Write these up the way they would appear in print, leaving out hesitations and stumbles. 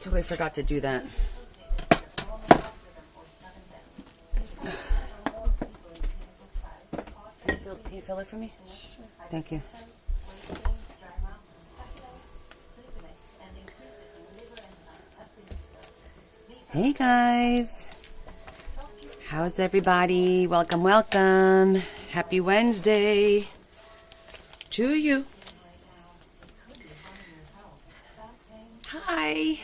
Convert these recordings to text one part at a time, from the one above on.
Totally forgot to do that. Can you fill it for me? Sure. Thank you. Hey guys. How's everybody? Welcome, welcome. Happy Wednesday to you. Hi.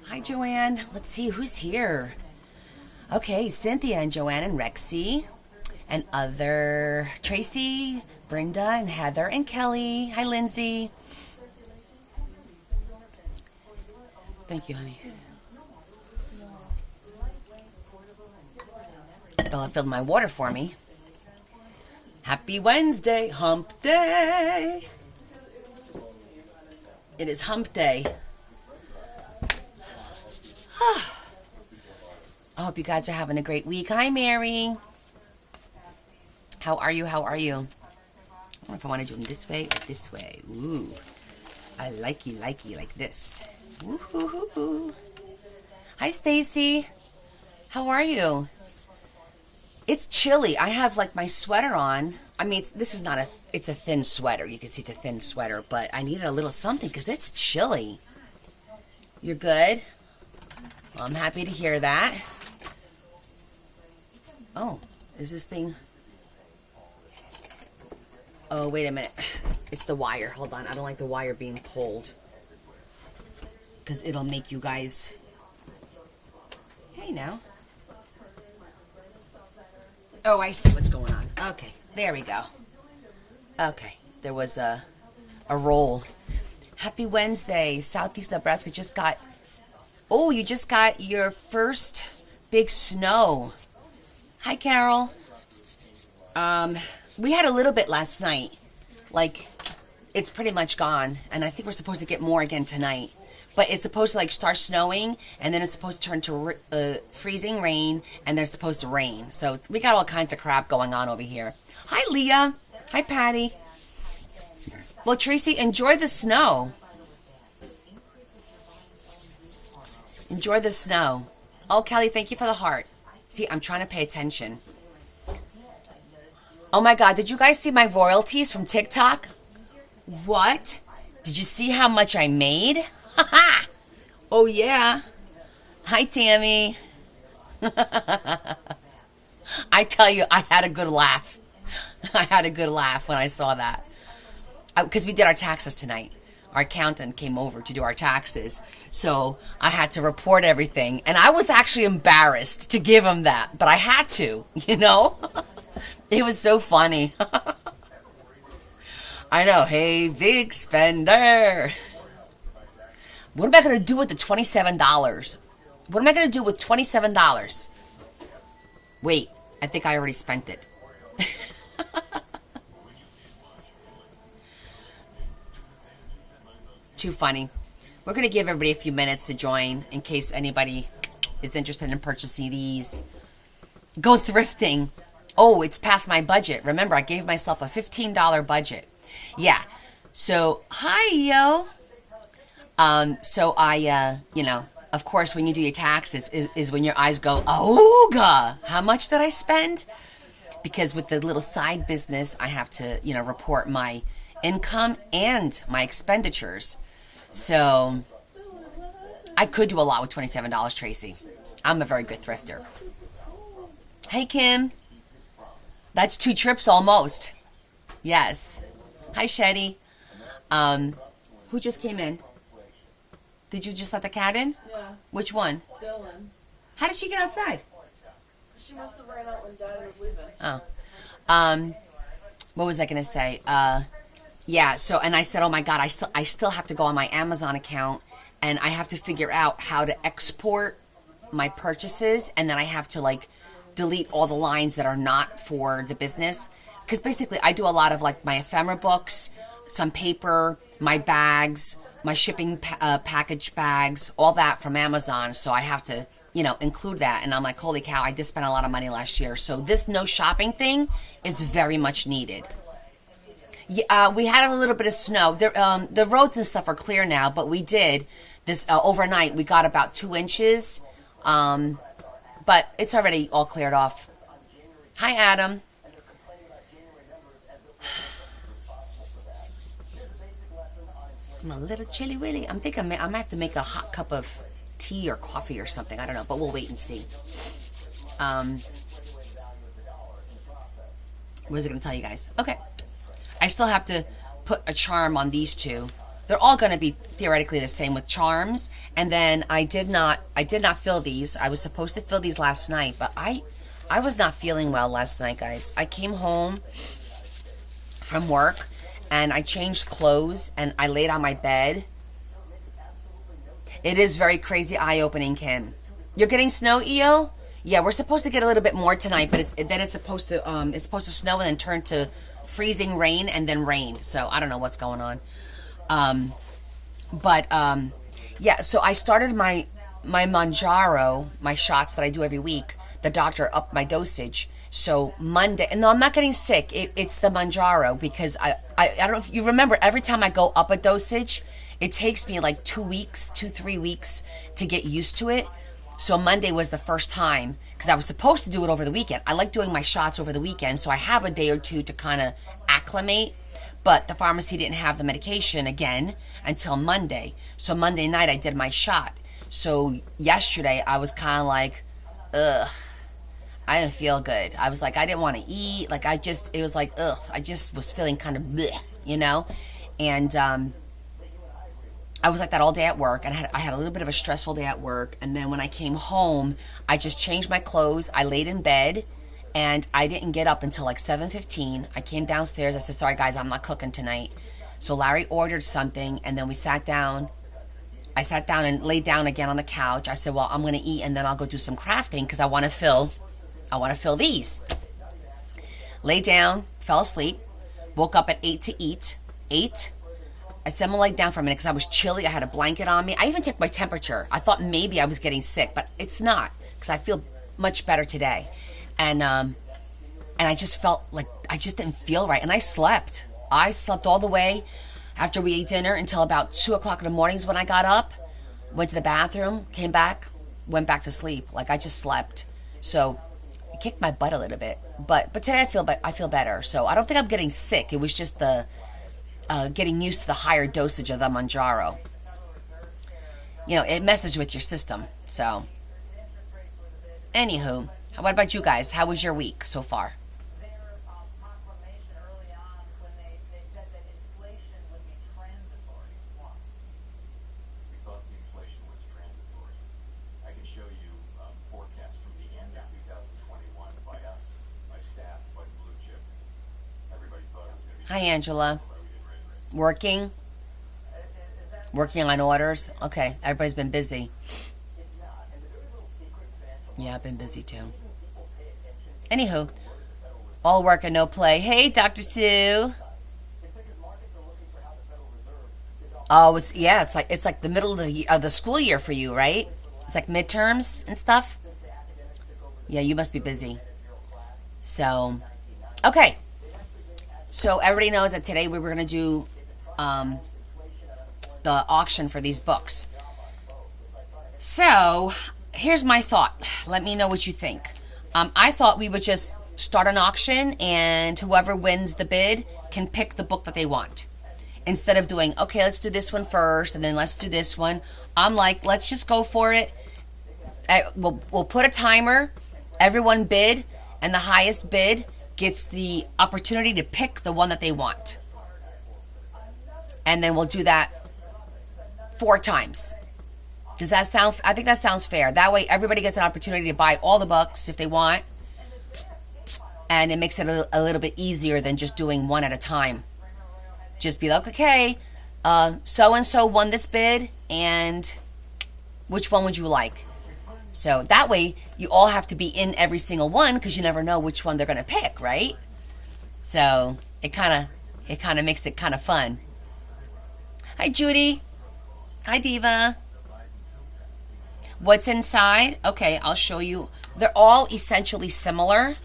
Hi, Joanne. Let's see who's here. Okay, Cynthia and Joanne and Rexy and other Tracy, Brenda and Heather and Kelly. Hi, Lindsay. Thank you, honey. Bella filled my water for me. Happy Wednesday, hump day. It is hump day. I hope you guys are having a great week. Hi, Mary. How are you? How are you? I don't know if I want to do them this way or this way. Ooh. I likey like this. Woo-hoo-hoo-hoo. Hi, Stacy. How are you? It's chilly. I have like my sweater on. I mean, this is not it's a thin sweater. You can see it's a thin sweater, but I needed a little something because it's chilly. You're good? Well, I'm happy to hear that. Oh, is this thing? Oh, wait a minute. It's the wire. Hold on. I don't like the wire being pulled. Because it'll make you guys... Hey, now. Oh, I see what's going on. Okay, there we go. Okay, there was a roll. Happy Wednesday. Southeast Nebraska just got... Oh, you just got your first big snow. Hi, Carol. We had a little bit last night. Like, it's pretty much gone. And I think we're supposed to get more again tonight. But it's supposed to, like, start snowing. And then it's supposed to turn to freezing rain. And then it's supposed to rain. So we got all kinds of crap going on over here. Hi, Leah. Hi, Patty. Well, Tracy, enjoy the snow. Enjoy the snow. Oh, Kelly, thank you for the heart. See, I'm trying to pay attention. Oh my God, did you guys see my royalties from TikTok? What? Did you see how much I made? Haha! Oh yeah. Hi, Tammy. I tell you, I had a good laugh. I had a good laugh when I saw that. Because we did our taxes tonight. Our accountant came over to do our taxes. So I had to report everything. And I was actually embarrassed to give him that. But I had to, you know? It was so funny. I know. Hey, big spender. What am I going to do with the $27? What am I going to do with $27? Wait, I think I already spent it. Too funny. We're going to give everybody a few minutes to join in case anybody is interested in purchasing these. Go thrifting. Oh, it's past my budget. Remember, I gave myself a $15 budget. Yeah. So, hi, yo. So I, you know, of course, when you do your taxes is when your eyes go, ooga, how much did I spend? Because with the little side business, I have to, you know, report my income and my expenditures. So I could do a lot with $27, Tracy. I'm a very good thrifter. Hey, Kim. That's 2 trips almost. Yes. Hi, Shetty. Who just came in? Did you just let the cat in? Yeah. Which one? Dylan. How did she get outside? She must have ran out when Daddy was leaving. Oh. What was I going to say? Yeah, so, and I said, oh my God, I still have to go on my Amazon account, and I have to figure out how to export my purchases, and then I have to, like, delete all the lines that are not for the business. Because basically, I do a lot of, like, my ephemera books, some paper, my bags, my shipping package bags, all that from Amazon. So I have to, you know, include that. And I'm like, holy cow, I just spent a lot of money last year. So this no shopping thing is very much needed. Yeah, we had a little bit of snow. The roads and stuff are clear now, but we did this overnight. We got about 2 inches, but it's already all cleared off. Hi, Adam. I'm a little chilly willy. I'm thinking I might have to make a hot cup of tea or coffee or something. I don't know, but we'll wait and see. What was I going to tell you guys? Okay. I still have to put a charm on these two. They're all going to be theoretically the same with charms. And then I did not fill these. I was supposed to fill these last night, but I was not feeling well last night, guys. I came home from work and I changed clothes and I laid on my bed. It is very crazy eye-opening, Kim. You're getting snow, EO? Yeah, we're supposed to get a little bit more tonight, but it's supposed to snow and then turn to freezing rain and then rain. So I don't know what's going on. Yeah, so I started my Manjaro, my shots that I do every week. The doctor upped my dosage. So Monday, and no, I'm not getting sick. It's the Manjaro because I don't know if you remember, every time I go up a dosage, it takes me like 3 weeks to get used to it. So Monday was the first time because I was supposed to do it over the weekend. I like doing my shots over the weekend, so I have a day or two to kind of acclimate. But the pharmacy didn't have the medication again until Monday. So Monday night I did my shot. So yesterday I was kind of like, ugh, I didn't feel good. I was like, I didn't want to eat. Like it was like, ugh, I just was feeling kind of bleh, you know? And I was like that all day at work, and I had a little bit of a stressful day at work. And then when I came home, I just changed my clothes. I laid in bed, and I didn't get up until like 7:15. I came downstairs. I said, sorry, guys, I'm not cooking tonight. So Larry ordered something, and then we sat down. I sat down and laid down again on the couch. I said, well, I'm going to eat, and then I'll go do some crafting because I want to fill these. Lay down, fell asleep, woke up at 8 to eat. 8. I said, I'm going to lay down for a minute because I was chilly. I had a blanket on me. I even took my temperature. I thought maybe I was getting sick, but it's not because I feel much better today. And I just felt like I just didn't feel right. And I slept. I slept all the way after we ate dinner until about 2 o'clock in the mornings when I got up, went to the bathroom, came back, went back to sleep. Like I just slept. So it kicked my butt a little bit. But today I feel better. So I don't think I'm getting sick. It was just the getting used to the higher dosage of the Manjaro. You know, it messes with your system. So, anywho, what about you guys? How was your week so far? Hi, Angela. Working on orders. Okay, everybody's been busy. Yeah, I've been busy too. Anywho, all work and no play. Hey, Dr. Sue. Oh, it's like the middle of the school year for you, right? It's like midterms and stuff. Yeah, you must be busy. So, okay. So everybody knows that today we were going to do the auction for these books. So here's my thought. Let me know what you think. I thought we would just start an auction and whoever wins the bid can pick the book that they want. Instead of doing, okay, let's do this one first and then let's do this one. I'm like, let's just go for it. We'll put a timer. Everyone bid, and the highest bid gets the opportunity to pick the one that they want. And then we'll do that 4 times. Does that sound? I think that sounds fair. That way everybody gets an opportunity to buy all the books if they want. And it makes it a little bit easier than just doing one at a time. Just be like, okay, so-and-so won this bid, and which one would you like? So that way you all have to be in every single one because you never know which one they're going to pick, right? So it kind of makes it kind of fun. Hi, Judy. Hi, Diva. What's inside? Okay, I'll show you. They're all essentially similar.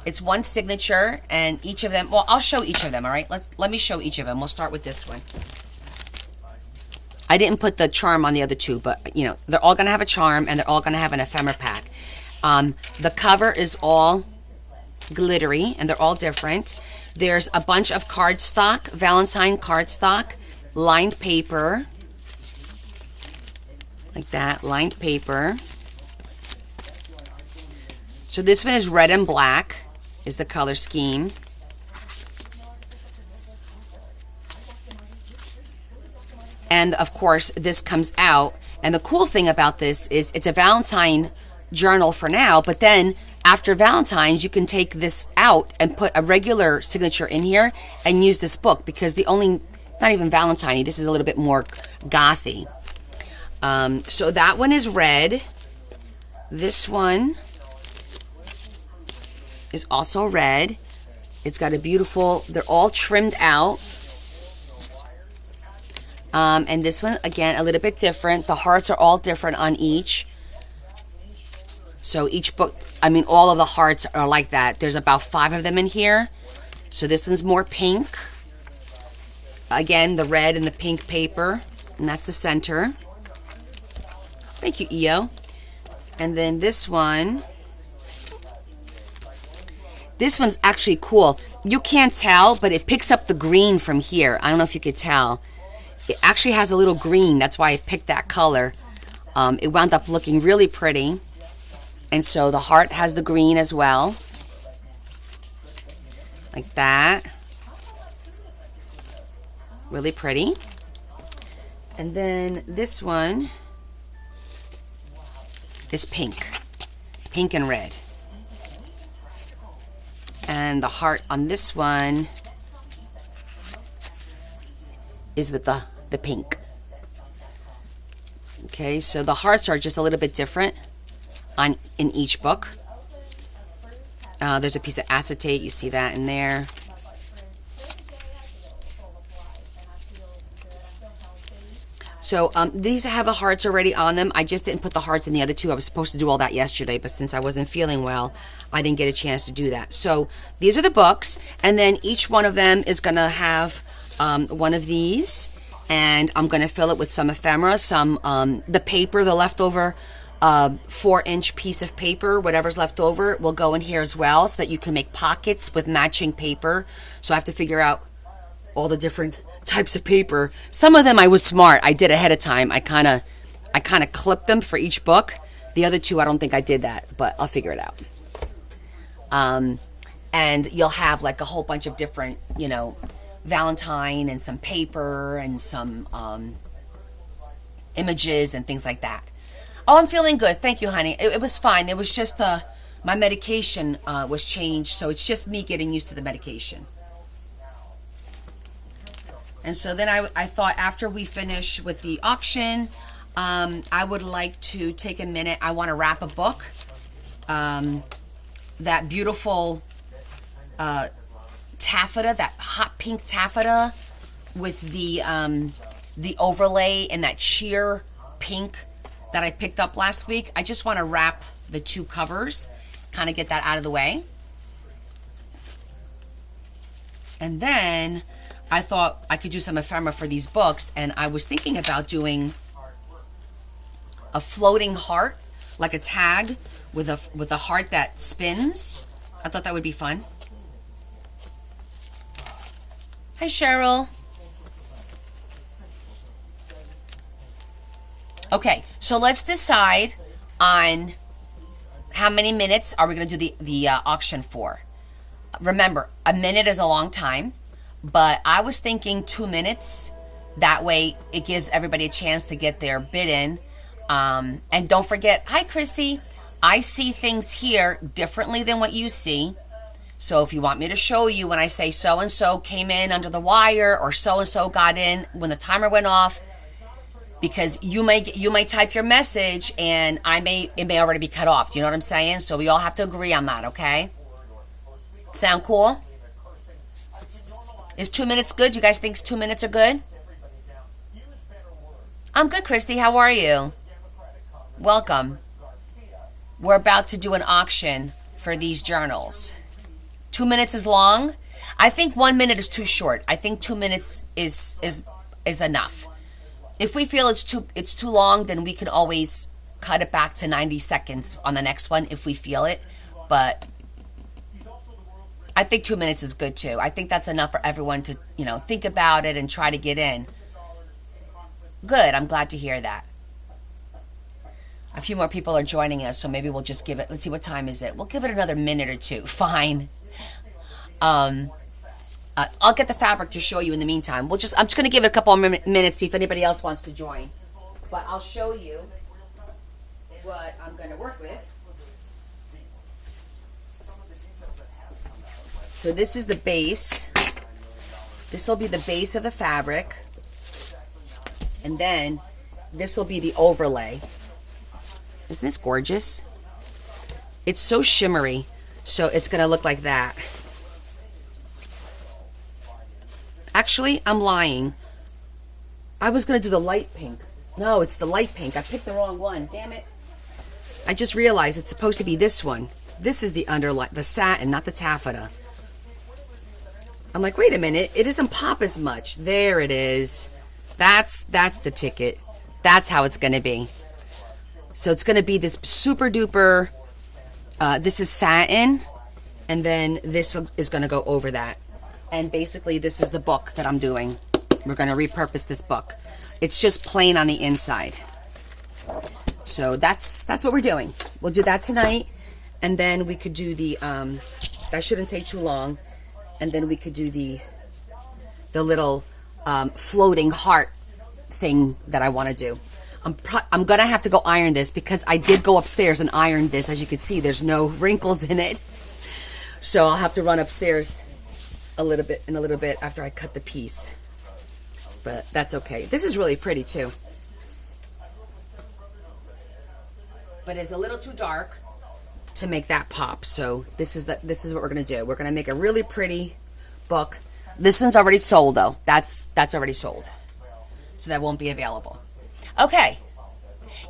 It's one signature, and each of them, well, I'll show each of them, all right? Let me show each of them. We'll start with this one. I didn't put the charm on the other two, but, you know, they're all going to have a charm, and they're all going to have an ephemera pack. The cover is all glittery, and they're all different. There's a bunch of cardstock, Valentine cardstock, lined paper, like that, lined paper. So this one is red and black, is the color scheme. And of course, this comes out. And the cool thing about this is it's a Valentine journal for now, but then after Valentine's, you can take this out and put a regular signature in here and use this book, because it's not even Valentine-y. This is a little bit more gothy. So that one is red. This one is also red. It's got a beautiful, they're all trimmed out. And this one, again, a little bit different. The hearts are all different on each. So each book, I mean, all of the hearts are like that. There's about 5 of them in here. So this one's more pink. Again, the red and the pink paper. And that's the center. Thank you, Io. And then this one. This one's actually cool. You can't tell, but it picks up the green from here. I don't know if you could tell. It actually has a little green. That's why I picked that color. It wound up looking really pretty. And so the heart has the green as well. Like that. Really pretty. And then this one is pink. Pink and red. And the heart on this one is with the pink. Okay, so the hearts are just a little bit different in each book. There's a piece of acetate. You see that in there. So these have the hearts already on them. I just didn't put the hearts in the other two. I was supposed to do all that yesterday, but since I wasn't feeling well, I didn't get a chance to do that. So these are the books, and then each one of them is going to have one of these, and I'm going to fill it with some ephemera, some the paper, the leftover 4-inch piece of paper, whatever's left over will go in here as well, so that you can make pockets with matching paper. So I have to figure out all the different types of paper. Some of them I was smart. I did ahead of time. I kind of clipped them for each book. The other two, I don't think I did that, but I'll figure it out. And you'll have like a whole bunch of different, you know, Valentine and some paper and some images and things like that. Oh, I'm feeling good. Thank you, honey. It was fine. It was just my medication was changed, so it's just me getting used to the medication. And so then I thought after we finish with the auction, I would like to take a minute. I want to wrap a book. That beautiful taffeta, that hot pink taffeta with the overlay and that sheer pink that I picked up last week. I just want to wrap the two covers, kind of get that out of the way. And then I thought I could do some ephemera for these books, and I was thinking about doing a floating heart, like a tag with a heart that spins. I thought that would be fun. Hi, Cheryl. Okay, so let's decide on how many minutes are we going to do the auction for. Remember, a minute is a long time, but I was thinking 2 minutes. That way, it gives everybody a chance to get their bid in. And don't forget, hi, Chrissy. I see things here differently than what you see. So if you want me to show you when I say so-and-so came in under the wire or so-and-so got in when the timer went off, because you may type your message and it may already be cut off. Do you know what I'm saying? So we all have to agree on that, okay? Sound cool? Is 2 minutes good? You guys think 2 minutes are good? I'm good, Christy. How are you? Welcome. We're about to do an auction for these journals. 2 minutes is long. I think 1 minute is too short. I think 2 minutes is enough. If we feel it's too long, then we can always cut it back to 90 seconds on the next one if we feel it. But I think 2 minutes is good too. I think that's enough for everyone to, think about it and try to get in. Good. I'm glad to hear that. A few more people are joining us, so maybe we'll just give it, let's see, what time is it? We'll give it another minute or two. Fine. I'll get the fabric to show you in the meantime. I'm just going to give it a couple of minutes, see if anybody else wants to join. But I'll show you what I'm going to work with. So this is the base. This will be the base of the fabric. And then this will be the overlay. Isn't this gorgeous? It's so shimmery. So it's going to look like that. Actually, I'm lying. I was going to do the light pink. No, it's the light pink. I picked the wrong one. Damn it. I just realized it's supposed to be this one. This is the underline, the satin, not the taffeta. I'm like, wait a minute. It doesn't pop as much. There it is. That's the ticket. That's how it's going to be. So it's going to be this super duper, this is satin, and then this is going to go over that. And basically this is the book that I'm doing. We're going to repurpose this book. It's just plain on the inside. So that's what we're doing. We'll do that tonight, and then we could do the, that shouldn't take too long, and then we could do the little floating heart thing that I want to do. I'm going to have to go iron this because I did go upstairs and iron this. As you can see, there's no wrinkles in it. So I'll have to run upstairs in a little bit after I cut the piece. But that's okay. This is really pretty too. But it's a little too dark to make that pop. So this is what we're going to do. We're going to make a really pretty book. This one's already sold though. That's already sold. So that won't be available. Okay.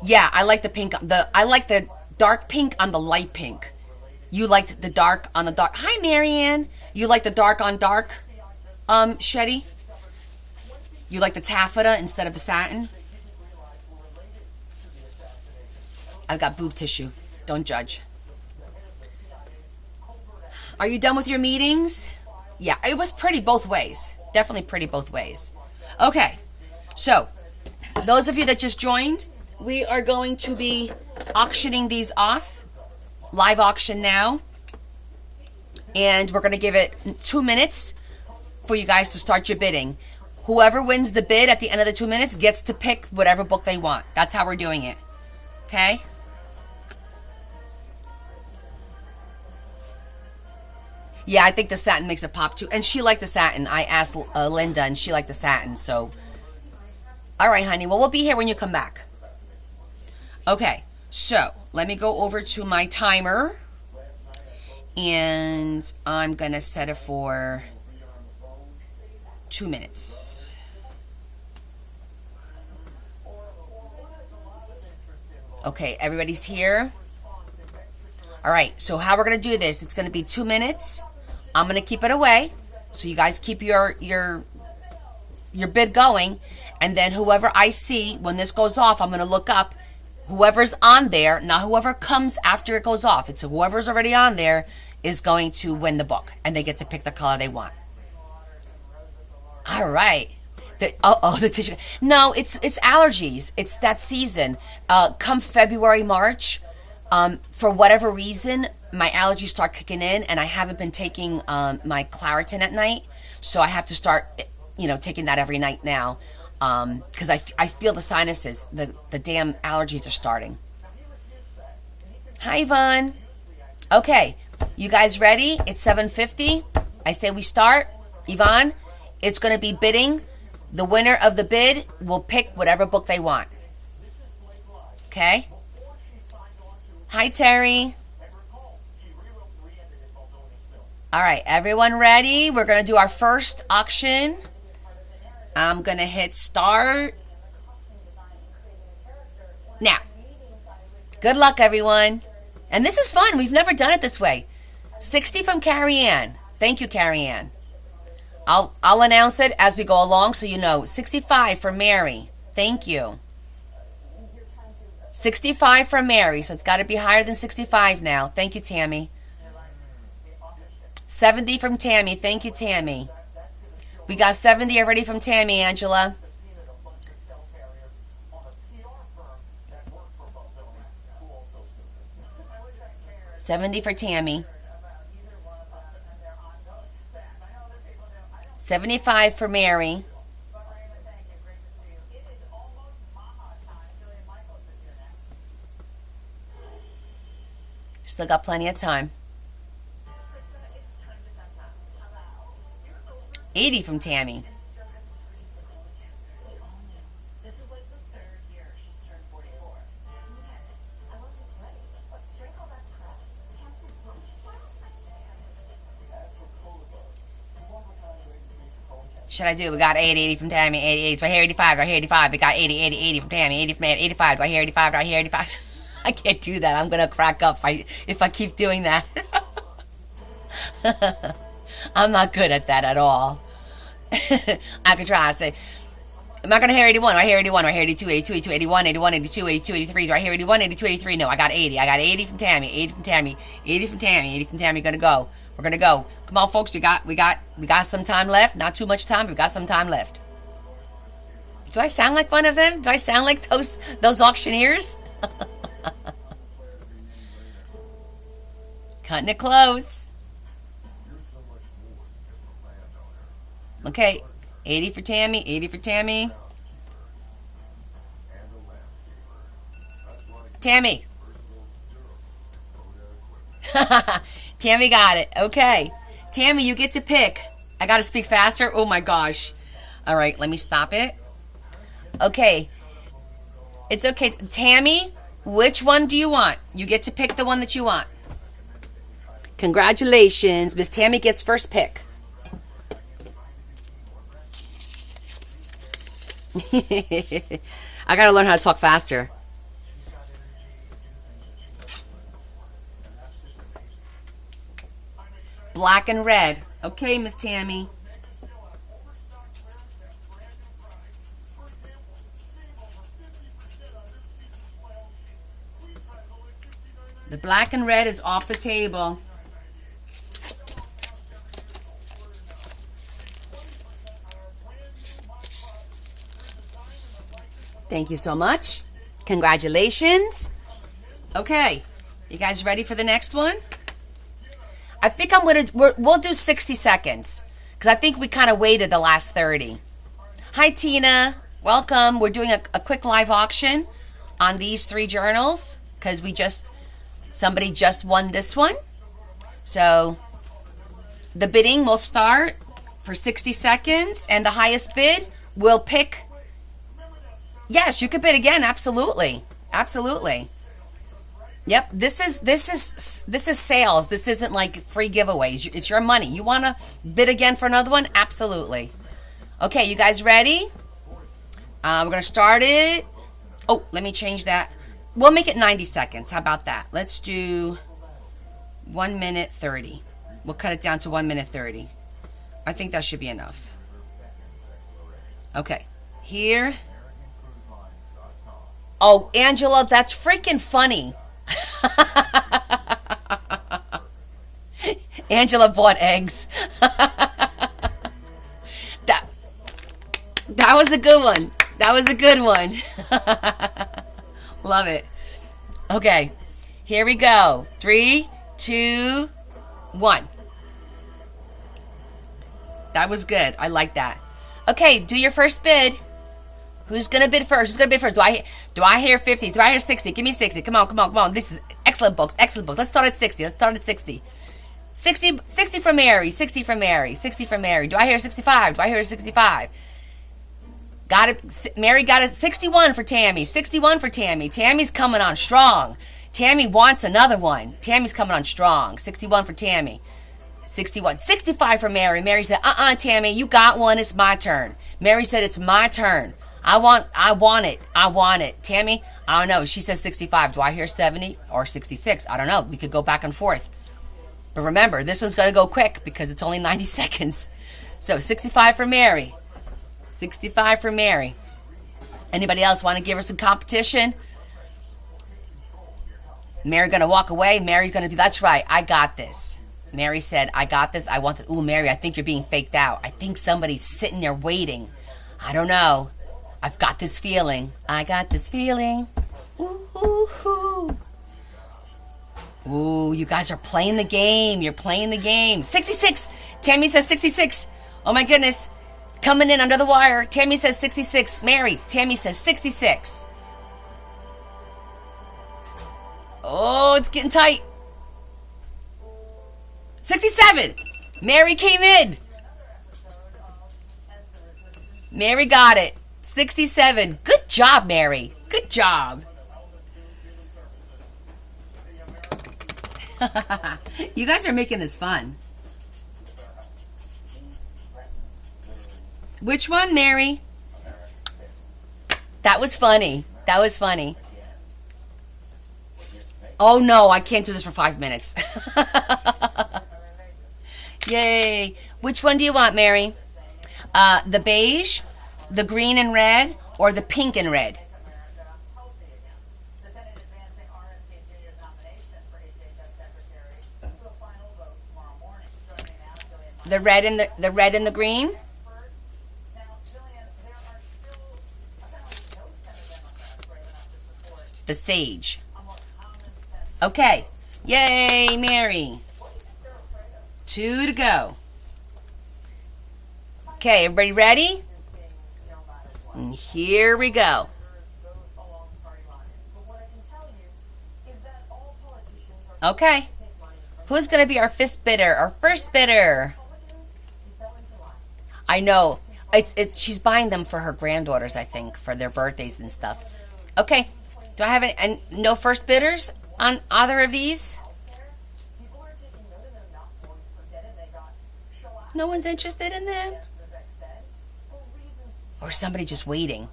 Yeah, I like the pink. I like the dark pink on the light pink. You liked the dark on the dark. Hi, Marianne. You like the dark on dark, Shetty? You like the taffeta instead of the satin? I've got boob tissue. Don't judge. Are you done with your meetings? Yeah, it was pretty both ways. Definitely pretty both ways. Okay, so those of you that just joined, we are going to be auctioning these off. Live auction now. And we're going to give it 2 minutes for you guys to start your bidding. Whoever wins the bid at the end of the 2 minutes gets to pick whatever book they want. That's how we're doing it. Okay? Yeah, I think the satin makes it pop too. And she liked the satin. I asked Linda and she liked the satin. So, all right, honey. Well, we'll be here when you come back. Okay, so let me go over to my timer. And I'm going to set it for 2 minutes. Okay, everybody's here. All right, so how we're going to do this, it's going to be 2 minutes. I'm going to keep it away. So you guys keep your bid going. And then whoever I see, when this goes off, I'm going to look up whoever's on there, not whoever comes after it goes off. It's whoever's already on there is going to win the book. And they get to pick the color they want. All right. The tissue. No, it's allergies. It's that season. Come February, March, for whatever reason, my allergies start kicking in, and I haven't been taking my Claritin at night, so I have to start, taking that every night now, because I feel the sinuses, the damn allergies are starting. Hi, Yvonne. Okay, you guys ready? It's 7:50. I say we start. Yvonne, it's going to be bidding. The winner of the bid will pick whatever book they want. Okay? Hi, Terry. All right, everyone ready? We're going to do our first auction. I'm going to hit start. Now, good luck, everyone. And this is fun. We've never done it this way. 60 from Carrie Ann. Thank you, Carrie Ann. I'll announce it as we go along so you know. 65 for Mary. Thank you. 65 for Mary, so it's got to be higher than 65 now. Thank you, Tammy. 70 from Tammy. Thank you, Tammy. We got 70 already from Tammy, Angela. 70 for Tammy. 75 for Mary. Still got plenty of time. 80 from Tammy. 80? We got 80 from Tammy, 80 do I hear 85? Do I hear 85? We got 80 from Tammy, 80 from 85. Do I hear 85? Do I hear 85? I can't do that. I'm gonna crack up if I keep doing that. I'm not good at that at all. I could try. I say, am I gonna hear 81? Do I hear 81? Do I hear 82, 82, 82, 81, 81, 82, 82, 83? Do I hear 81, 82, 83? No, I got 80. I got 80 from Tammy, 80 from Tammy, 80 from Tammy, 80 from Tammy. Gonna go. We're gonna go. Come on, folks. We got some time left. Not too much time. We've got some time left. Do I sound like one of them? Do I sound like those auctioneers? Cutting it close. Okay, 80 for Tammy, 80 for Tammy. Tammy. Tammy got it. Okay. Tammy, you get to pick. I got to speak faster. Oh my gosh. All right, let me stop it. Okay. It's okay. Tammy, which one do you want? You get to pick the one that you want. Congratulations. Miss Tammy gets first pick. I got to learn how to talk faster. Black and red. Okay, Miss Tammy. The black and red is off the table. Thank you so much. Congratulations. Okay, you guys ready for the next one? I think we'll do 60 seconds because I think we kind of waited the last 30. Hi, Tina. Welcome. We're doing a quick live auction on these 3 journals because somebody just won this one. So the bidding will start for 60 seconds and the highest bid will pick. Yes, you could bid again. Absolutely. Absolutely. Yep, this is sales. This isn't like free giveaways. It's your money. You want to bid again for another one? Absolutely. Okay, you guys ready? We're going to start it. Oh, let me change that. We'll make it 90 seconds. How about that? Let's do 1 minute 30. We'll cut it down to 1 minute 30. I think that should be enough. Okay, here. Oh, Angela, that's freaking funny. Angela bought eggs. That was a good one. That was a good one. Love it. Okay, here we go. 3, 2, 1. That was good. I like that. Okay, do your first bid. Who's gonna bid first? Who's gonna bid first? Do I hear 50? Do I hear 60? Give me 60. Come on, come on, come on. This is excellent books. Excellent books. Let's start at 60. Let's start at 60. 60 for Mary. 60 for Mary. 60 for Mary. Do I hear 65? Do I hear 65? Got it. Mary got it. 61 for Tammy. 61 for Tammy. Tammy's coming on strong. Tammy wants another one. Tammy's coming on strong. 61 for Tammy. 61. 65 for Mary. Mary said, Tammy, you got one. It's my turn. Mary said, it's my turn. I want it. Tammy, I don't know. She says 65. Do I hear 70 or 66? I don't know. We could go back and forth. But remember, this one's going to go quick because it's only 90 seconds. So 65 for Mary. 65 for Mary. Anybody else want to give her some competition? Mary going to walk away. Mary's going to be, that's right, I got this. Mary said, I got this. I want the, ooh, Mary, I think you're being faked out. I think somebody's sitting there waiting. I don't know. I've got this feeling. I got this feeling. Ooh, ooh, ooh. Ooh, you guys are playing the game. You're playing the game. 66. Tammy says 66. Oh my goodness. Coming in under the wire. Tammy says 66. Mary, Tammy says 66. Oh, it's getting tight. 67. Mary came in. Mary got it. 67. Good job, Mary. Good job. You guys are making this fun. Which one, Mary? That was funny. That was funny. Oh no, I can't do this for 5 minutes. Yay. Which one do you want, Mary? The beige, the green and red, or the pink and red? The red and the green? The sage. Okay. Yay, Mary. 2 to go. Okay, everybody ready? And here we go. Okay. Who's going to be our first bidder? Our first bidder. I know. She's buying them for her granddaughters, I think, for their birthdays and stuff. Okay. Do I have any, no first bidders on either of these? No one's interested in them? Or somebody just waiting?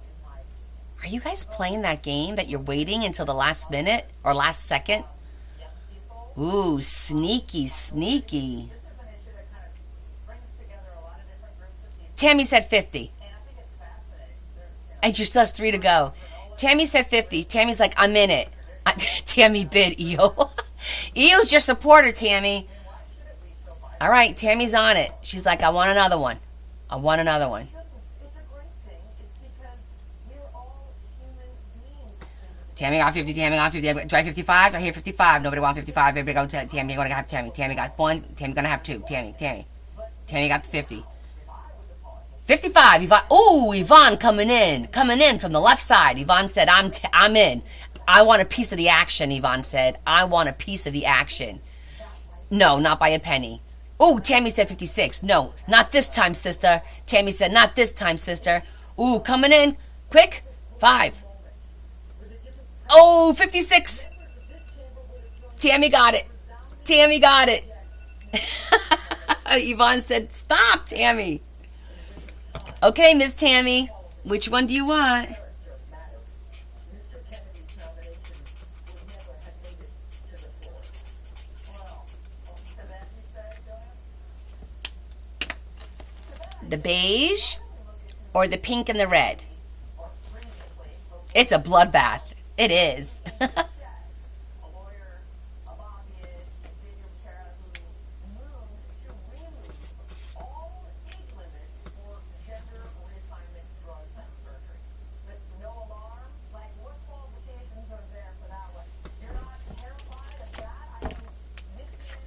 Are you guys playing that game that you're waiting until the last minute or last second? Ooh, sneaky, sneaky. Tammy said 50. And just us 3 to go. Tammy said 50. Tammy's like, I'm in it. Tammy bid EO. EO's your supporter, Tammy. All right, Tammy's on it. She's like, I want another one. I want another one. Tammy got 50. Tammy got 50. Do I 55? I hear 55. Nobody want 55. Everybody go to Tammy. You're going to have Tammy. Tammy got 1. Tammy going to have 2. Tammy. Tammy got the 50. 55. Yvonne. Ooh, Yvonne coming in from the left side. Yvonne said, I'm in. I want a piece of the action, Yvonne said. I want a piece of the action. No, not by a penny. Ooh, Tammy said 56. No, not this time, sister. Tammy said, not this time, sister. Ooh, coming in. Quick. 5. Oh, 56. Tammy got it. Tammy got it. Yvonne said, stop, Tammy. Okay, Miss Tammy. Which one do you want? The beige or the pink and the red? It's a bloodbath. It is.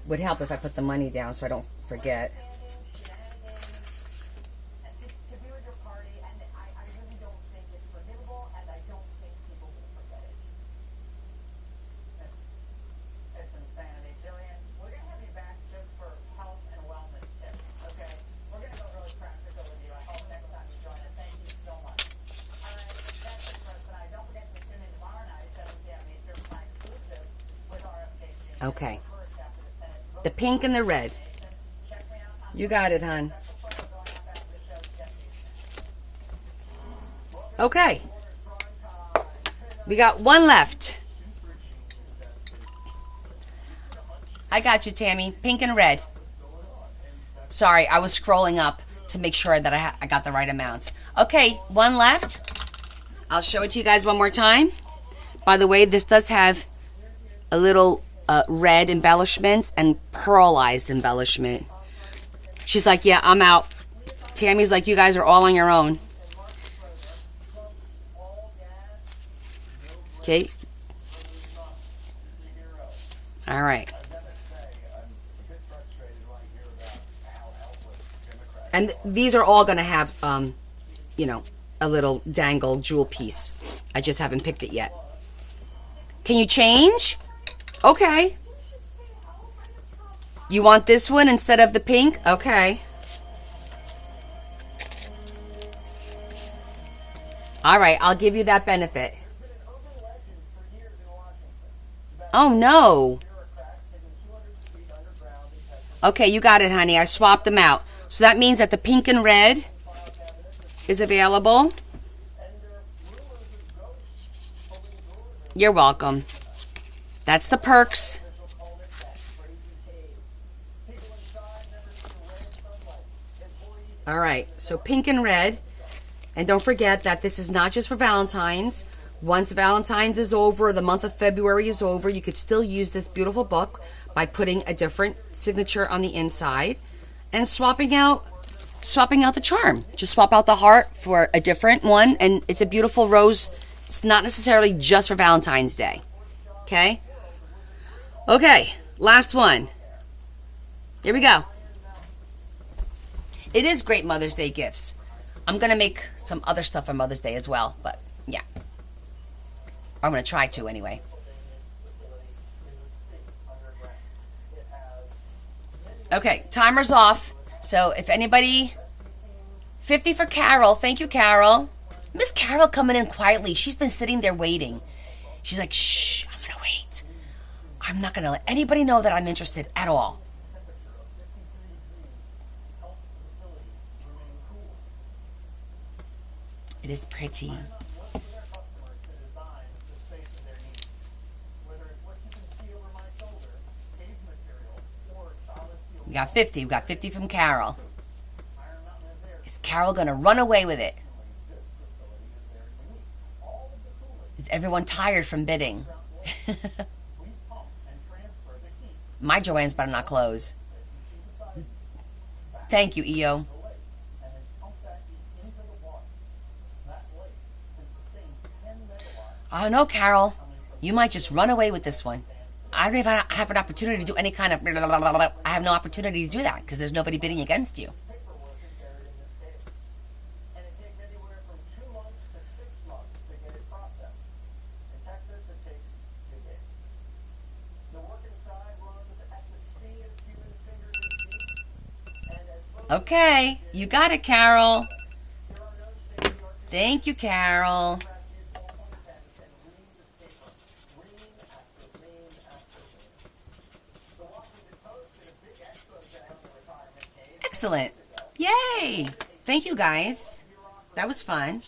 Would help if I put the money down so I don't forget. Okay. The pink and the red. You got it, hon. Okay. We got one left. I got you, Tammy. Pink and red. Sorry, I was scrolling up to make sure that I got the right amounts. Okay, one left. I'll show it to you guys one more time. By the way, this does have a little red embellishments and pearlized embellishment. She's like, yeah, I'm out. Tammy's like, you guys are all on your own. Okay. All right. And these are all going to have, you know, a little dangle jewel piece. I just haven't picked it yet. Can you change? Okay. You want this one instead of the pink? Okay. All right, I'll give you that benefit. Oh, no. Okay, you got it, honey. I swapped them out. So that means that the pink and red is available. You're welcome. That's the perks. All right, so pink and red. And don't forget that this is not just for Valentine's. Once Valentine's is over, the month of February is over, you could still use this beautiful book by putting a different signature on the inside and swapping out the charm. Just swap out the heart for a different one, and it's a beautiful rose. It's not necessarily just for Valentine's Day. Okay? Okay, last one. Here we go. It is great Mother's Day gifts. I'm going to make some other stuff for Mother's Day as well, but yeah. I'm going to try to anyway. Okay, timer's off. So if anybody... 50 for Carol. Thank you, Carol. Miss Carol coming in quietly. She's been sitting there waiting. She's like, shh, I'm going to wait. I'm not going to let anybody know that I'm interested at all. It is pretty. We got 50. We got 50 from Carol. Is Carol going to run away with it? Is everyone tired from bidding? My Joanne's better not close. Thank you, EO. Oh, no, Carol. You might just run away with this one. I don't even have an opportunity to do any kind of... I have no opportunity to do that because there's nobody bidding against you. Okay, you got it, Carol. Thank you, Carol. Excellent. Yay. Thank you, guys. That was fun.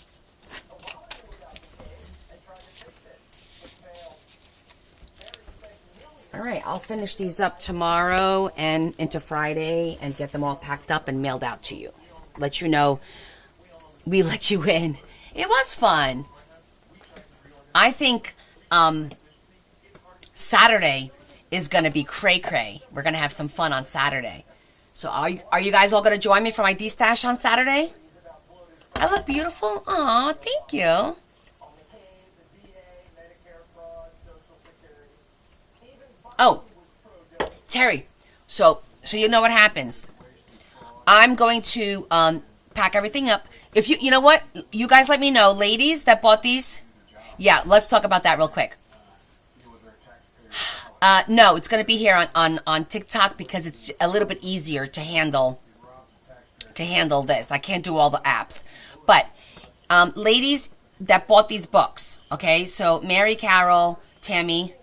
All right, I'll finish these up tomorrow and into Friday and get them all packed up and mailed out to you. Let you know we let you in. It was fun. I think Saturday is going to be cray-cray. We're going to have some fun on Saturday. So are you guys all going to join me for my D-Stash on Saturday? I look beautiful? Aw, thank you. Oh, Terry, so you know what happens. I'm going to pack everything up. If you know what? You guys let me know. Ladies that bought these. Yeah, let's talk about that real quick. No, it's going to be here on TikTok because it's a little bit easier to handle this. I can't do all the apps. But ladies that bought these books, okay? So Mary Carol, Tammy,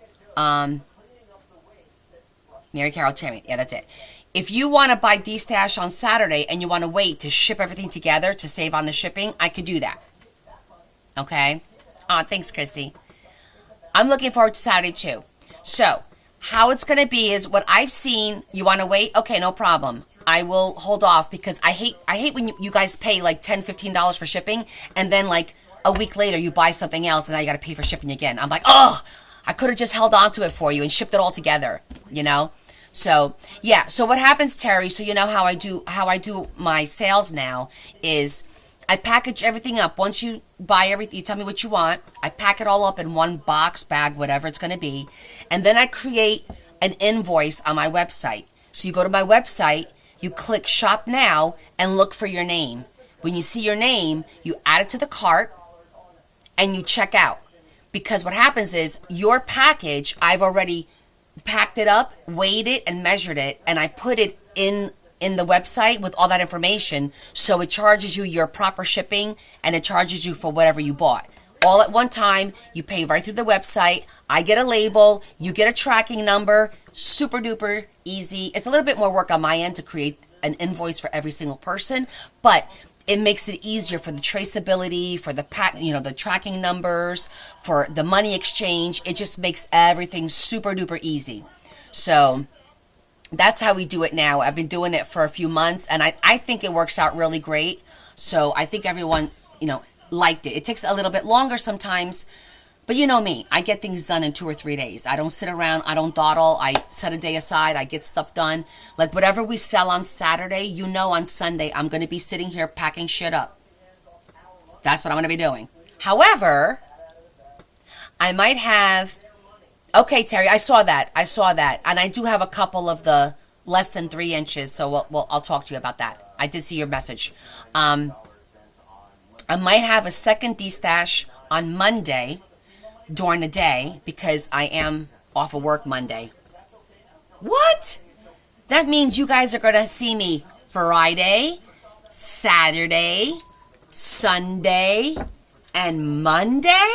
Mary Carol, Tammy. Yeah, that's it. If you want to buy D-Stash on Saturday and you want to wait to ship everything together to save on the shipping, I could do that. Okay? Thanks, Christy. I'm looking forward to Saturday too. So, how it's going to be is what I've seen. You want to wait? Okay, no problem. I will hold off because I hate when you guys pay like $10, $15 for shipping, and then like a week later you buy something else and now you got to pay for shipping again. I'm like, oh, I could have just held on to it for you and shipped it all together, you know? So yeah, so what happens, Terry, so you know how I do my sales now is I package everything up. Once you buy everything, you tell me what you want. I pack it all up in one box, bag, whatever it's going to be. And then I create an invoice on my website. So you go to my website, you click shop now and look for your name. When you see your name, you add it to the cart and you check out. Because what happens is your package, I've already packed it up, weighed it, and measured it, and I put it in the website with all that information, so it charges you your proper shipping, and it charges you for whatever you bought. All at one time, you pay right through the website, I get a label, you get a tracking number, super duper easy. It's a little bit more work on my end to create an invoice for every single person, but it makes it easier for the traceability, for the the tracking numbers, for the money exchange. It just makes everything super duper easy. So that's how we do it now. I've been doing it for a few months, and I think it works out really great. So I think everyone, liked it. It takes a little bit longer sometimes, but you know me. I get things done in 2 or 3 days. I don't sit around. I don't dawdle. I set a day aside. I get stuff done. Like whatever we sell on Saturday, on Sunday, I'm going to be sitting here packing shit up. That's what I'm going to be doing. However, I might have... Okay, Terry, I saw that. And I do have a couple of the less than 3 inches, so I'll talk to you about that. I did see your message. I might have a second de-stash on Monday during the day because I am off of work Monday. What? That means you guys are going to see me Friday, Saturday, Sunday, and Monday?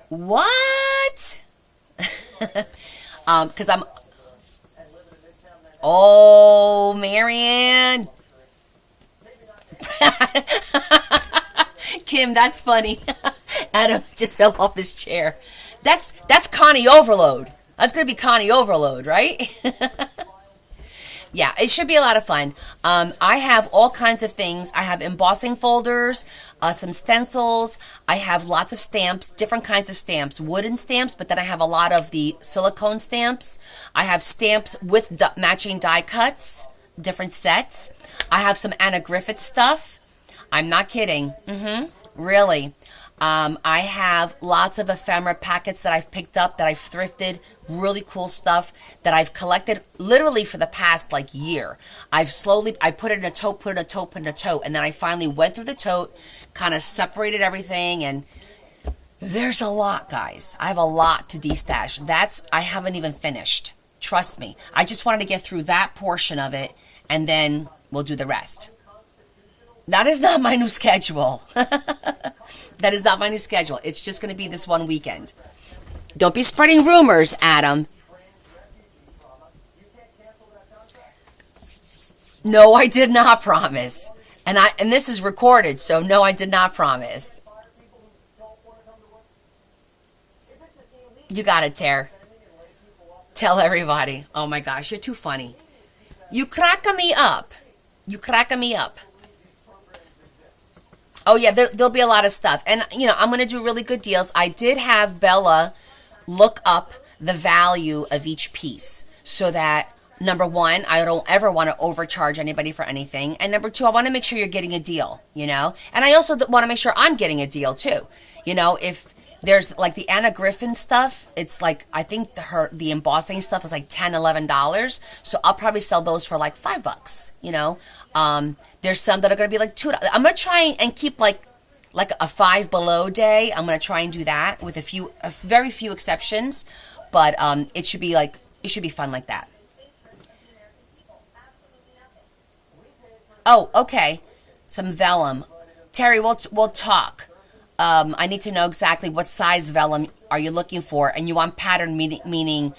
What? Because I'm... Oh, Marianne. Kim, that's funny. Adam just fell off his chair. That's Connie Overload. That's going to be Connie Overload, right? Yeah, it should be a lot of fun. I have all kinds of things. I have embossing folders, some stencils. I have lots of stamps, different kinds of stamps, wooden stamps, but then I have a lot of the silicone stamps. I have stamps with matching die cuts, different sets. I have some Anna Griffith stuff. I'm not kidding. Really. I have lots of ephemera packets that I've picked up, that I've thrifted, really cool stuff that I've collected literally for the past year. I put it in a tote, and then I finally went through the tote, kind of separated everything, and there's a lot, guys. I have a lot to de-stash. I haven't even finished. Trust me. I just wanted to get through that portion of it, and then we'll do the rest. That is not my new schedule. That is not my new schedule. It's just going to be this one weekend. Don't be spreading rumors, Adam. No, I did not promise. And this is recorded, so no, I did not promise. You got it, Tare. Tell everybody. Oh my gosh, you're too funny. You crack me up. You crack me up. Oh, yeah, there'll be a lot of stuff. And, I'm going to do really good deals. I did have Bella look up the value of each piece so that, number one, I don't ever want to overcharge anybody for anything. And number two, I want to make sure you're getting a deal, And I also want to make sure I'm getting a deal, too. If there's, the Anna Griffin stuff, it's I think the embossing stuff is $10, $11. So I'll probably sell those for $5, There's some that are going to be $2. I'm going to try and keep a Five Below day. I'm going to try and do that with a very few exceptions, but it should be fun like that. Oh, okay. Some vellum. Terry, we'll talk. I need to know exactly what size vellum are you looking for, and you want pattern meaning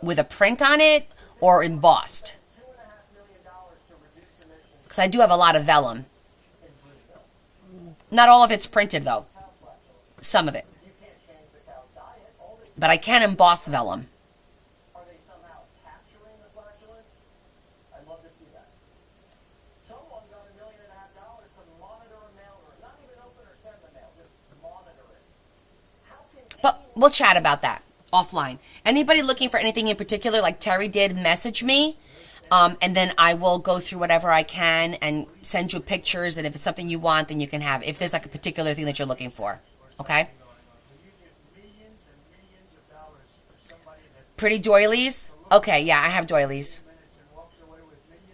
with a print on it or embossed? Because I do have a lot of vellum. Not all of it's printed, though. Some of it. but I can emboss vellum. Are they somehow capturing the flatulence? I'd love to see that. Someone got $1.5 million to monitor a mail room. Not even open or send the mail, just monitor it. How can But we'll chat about that offline. Anybody looking for anything in particular, like Terry did, message me. And then I will go through whatever I can and send you pictures. And if it's something you want, then you can have. If there's like a particular thing that you're looking for. Okay? Pretty doilies? Okay, yeah, I have doilies.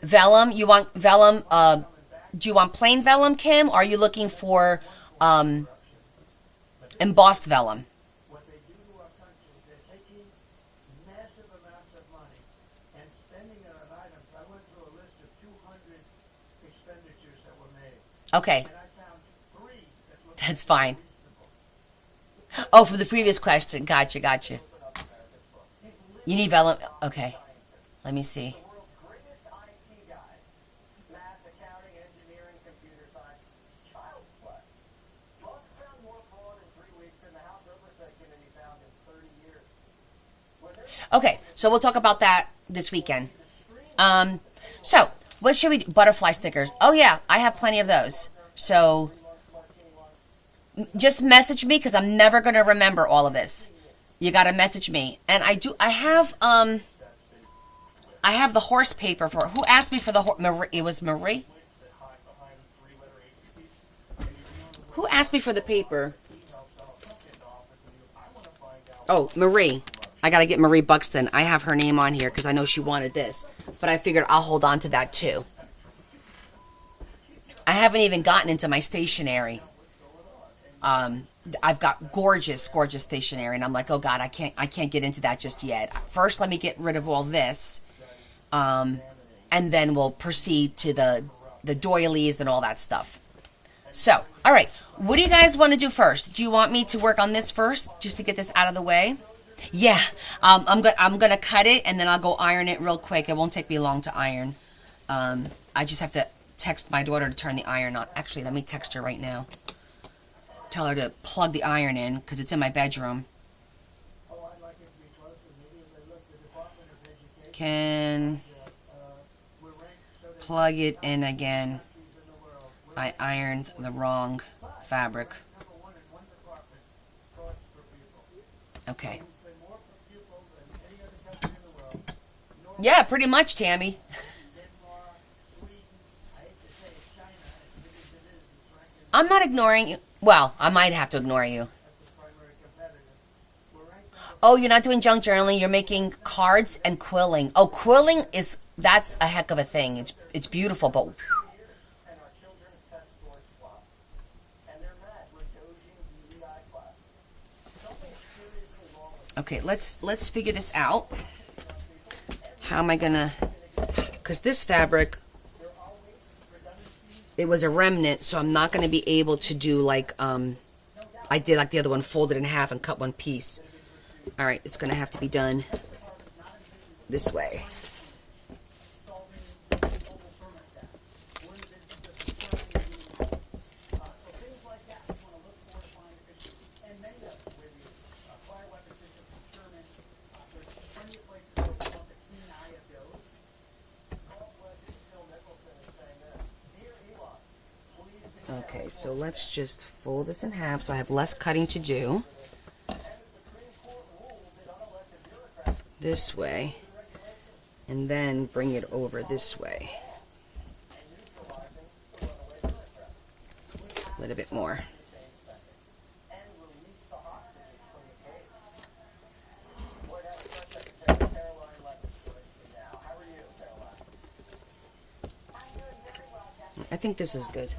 Vellum, you want vellum, do you want plain vellum, Kim? Or are you looking for embossed vellum? what they do to our country? They're taking massive amounts of money and spending it on items. I went through a list of 200 expenditures that were made, Okay, and I found 3 that looked that's fine. reasonable. Oh, for the previous question. Gotcha. You need vellum? Okay, let me see. The world's greatest IT guy, math, accounting, engineering, computer science, it's child's play. Musk found more fraud in 3 weeks than the House Oversight Committee found in 30 years. When there's Okay, so we'll talk about that this weekend. So, what should we do? Butterfly stickers. Oh, yeah, I have plenty of those. So, just message me because I'm never going to remember all of this. You got to message me. And I have the horse paper for, who asked me for the horse? It was Marie? Who asked me for the paper? Oh, Marie. I got to get Marie Buxton. I have her name on here because I know she wanted this. But I figured I'll hold on to that too. I haven't even gotten into my stationery. I've got gorgeous stationery, and I'm like, oh God, I can't get into that just yet. First, let me get rid of all this, and then we'll proceed to the doilies and all that stuff. So, all right, what do you guys want to do first? Do you want me to work on this first, just to get this out of the way? Yeah, I'm gonna cut it, and then I'll go iron it real quick. It won't take me long to iron. I just have to text my daughter to turn the iron on. Actually, let me text her right now. Tell her to plug the iron in because it's in my bedroom. Can plug it in again. I ironed the wrong fabric. Okay. Yeah, pretty much, Tammy. I'm not ignoring you. Well, I might have to ignore you. Oh, you're not doing junk journaling. You're making cards and quilling. Oh, quilling that's a heck of a thing. It's beautiful, but okay, let's figure this out. How am I gonna? Because this fabric, it was a remnant, so I'm not gonna be able to do like I did like the other one, fold it in half and cut one piece. All right, it's gonna have to be done this way. Okay, so let's just fold this in half so I have less cutting to do. This way. And then bring it over this way. A little bit more. I think this is good.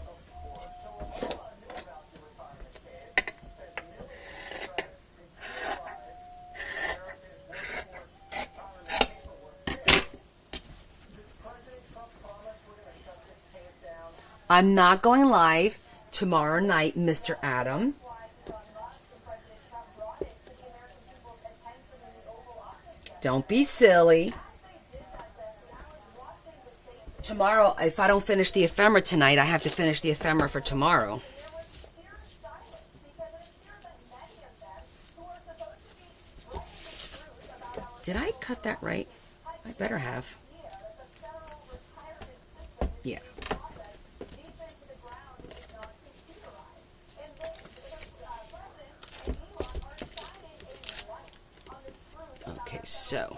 I'm not going live tomorrow night, Mr. Adam. Don't be silly. Tomorrow, if I don't finish the ephemera tonight, I have to finish the ephemera for tomorrow. Did I cut that right? I better have. Yeah. Okay, so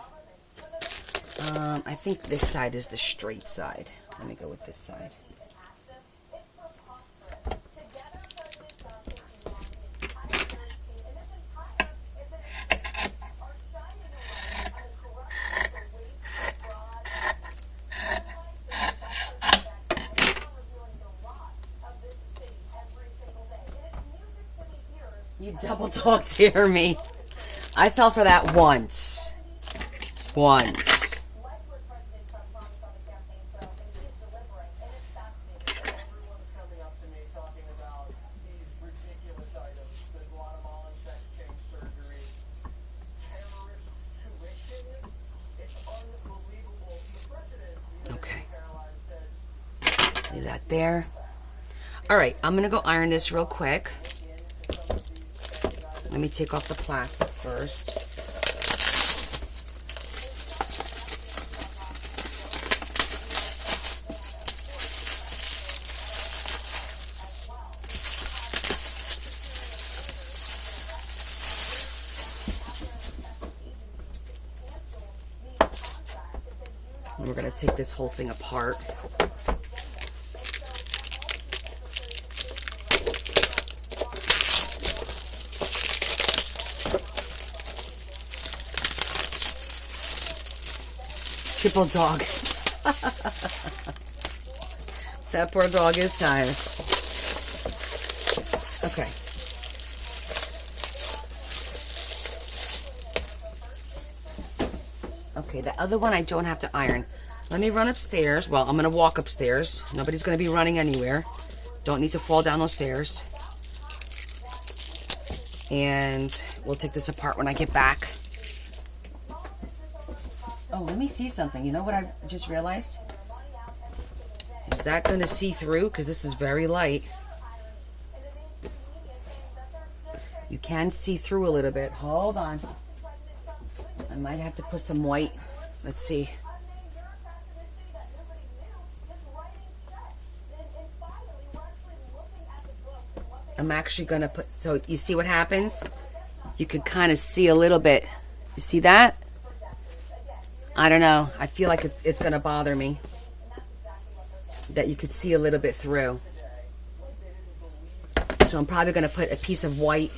I think this side is the straight side. Let me go with this side. You double dog dare me. I fell for that once. Once. Okay. Leave that there. All right, I'm going to go iron this real quick. Let me take off the plastic first. And we're going to take this whole thing apart. Triple dog. That poor dog is tired. Okay. Okay, the other one I don't have to iron. Let me run upstairs. Well, I'm going to walk upstairs. Nobody's going to be running anywhere. Don't need to fall down those stairs. And we'll take this apart when I get back. Oh, let me see something. You know what I just realized? Is that going to see through? Because this is very light. You can see through a little bit. Hold on. I might have to put some white. Let's see. I'm actually going to put... So you see what happens? You can kind of see a little bit. You see that? I don't know. I feel like it's going to bother me that you could see a little bit through. So I'm probably going to put a piece of white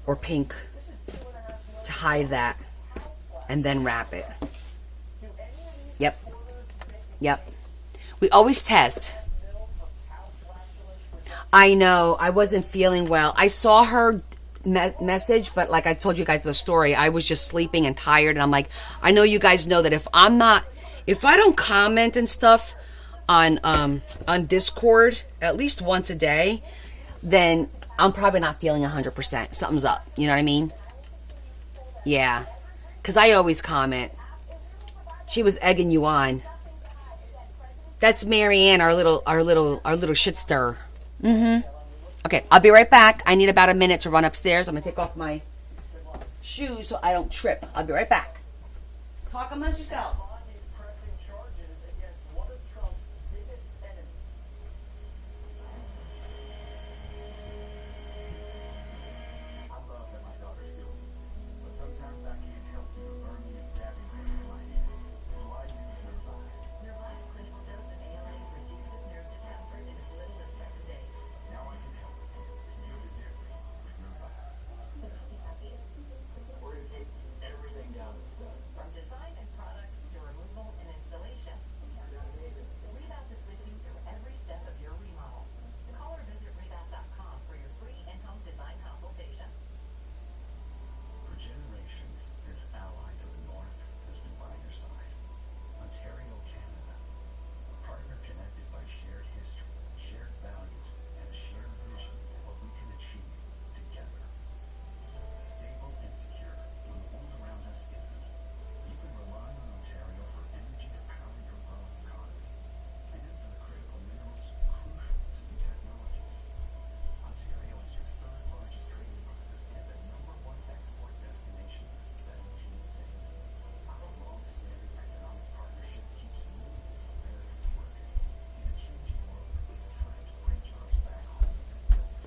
or pink to hide that and then wrap it. Yep. Yep. We always test. I know. I wasn't feeling well. I saw her message, but like I told you guys the story, I was just sleeping and tired, and I'm like, I know you guys know that if I don't comment and stuff on Discord at least once a day, then I'm probably not feeling 100%. Something's up. You know what I mean? Yeah, because I always comment. She was egging you on. That's Marianne, our little shit stirrer. Okay, I'll be right back. I need about a minute to run upstairs. I'm going to take off my shoes so I don't trip. I'll be right back. Talk amongst yourselves.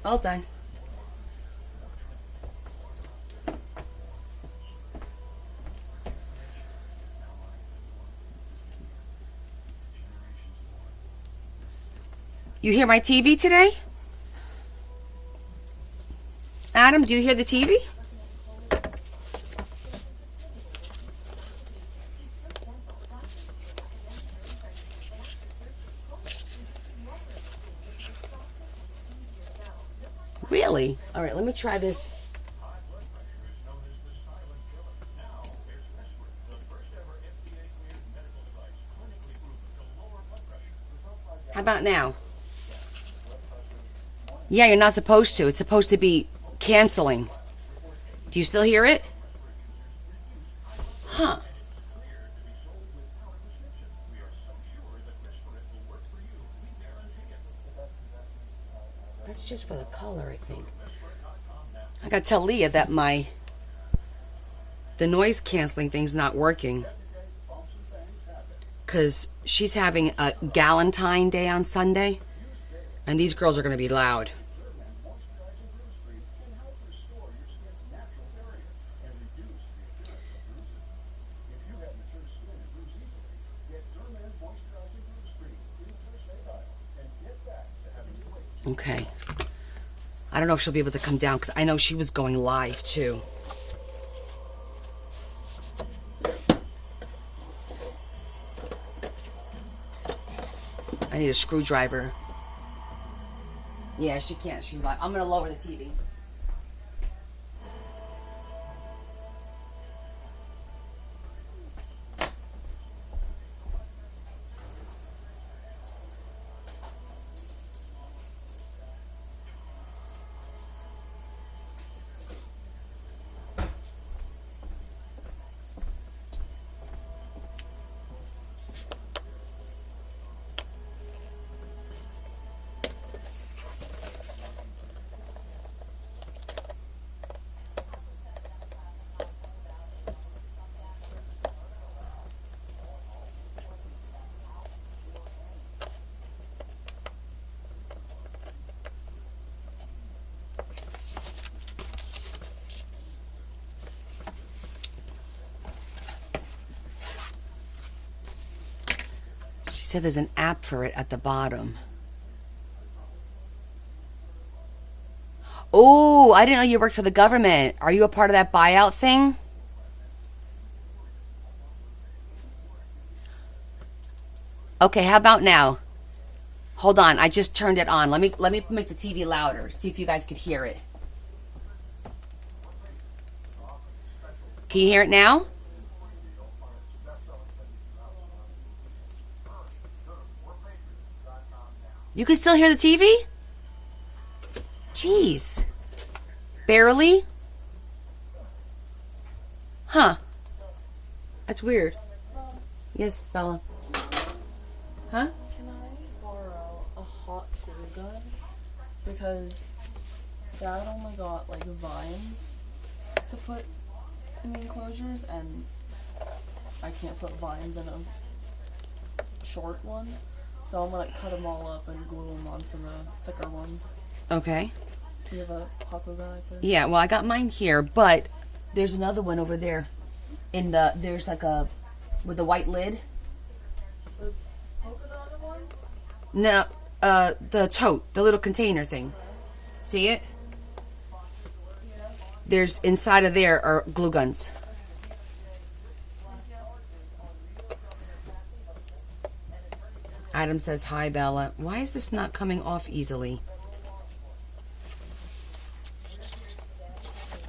All done. You hear my TV today? Adam, do you hear the TV? Really? All right, let me try this. How about now? Yeah, you're not supposed to. It's supposed to be canceling. Do you still hear it? Huh. That's just for the color, I think. I gotta tell Leah that the noise canceling thing's not working. Because she's having a Galentine Day on Sunday. And these girls are gonna be loud. Okay. I don't know if she'll be able to come down because I know she was going live too. I need a screwdriver. Yeah, she can't. She's like, I'm going to lower the TV. She said there's an app for it at the bottom. Oh, I didn't know you worked for the government. Are you a part of that buyout thing? Okay, how about now? Hold on, I just turned it on. Let me make the TV louder. See if you guys could hear it. Can you hear it now? You can still hear the TV? Jeez. Barely? Huh. That's weird. Yes, Bella. Huh? Can I borrow a hot glue gun? Because Dad only got like vines to put in the enclosures, and I can't put vines in a short one. So I'm gonna cut them all up and glue them onto the thicker ones. Okay. Do you have a hot glue gun I could? Yeah, well, I got mine here, but there's another one over there. There's like a, with the white lid. The polka dotted one? No, the tote, the little container thing. See it? Yeah. There's, inside of there are glue guns. Adam says, hi, Bella. Why is this not coming off easily?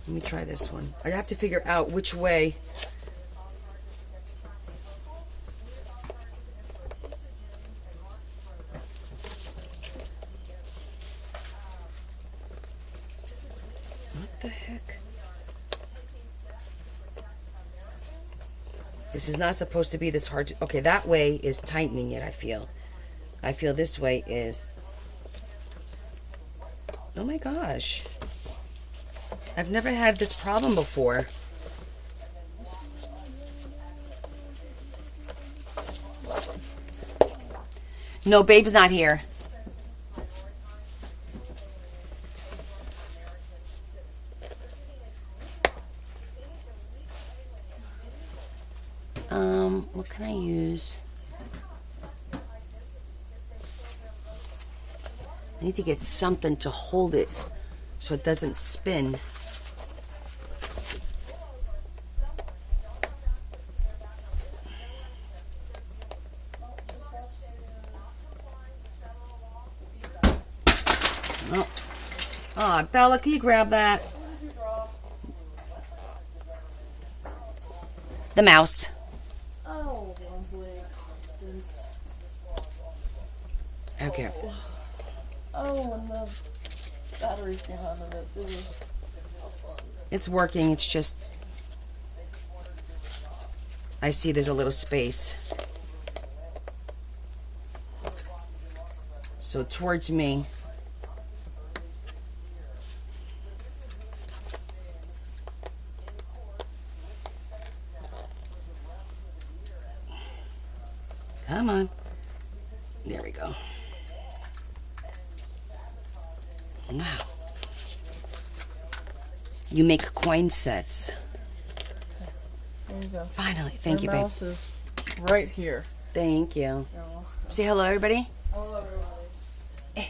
Let me try this one. I have to figure out which way. What the heck? This is not supposed to be this hard to... Okay, that way is tightening it, I feel. I feel this way is... Oh my gosh. I've never had this problem before. No, babe's not here. What can I use? I need to get something to hold it so it doesn't spin. Oh, Bella, can you grab that? The mouse. Oh, Lindsay, Constance. Okay. Oh, and the batteries behind of it. It was fun. It's working. It's just... I see there's a little space. So towards me. Come on. There we go. Wow. You make coin sets. There you go. Finally. Thank you, Your babe. mouse is right here. Thank you. Say hello, everybody. Hello, everybody.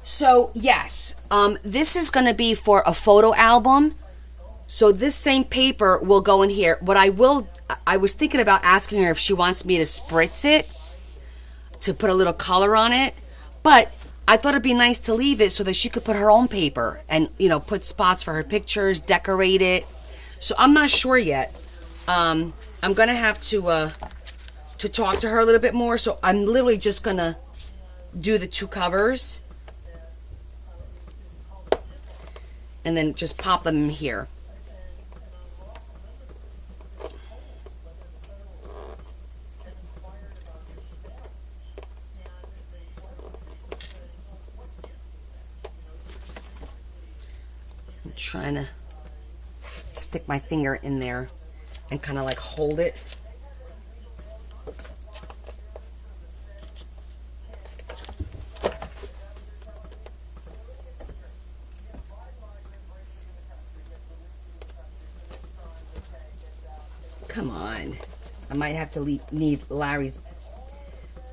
So, yes, this is going to be for a photo album. So this same paper will go in here. I was thinking about asking her if she wants me to spritz it to put a little color on it. But I thought it'd be nice to leave it so that she could put her own paper and, put spots for her pictures, decorate it. So I'm not sure yet. I'm going to have to talk to her a little bit more. So I'm literally just going to do the 2 covers. And then just pop them in here. I'm trying to stick my finger in there and kind of like hold it. Come on. I might have to need Larry's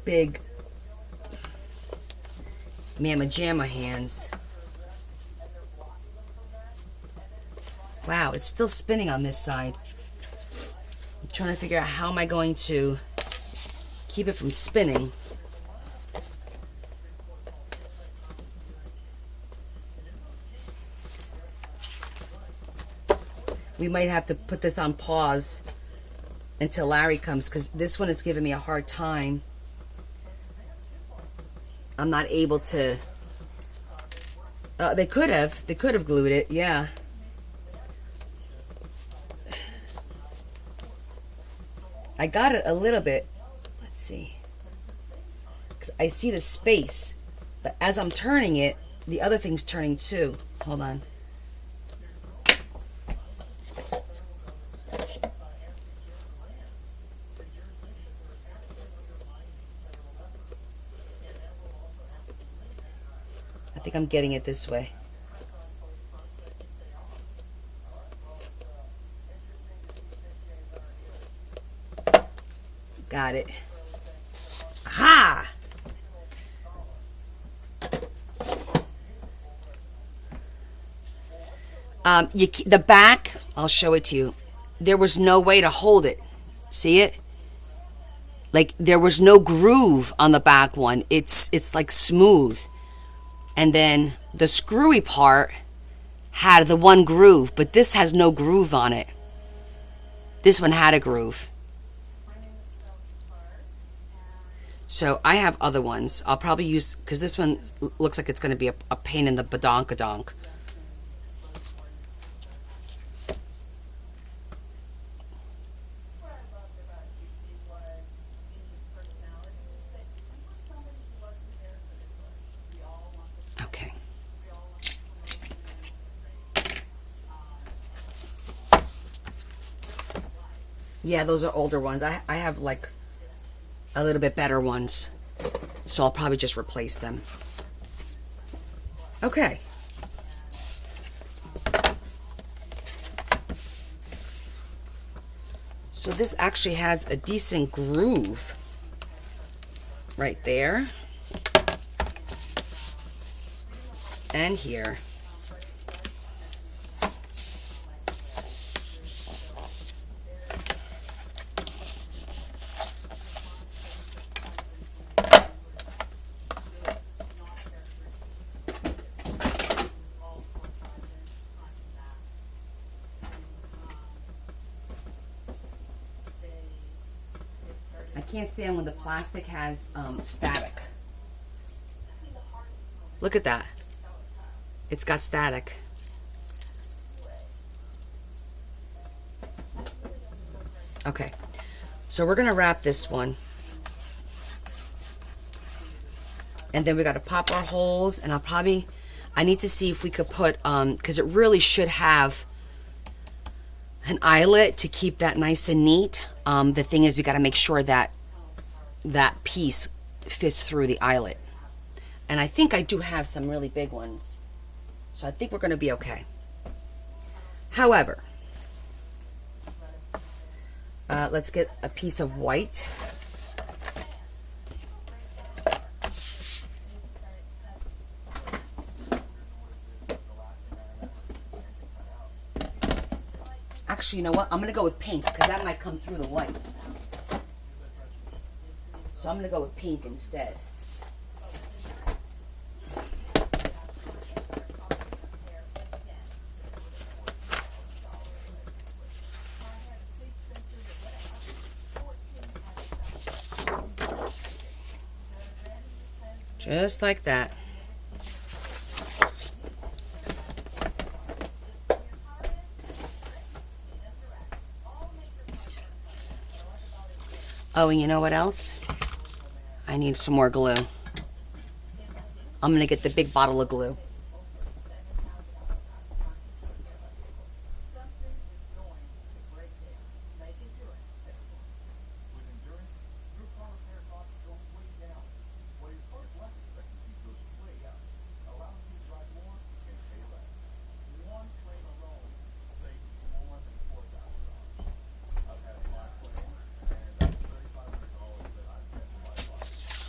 big Mama Jamma hands. Wow, it's still spinning on this side. I'm trying to figure out how am I going to keep it from spinning. We might have to put this on pause until Larry comes, because this one is giving me a hard time. I'm not able to... They could have glued it, yeah. I got it a little bit. Let's see. 'Cause I see the space, but as I'm turning it, the other thing's turning too. Hold on. I think I'm getting it this way. Got it. Aha! The back, I'll show it to you. There was no way to hold it. See it? Like there was no groove on the back one. It's like smooth. And then the screwy part had the one groove, but this has no groove on it. This one had a groove. So I have other ones. I'll probably use, because this one looks like it's going to be a pain in the badonkadonk. Okay. Yeah, those are older ones. I have like a little bit better ones, so I'll probably just replace them. Okay. So this actually has a decent groove right there and here. I can't stand when the plastic has static. Look at that. It's got static. Okay, so we're gonna wrap this one. And then we gotta pop our holes, and I need to see if we could put, because it really should have an eyelet to keep that nice and neat. The thing is, we gotta make sure that that piece fits through the eyelet. And I think I do have some really big ones. So I think we're gonna be okay. However, let's get a piece of white. Actually, you know what? I'm going to go with pink because that might come through the white. So I'm going to go with pink instead. Just like that. Oh, and you know what else? I need some more glue. I'm going to get the big bottle of glue.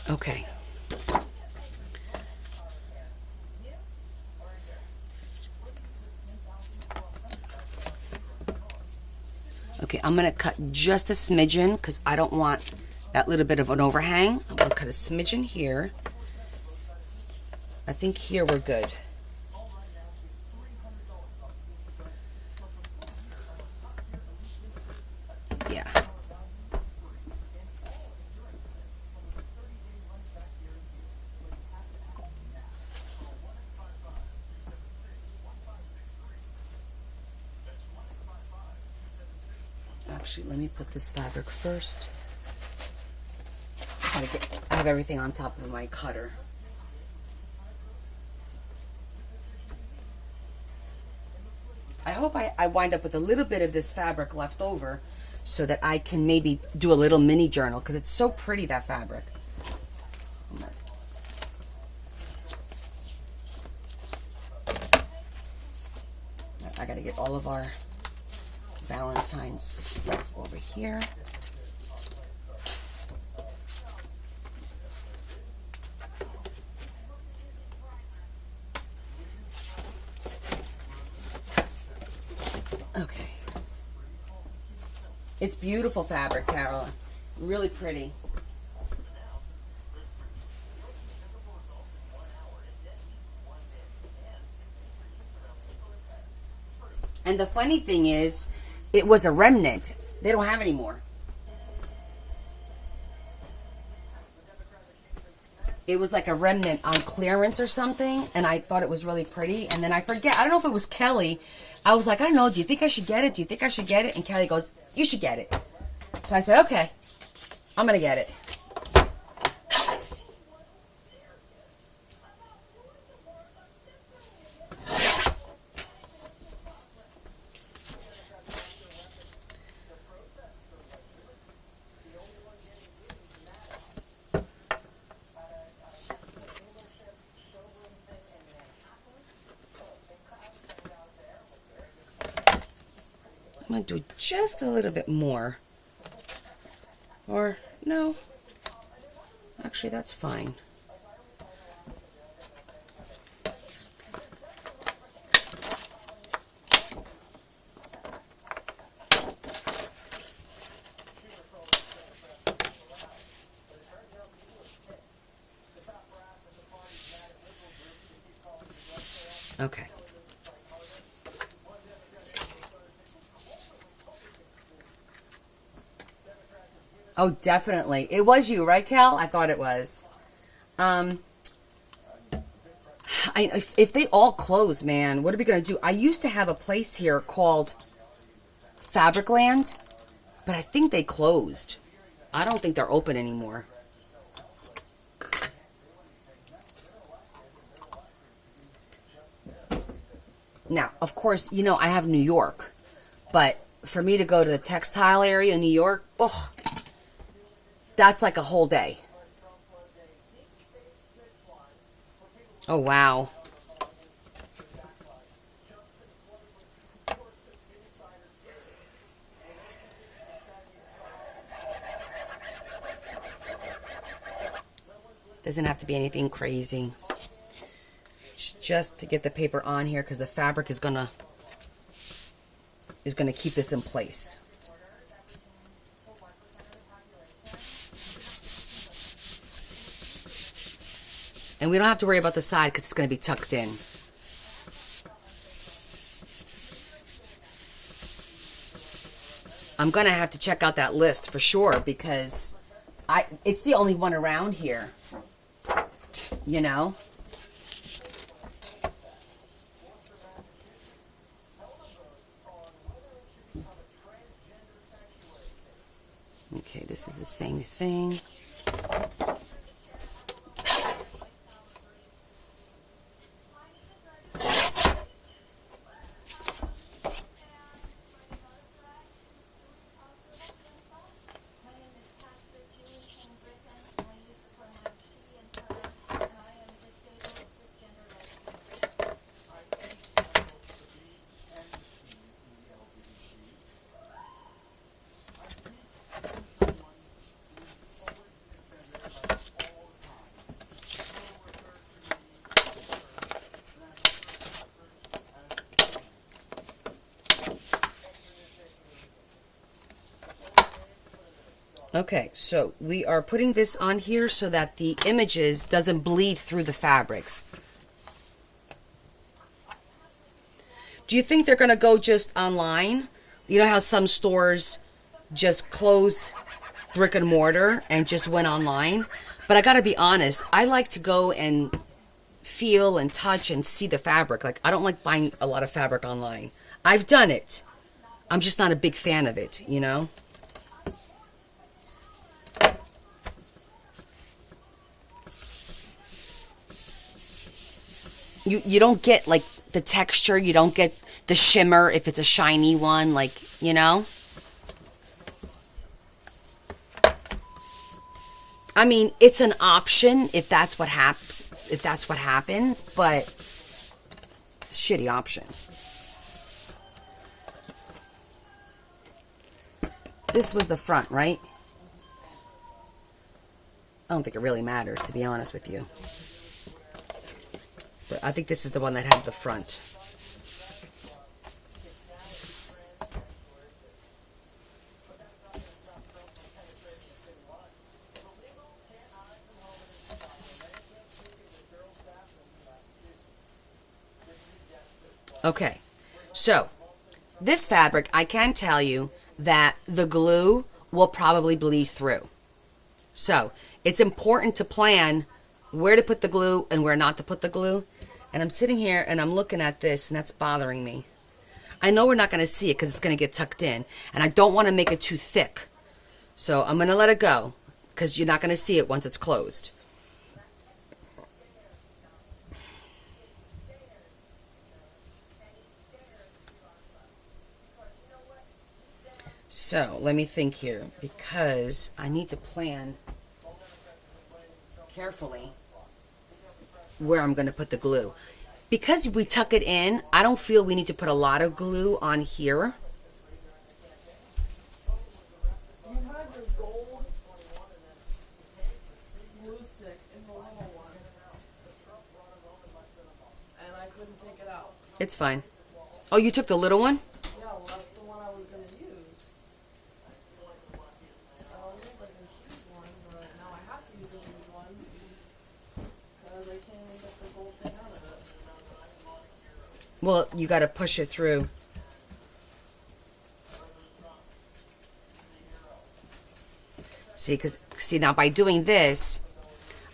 Okay. Okay, I'm going to cut just a smidgen because I don't want that little bit of an overhang. I'm going to cut a smidgen here. I think here we're good. Yeah. Actually, let me put this fabric first. I have everything on top of my cutter. I hope I wind up with a little bit of this fabric left over so that I can maybe do a little mini journal because it's so pretty, that fabric. I gotta get all of our Valentine's stuff over here. Okay. It's beautiful fabric, Caroline. Really pretty. And the funny thing is, it was a remnant. They don't have any more. It was like a remnant on clearance or something, and I thought it was really pretty. And then I forget, I don't know if it was Kelly. I was like, I don't know, do you think I should get it? Do you think I should get it? And Kelly goes, you should get it. So I said, okay, I'm going to get it. I'm going to do just a little bit more Or, no. Actually, that's fine. Okay. Oh, definitely. It was you, right, Cal? I thought it was. If they all close, man, what are we going to do? I used to have a place here called Fabricland, but I think they closed. I don't think they're open anymore. Now, of course, you know, I have New York, but for me to go to the textile area in New York, oh, that's like a whole day. Oh, wow. Doesn't have to be anything crazy. It's just to get the paper on here because the fabric is gonna keep this in place. And we don't have to worry about the side because it's going to be tucked in. I'm going to have to check out that list for sure because it's the only one around here. You know? Okay, this is the same thing. Okay, so we are putting this on here so that the images doesn't bleed through the fabrics. Do you think they're going to go just online? You know how some stores just closed brick and mortar and just went online? But I got to be honest, I like to go and feel and touch and see the fabric. Like, I don't like buying a lot of fabric online. I've done it. I'm just not a big fan of it, you know? You don't get, like, the texture. You don't get the shimmer if it's a shiny one, like, you know? I mean, it's an option if that's what happens, but shitty option. This was the front, right? I don't think it really matters, to be honest with you. But I think this is the one that had the front. Okay, so this fabric, I can tell you that the glue will probably bleed through. So it's important to plan where to put the glue and where not to put the glue. And I'm sitting here and I'm looking at this and that's bothering me. I know we're not going to see it because it's going to get tucked in. And I don't want to make it too thick. So I'm going to let it go because you're not going to see it once it's closed. So let me think here because I need to plan carefully where I'm going to put the glue. Because we tuck it in, I don't feel we need to put a lot of glue on here. You had your gold didn't take it out. It's fine. Oh, you took the little one? Yeah, well, that's the one I was gonna use. I always like a huge one, but now I have to use a huge one because I can't even get the gold thing out of it. Well, you got to push it through. See, now by doing this,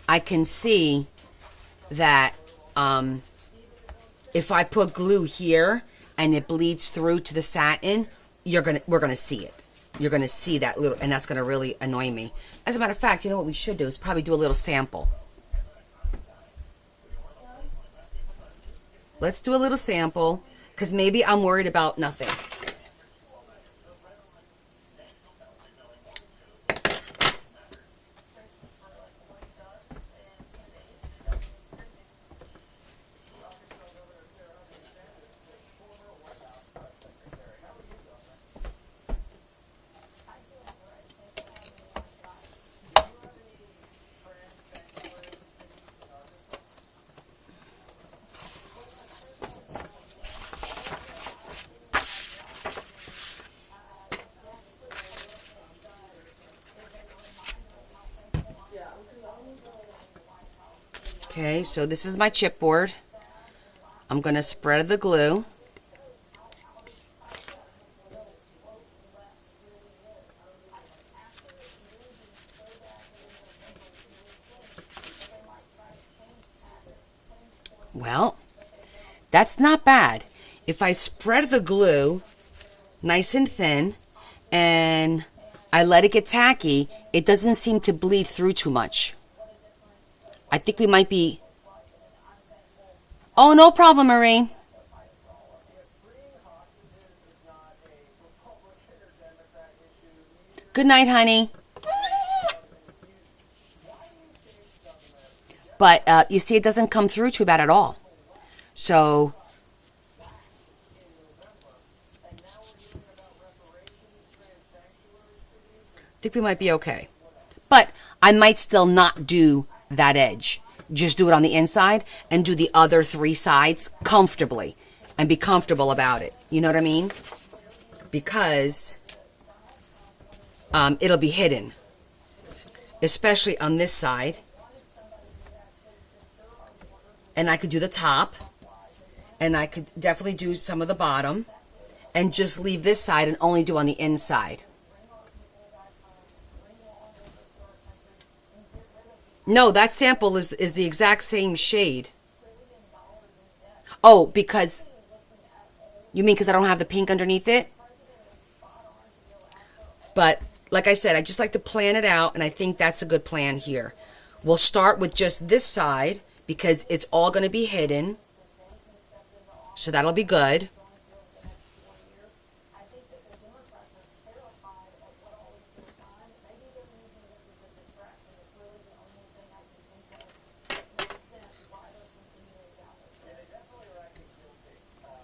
I can see that if I put glue here and it bleeds through to the satin, we're gonna see it. You're gonna see that little, and that's gonna really annoy me. As a matter of fact, you know what we should do is probably do a little sample. Let's do a little sample, because maybe I'm worried about nothing. Okay, so this is my chipboard. I'm going to spread the glue. Well, that's not bad. If I spread the glue nice and thin and I let it get tacky, it doesn't seem to bleed through too much. I think we might be... Oh, no problem, Marie. Good night, honey. But you see, it doesn't come through too bad at all. So... I think we might be okay. But I might still not do that edge. Just do it on the inside and do the other 3 sides comfortably and be comfortable about it. You know what I mean? Because it'll be hidden, especially on this side. And I could do the top, and I could definitely do some of the bottom, and just leave this side and only do on the inside. No, that sample is the exact same shade. Oh, because... You mean because I don't have the pink underneath it? But, like I said, I just like to plan it out, and I think that's a good plan here. We'll start with just this side, because it's all going to be hidden. So that'll be good.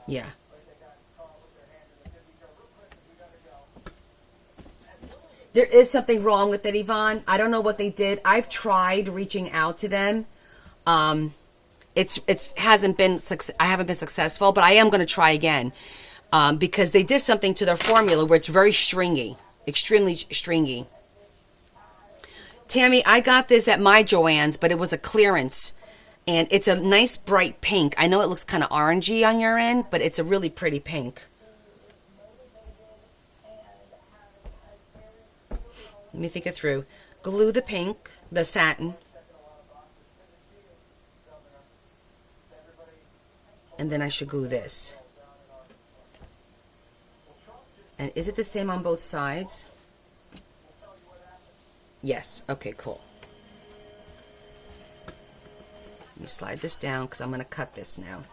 Yeah. There is something wrong with it, Yvonne. I don't know what they did. I've tried reaching out to them. It's hasn't been I haven't been successful, but I am going to try again because they did something to their formula where it's very stringy, extremely stringy. Tammy, I got this at my Joann's, but it was a clearance. And it's a nice bright pink. I know it looks kind of orangey on your end, but it's a really pretty pink. Let me think it through. Glue the pink, the satin. And then I should glue this. And is it the same on both sides? Yes. Okay, cool. Let me slide this down because I'm going to cut this now.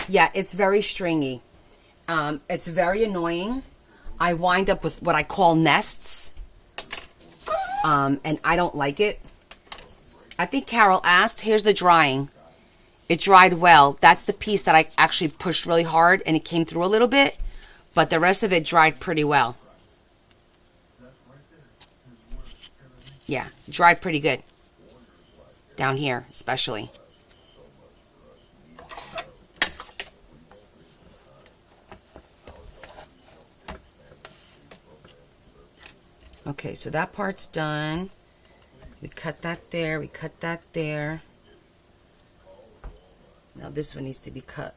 Yeah, it's very stringy. It's very annoying. I wind up with what I call nests, and I don't like it. I think Carol asked, here's the drying. It dried well. That's the piece that I actually pushed really hard, and it came through a little bit, but the rest of it dried pretty well. Yeah, dried pretty good. Down here, especially. Okay, so that part's done. We cut that there, we cut that there. Now this one needs to be cut.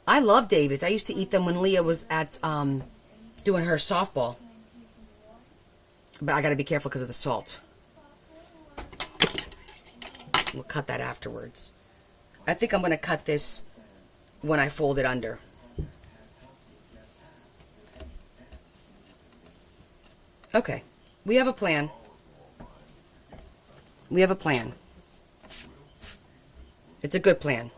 I love David's. I used to eat them when Leah was at doing her softball. But I gotta be careful because of the salt. We'll cut that afterwards. I think I'm gonna cut this when I fold it under. Okay, we have a plan. We have a plan. It's a good plan.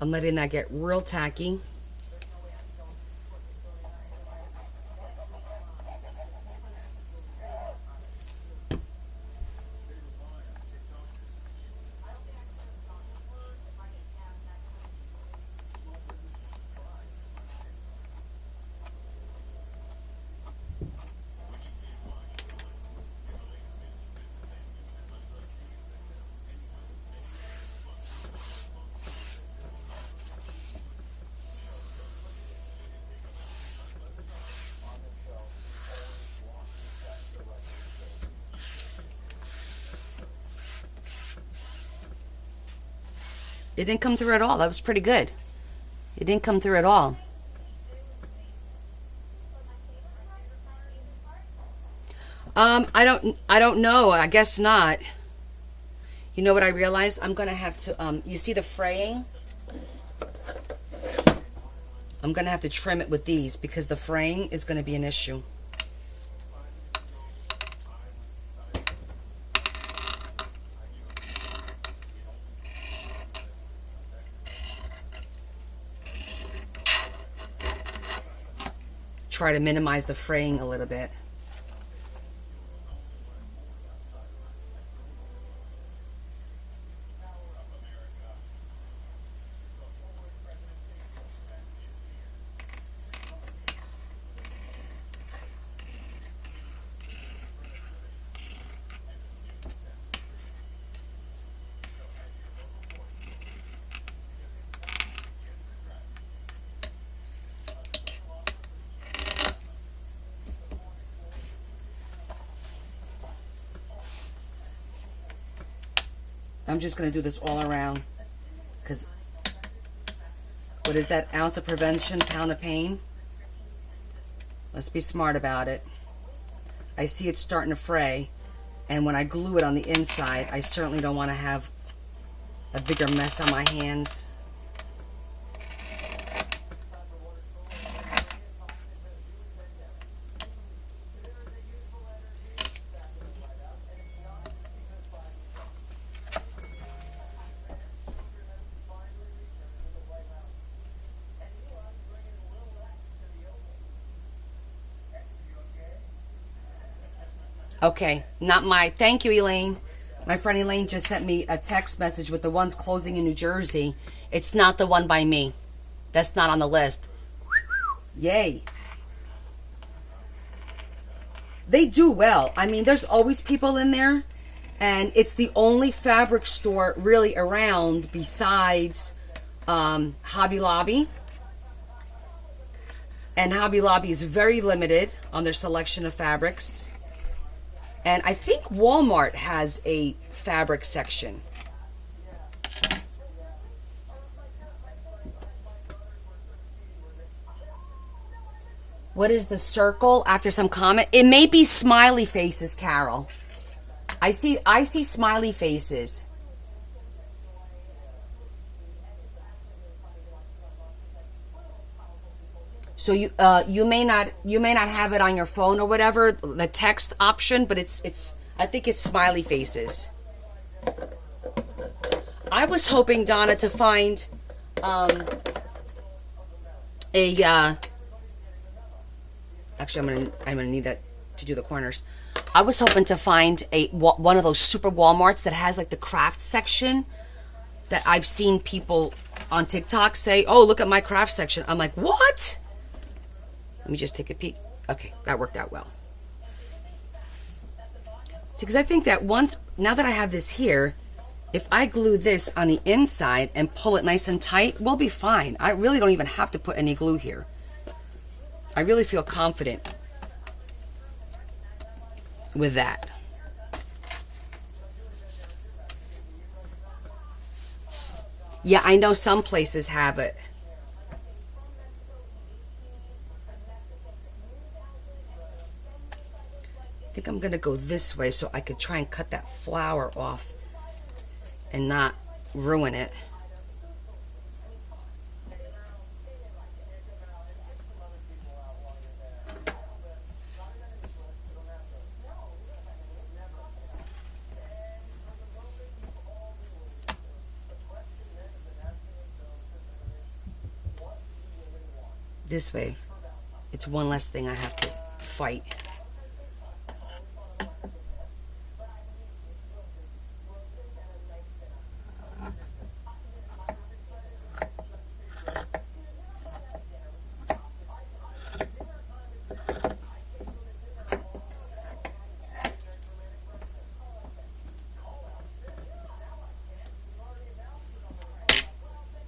I'm letting that get real tacky. It didn't come through at all. That was pretty good. It didn't come through at all. I don't know. I guess not. You know what I realized? I'm gonna have to you see the fraying? I'm gonna have to trim it with these because the fraying is gonna be an issue. Try to minimize the fraying a little bit. I'm just going to do this all around because what is that? Ounce of prevention, pound of pain. Let's be smart about it. I see it's starting to fray, and when I glue it on the inside, I certainly don't want to have a bigger mess on my hands. Okay, not my, thank you, Elaine. My friend Elaine just sent me a text message with the ones closing in New Jersey. It's not the one by me. That's not on the list. Yay. They do well. I mean, there's always people in there, and it's the only fabric store really around besides Hobby Lobby. And Hobby Lobby is very limited on their selection of fabrics. And I think Walmart has a fabric section. What is the circle after some comment? It may be smiley faces, Carol. I see smiley faces. So you may not have it on your phone or whatever, the text option, but it's I think it's smiley faces. I was hoping, Donna, to find actually I'm gonna need that to do the corners. I was hoping to find one of those super Walmarts that has like the craft section that I've seen people on TikTok say, "Oh, look at my craft section." I'm like, "What?" Let me just take a peek. Okay, that worked out well. Because I think that now that I have this here, if I glue this on the inside and pull it nice and tight, we'll be fine. I really don't even have to put any glue here. I really feel confident with that. Yeah, I know some places have it. I think I'm going to go this way so I could try and cut that flower off and not ruin it. This way, it's one less thing I have to fight.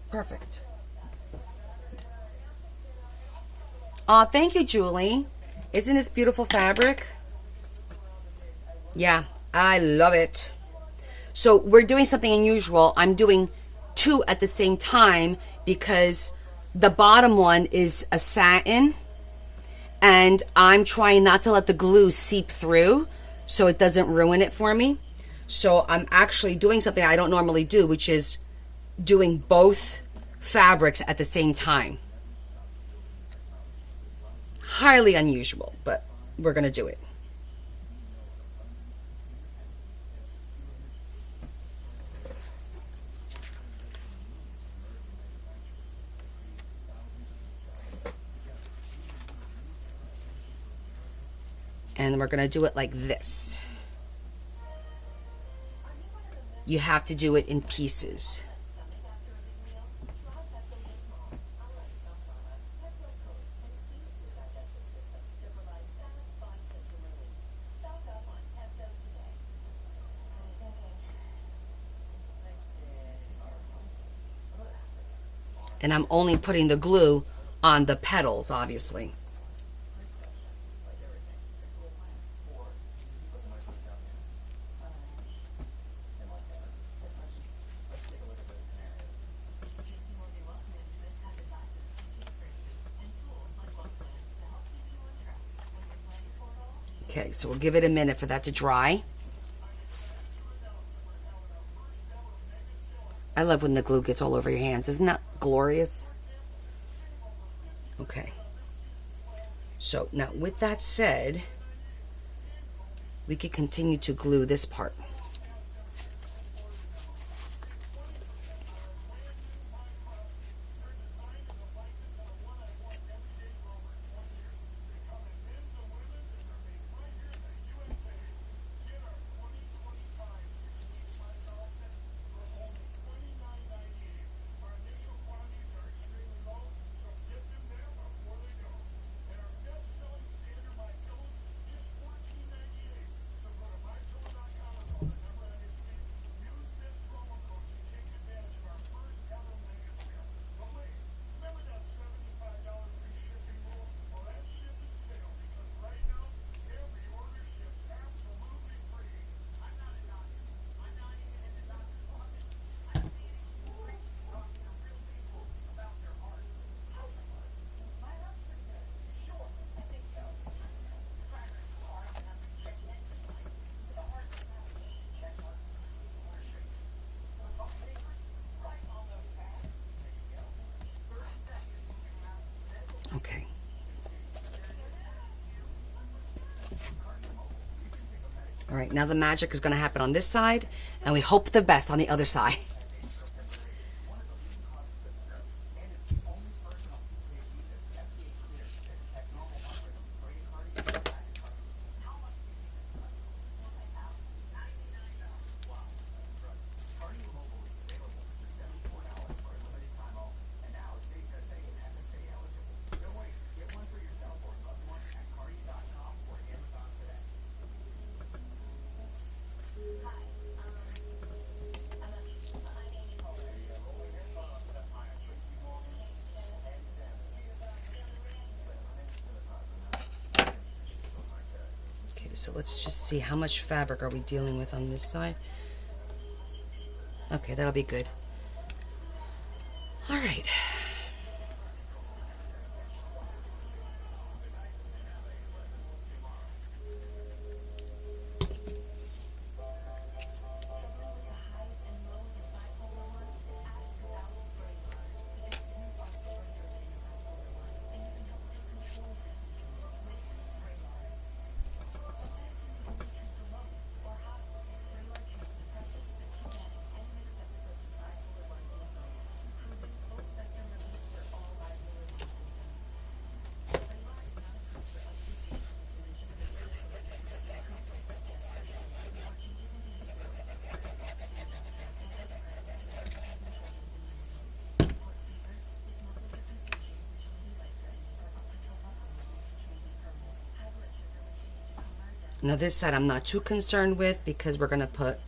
Perfect. Thank you, Julie. Isn't this beautiful fabric? Yeah, I love it. So we're doing something unusual. I'm doing two at the same time because the bottom one is a satin and I'm trying not to let the glue seep through so it doesn't ruin it for me. So I'm actually doing something I don't normally do, which is doing both fabrics at the same time. Highly unusual, but we're going to do it. And we're going to do it like this. You have to do it in pieces. And I'm only putting the glue on the petals, obviously. Okay, so we'll give it a minute for that to dry. I love when the glue gets all over your hands. Isn't that glorious? Okay. So now with that said, we could continue to glue this part. All right, now the magic is going to happen on this side, and we hope the best on the other side. Okay, so let's just see how much fabric are we dealing with on this side. Okay, that'll be good. All right. Now this side I'm not too concerned with because we're going to put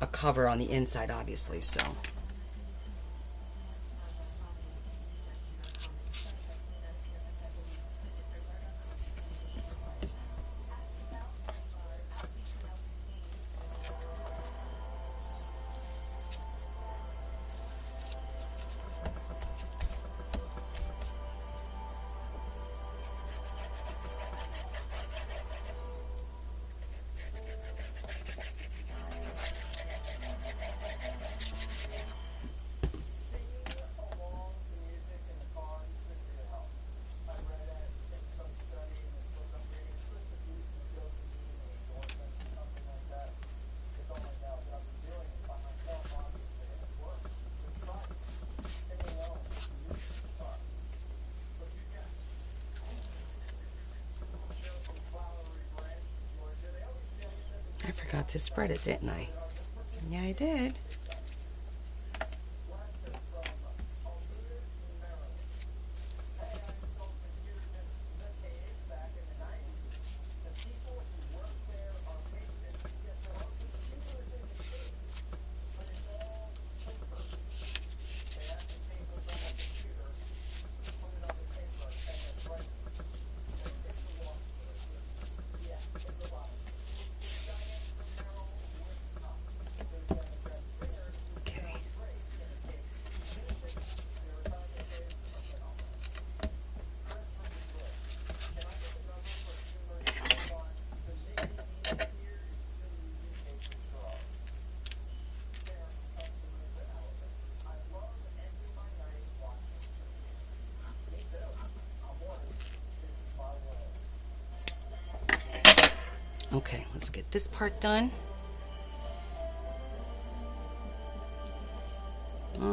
a cover on the inside, obviously, so. I forgot to spread it, didn't I? Yeah, I did. Okay, let's get this part done. How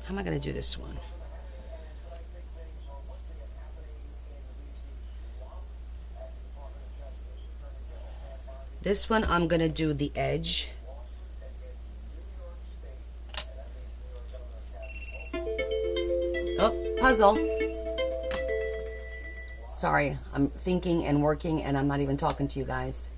am I going to do this one? This one I'm going to do the edge. Oh, puzzle. Sorry, I'm thinking and working and I'm not even talking to you guys.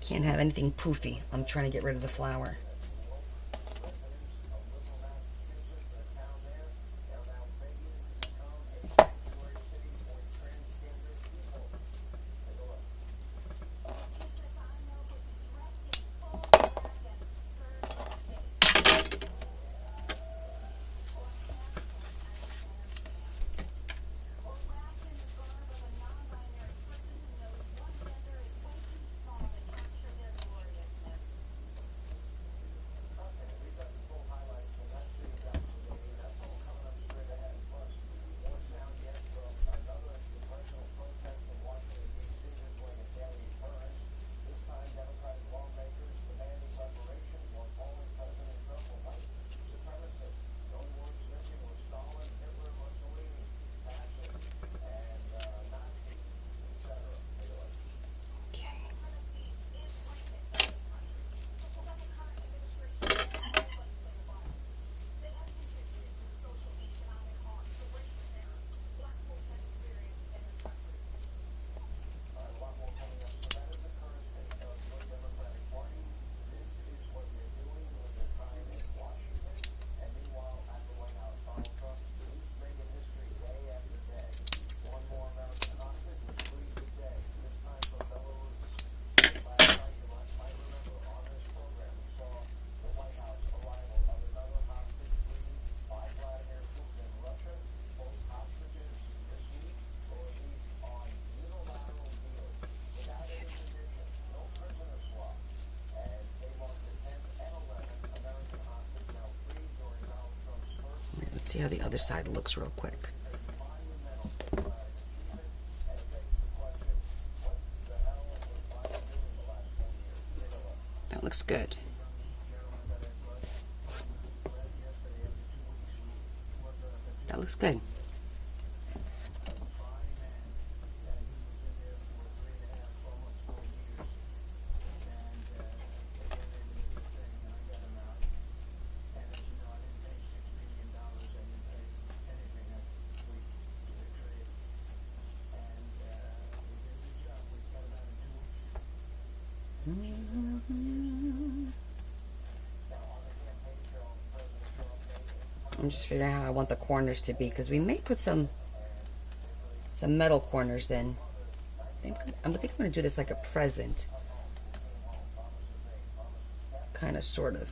Can't have anything poofy. I'm trying to get rid of the flour. see how the other side looks real quick. That looks good. That looks good. I'm just figuring out how I want the corners to be, because we may put some metal corners then. I think I'm going to do this like a present. Kind of, sort of.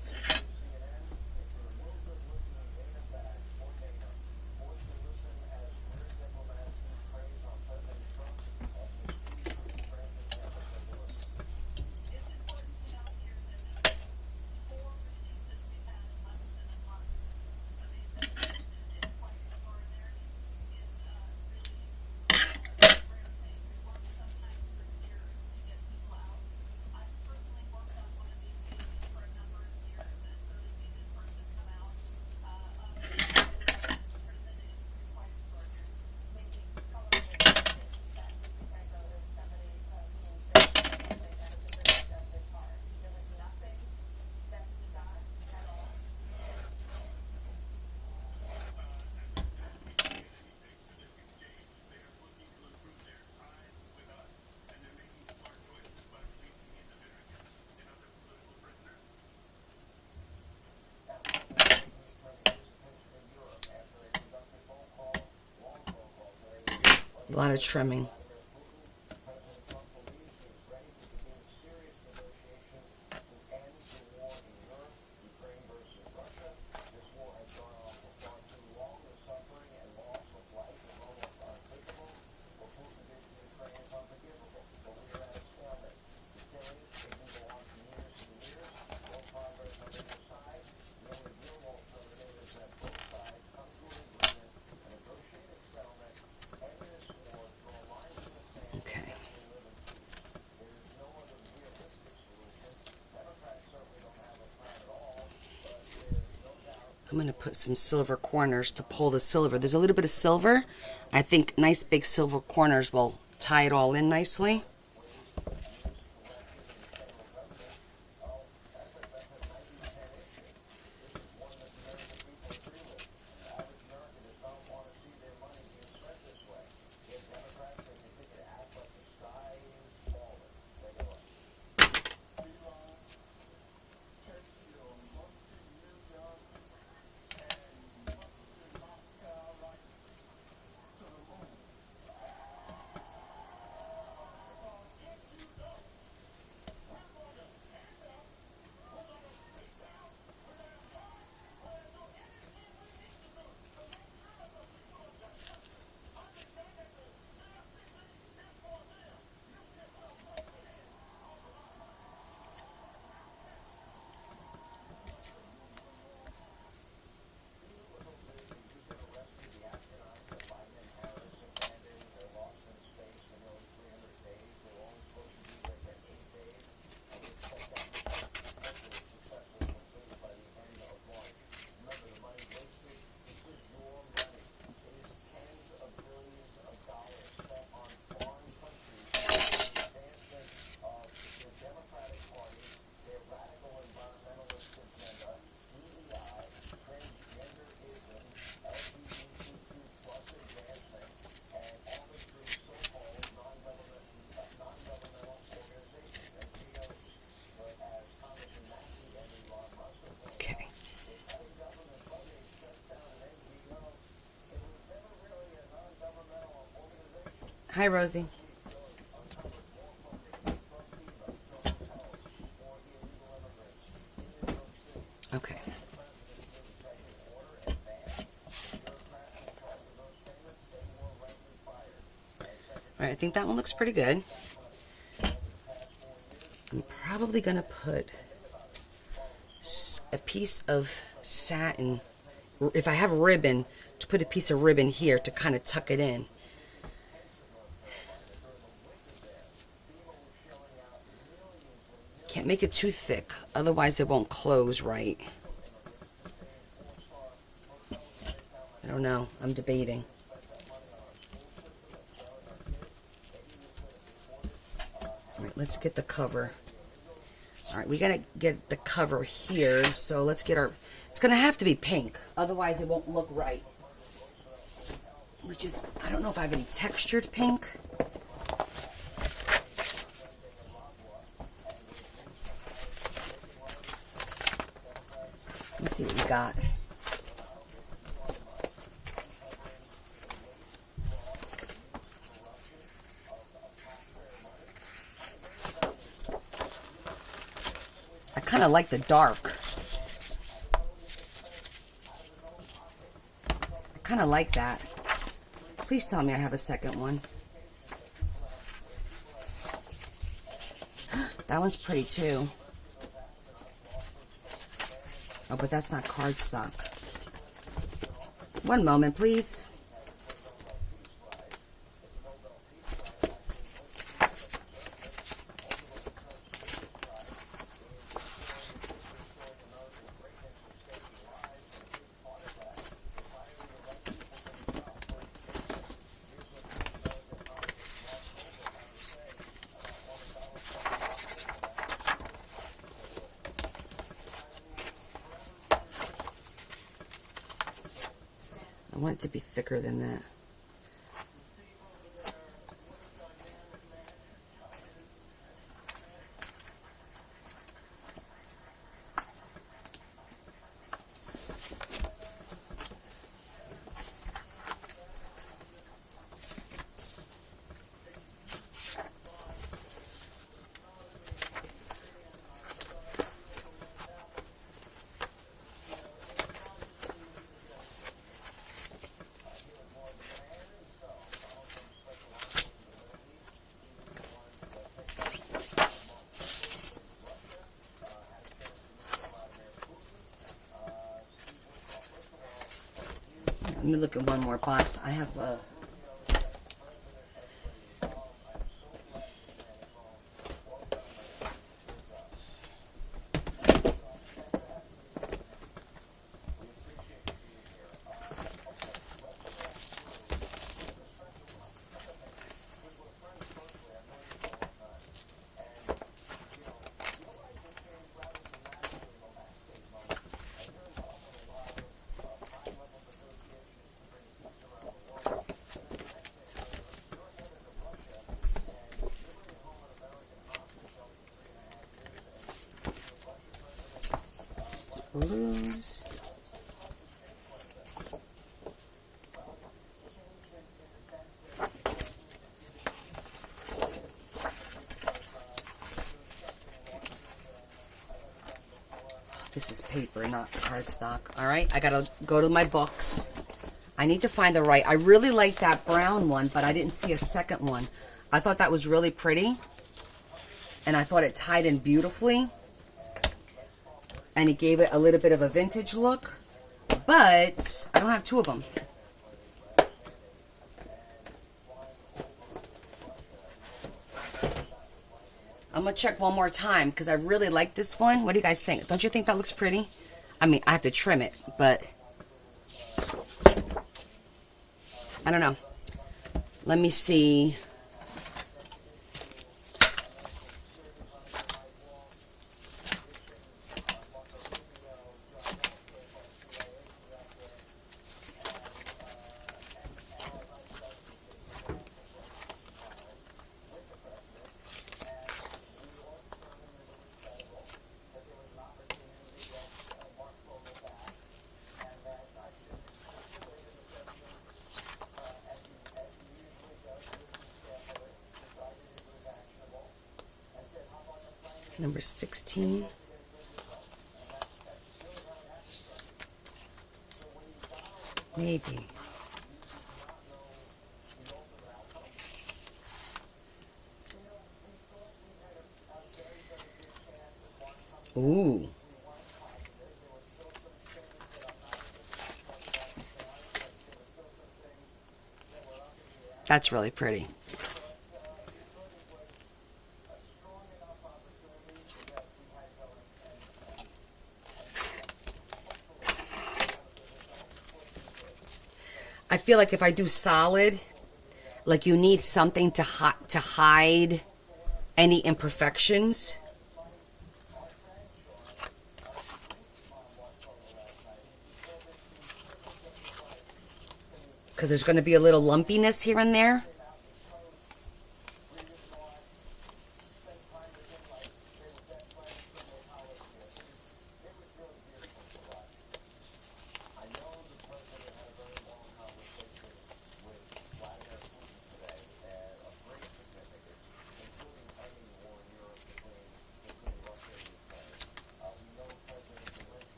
A lot of trimming. I'm going to put some silver corners to pull the silver. There's a little bit of silver. I think nice big silver corners will tie it all in nicely. Hi, Rosie. Okay. All right, I think that one looks pretty good. I'm probably going to put a piece of satin if I have ribbon, to put a piece of ribbon here to kind of tuck it in. Can't make it too thick, otherwise it won't close right. I don't know. I'm debating. All right, let's get the cover. All right, we gotta get the cover here. So let's get our. It's gonna have to be pink, otherwise it won't look right. Which is, I don't know if I have any textured pink. Let's see what we got. I kind of like the dark. I kind of like that. Please tell me I have a second one. That one's pretty too. Oh, but that's not cardstock. One moment, please. I want it to be thicker than that. Let me look at one more box. I have blues. This is paper, not cardstock. All right, I gotta go to my books. I need to find the right. I really like that brown one, but I didn't see a second one. I thought that was really pretty, and I thought it tied in beautifully, and it gave it a little bit of a vintage look, but I don't have two of them. I'm going to check one more time because I really like this one. What do you guys think? Don't you think that looks pretty? I mean, I have to trim it, but I don't know. Let me see. Number 16. Maybe. Ooh. That's really pretty. I feel like if I do solid, like you need something to hide any imperfections. Because there's going to be a little lumpiness here and there.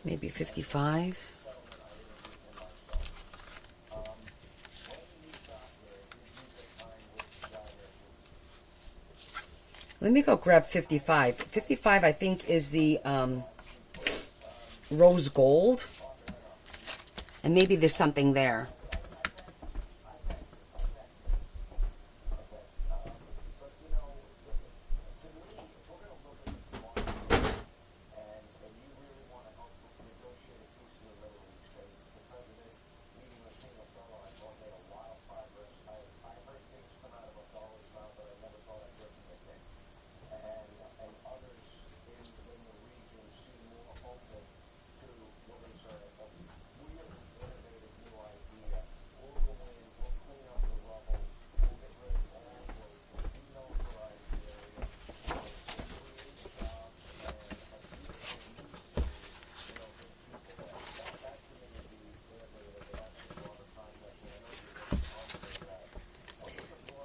Maybe 55. Let me go grab 55. 55, I think, is the rose gold. And maybe there's something there.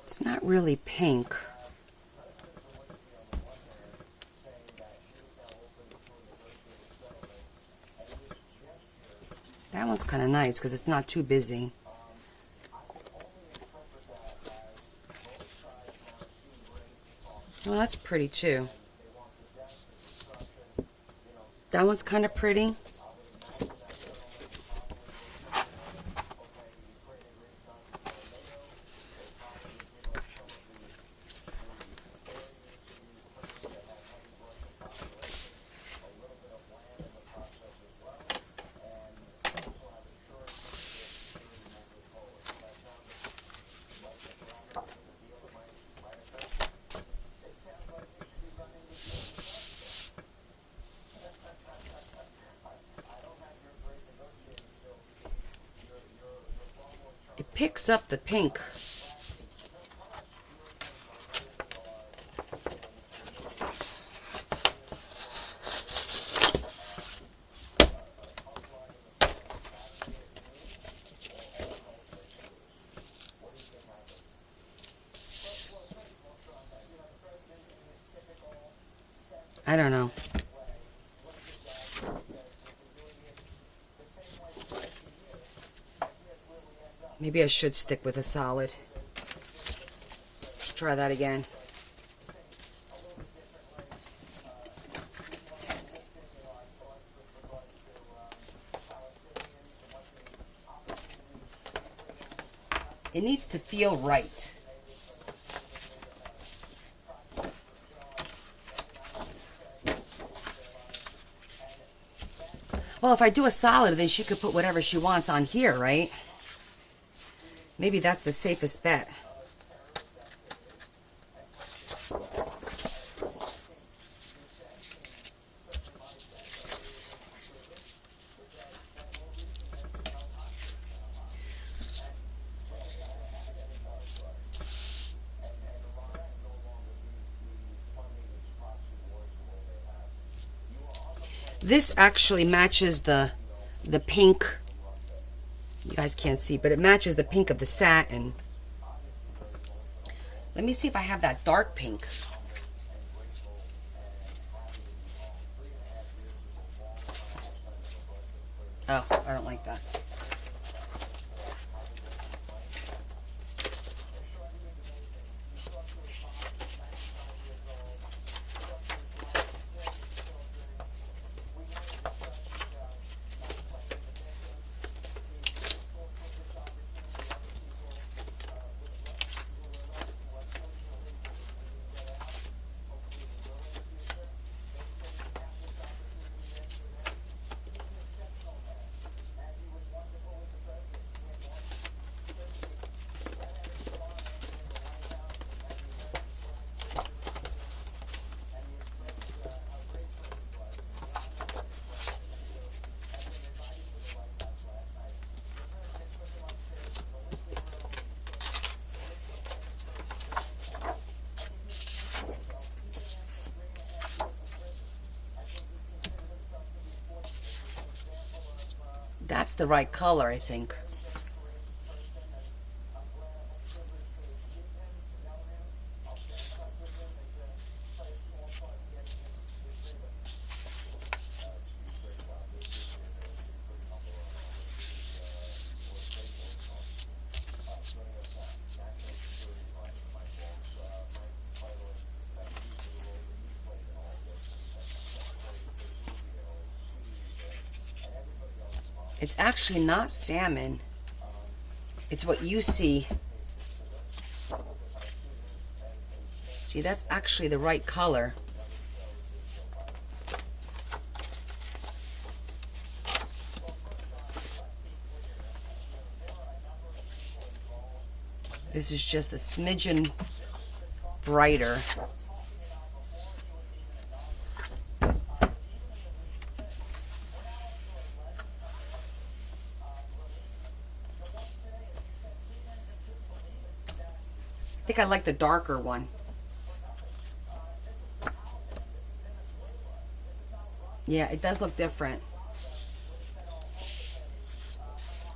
It's not really pink. That one's kind of nice because it's not too busy. Well, that's pretty too. That one's kind of pretty. It picks up the pink. I don't know. Maybe I should stick with a solid. Let's try that again. It needs to feel right. Well, if I do a solid, then she could put whatever she wants on here, right? Maybe that's the safest bet. This actually matches the pink. You guys can't see, but it matches the pink of the satin. Let me see if I have that dark pink. Oh, I don't like that. that's the right color, I think. It's actually not salmon. It's what you see. See, that's actually the right color. This is just a smidgen brighter. I think I like the darker one. Yeah, it does look different.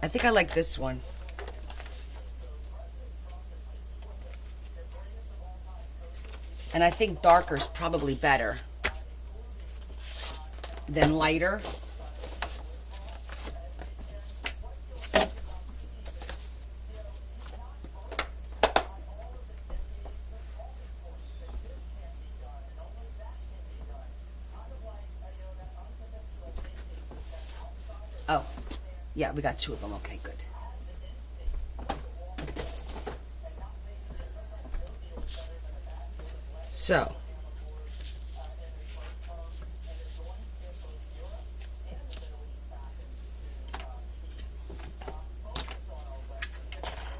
I think I like this one. And I think darker is probably better than lighter. Oh, yeah, we got two of them. Okay, good. So,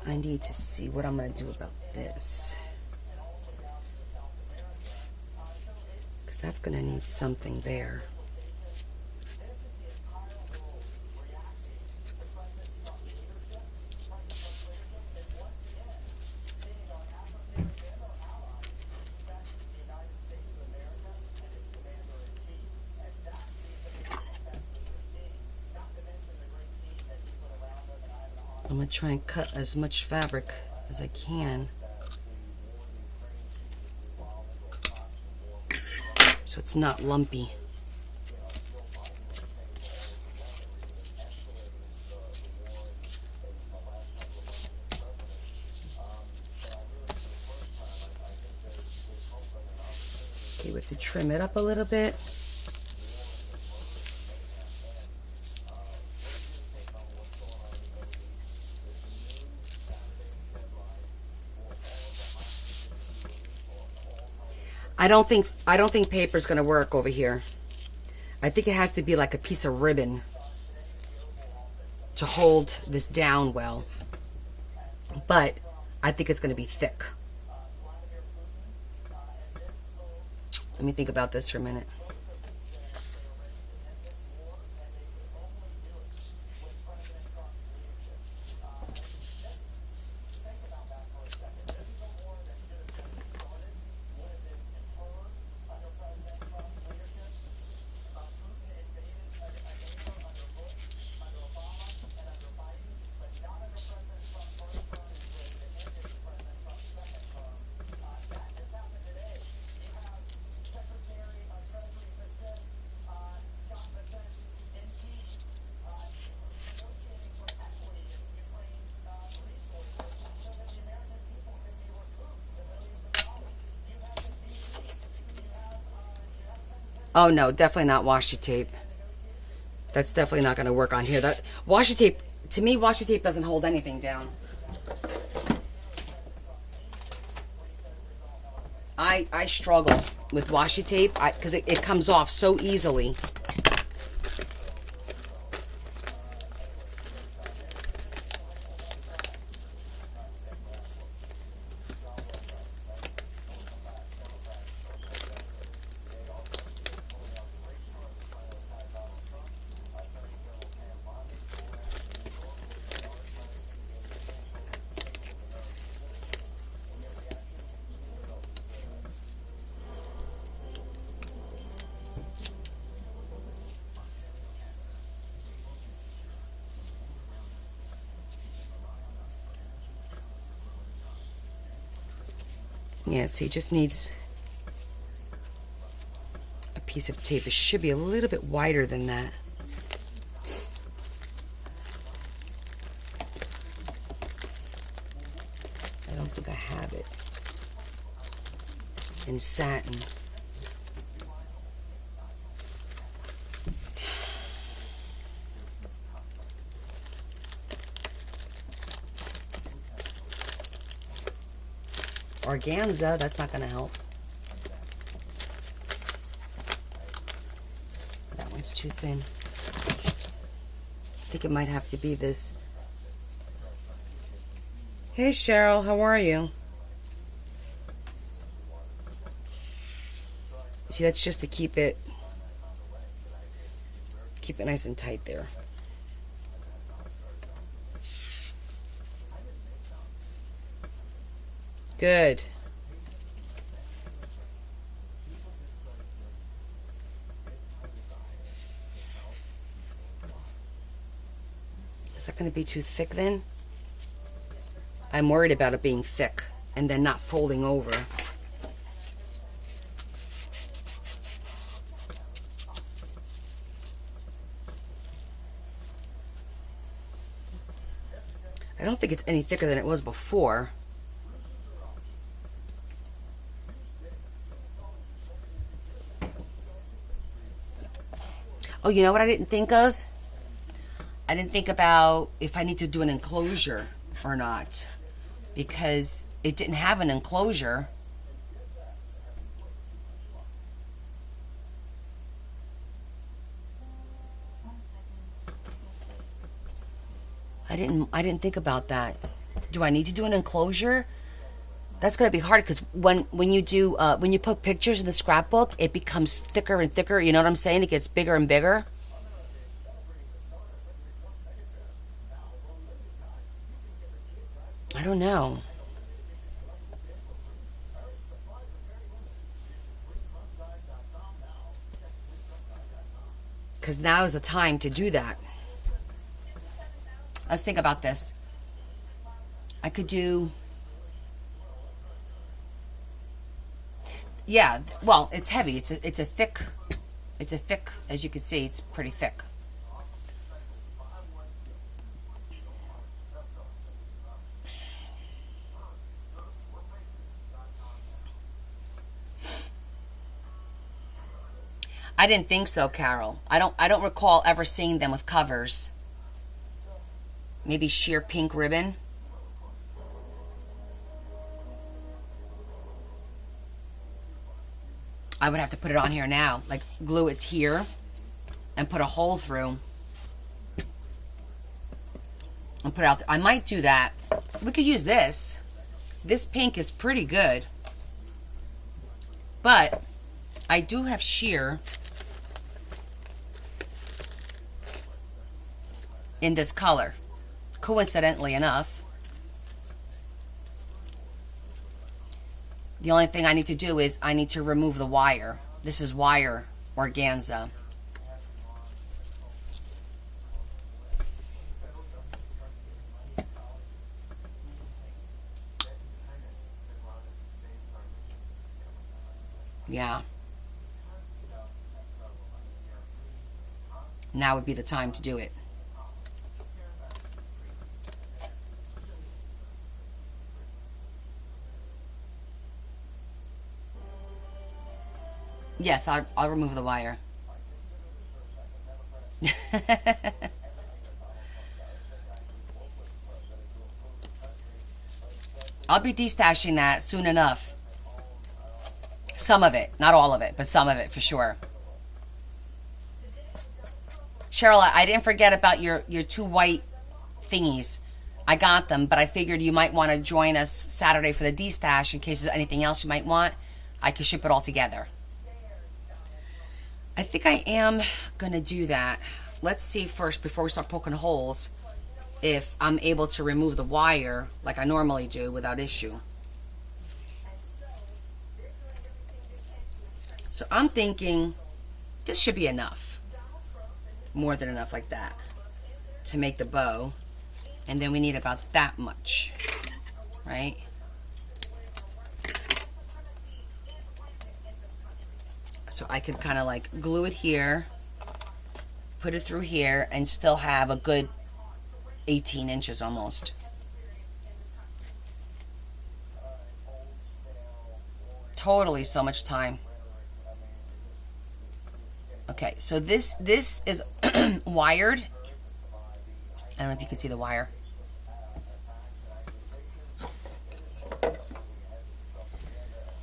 I need to see what I'm going to do about this. Because that's going to need something there. I'm going to try and cut as much fabric as I can so it's not lumpy. Okay, we have to trim it up a little bit. I don't think paper's going to work over here. I think it has to be like a piece of ribbon to hold this down well. But I think it's going to be thick. Let me think about this for a minute. Oh no, definitely not washi tape. That's definitely not going to work on here. That washi tape, to me, washi tape doesn't hold anything down. I struggle with washi tape because it comes off so easily. Yeah, see, it just needs a piece of tape. It should be a little bit wider than that. I don't think I have it in satin. Organza, that's not going to help. That one's too thin. I think it might have to be this. Hey Cheryl, how are you? See, that's just to keep it nice and tight there. Good. Is that going to be too thick then? I'm worried about it being thick and then not folding over. I don't think it's any thicker than it was before. Oh, you know what I didn't think of? I didn't think about if I need to do an enclosure or not, because it didn't have an enclosure. I didn't think about that. Do I need to do an enclosure? That's going to be hard, because when you put pictures in the scrapbook, it becomes thicker and thicker. You know what I'm saying? It gets bigger and bigger. I don't know. Because now is the time to do that. Let's think about this. I could do... Yeah, well, it's heavy. It's a thick, as you can see, it's pretty thick. I didn't think so, Carol. I don't recall ever seeing them with covers. Maybe sheer pink ribbon. I would have to put it on here now, like glue it here and put a hole through and put it out there. I might do that. We could use this. This pink is pretty good, but I do have sheer in this color, coincidentally enough. The only thing I need to do is I need to remove the wire. This is wire organza. Yeah. Now would be the time to do it. Yes, I'll remove the wire. I'll be destashing that soon enough. Some of it, not all of it, but some of it for sure. Cheryl, I didn't forget about your two white thingies. I got them, but I figured you might want to join us Saturday for the destash in case there's anything else you might want. I can ship it all together. I think I am going to do that. Let's see first, before we start poking holes, if I'm able to remove the wire like I normally do without issue. So I'm thinking this should be enough. More than enough like that to make the bow. And then we need about that much, right? So I could kind of like glue it here, put it through here, and still have a good 18 inches almost. Totally so much time. Okay, so this is wired. I don't know if you can see the wire.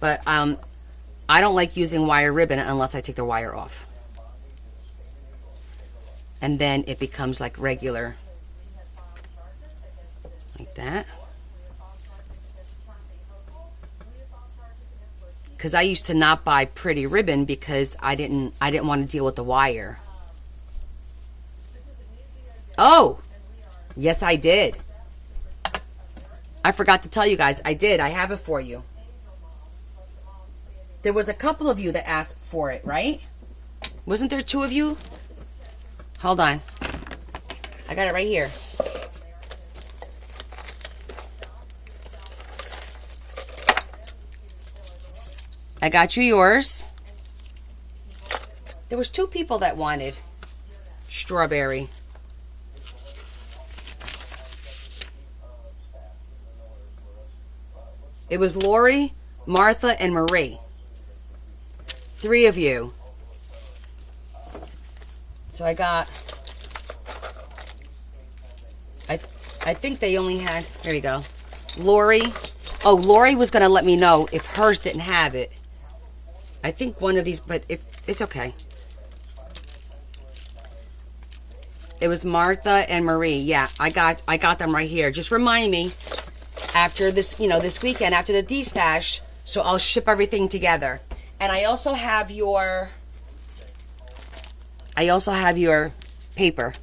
But I don't like using wire ribbon unless I take the wire off. And then it becomes like regular. Like that. Because I used to not buy pretty ribbon because I didn't want to deal with the wire. Oh, yes I did. I forgot to tell you guys, I did. I have it for you. There was a couple of you that asked for it, right? Wasn't there 2 of you? Hold on. I got it right here. I got you yours. There was 2 people that wanted strawberry. It was Lori, Martha, and Marie. 3 of you. So I got, I think they only had, there you go, Lori. Oh, Lori was going to let me know if hers didn't have it. I think one of these, but if it's okay. It was Martha and Marie. Yeah, I got them right here. Just remind me after this, this weekend, after the D-stash, so I'll ship everything together. And I also have your paper.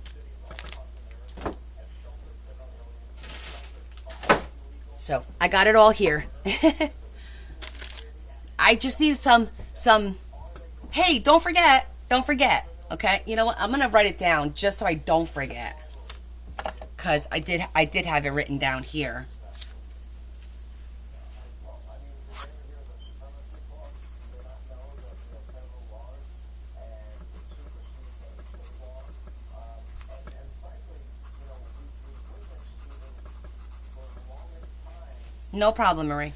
So I got it all here. I just need some, hey, don't forget. Okay. You know what? I'm going to write it down just so I don't forget. Cause I did have it written down here. No problem, Marie.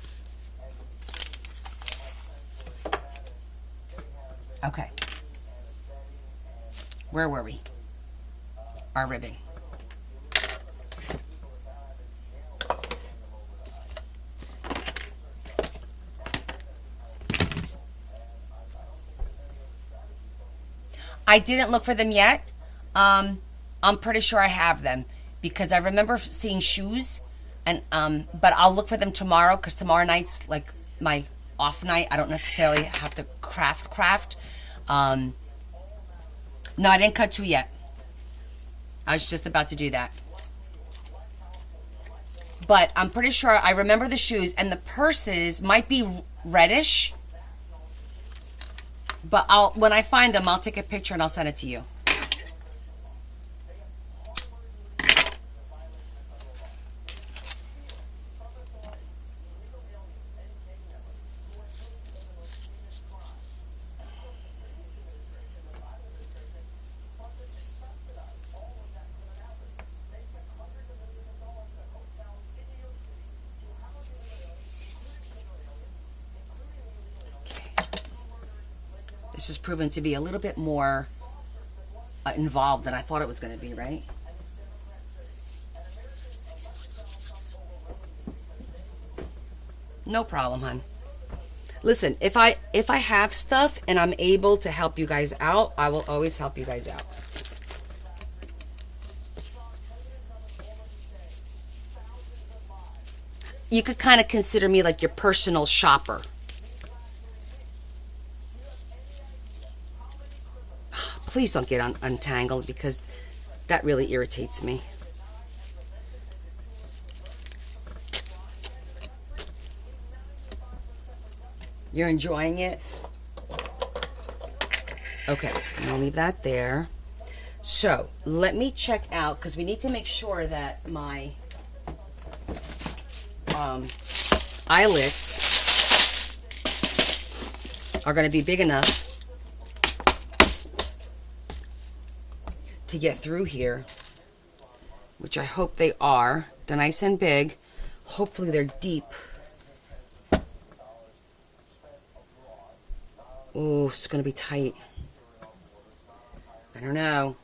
Okay. Where were we? Our ribbon. I didn't look for them yet. I'm pretty sure I have them because I remember seeing shoes. And but I'll look for them tomorrow because tomorrow night's like my off night. I don't necessarily have to craft. No, I didn't cut 2 yet. I was just about to do that. But I'm pretty sure I remember the shoes, and the purses might be reddish. But when I find them, I'll take a picture and I'll send it to you. This has proven to be a little bit more involved than I thought it was going to be, right? No problem, hon. Listen, if I have stuff and I'm able to help you guys out, I will always help you guys out. You could kind of consider me like your personal shopper. Please don't get untangled because that really irritates me. You're enjoying it? Okay, I'm gonna leave that there. So let me check out because we need to make sure that my eyelets are going to be big enough to get through here, which I hope they are. They're nice and big. Hopefully they're deep. Oh, it's going to be tight. I don't know.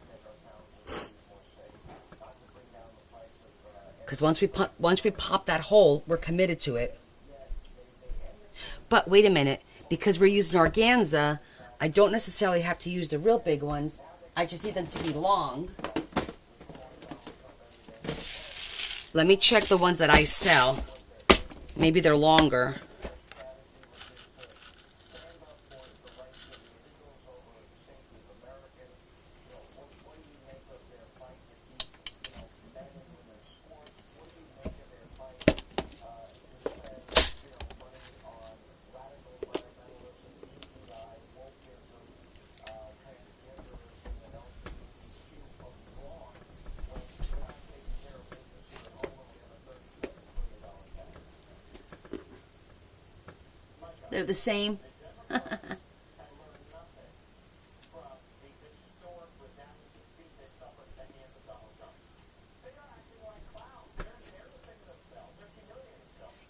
Because once we pop that hole, we're committed to it. But wait a minute. Because we're using organza, I don't necessarily have to use the real big ones. I just need them to be long. Let me check the ones that I sell. Maybe they're longer. They're the same.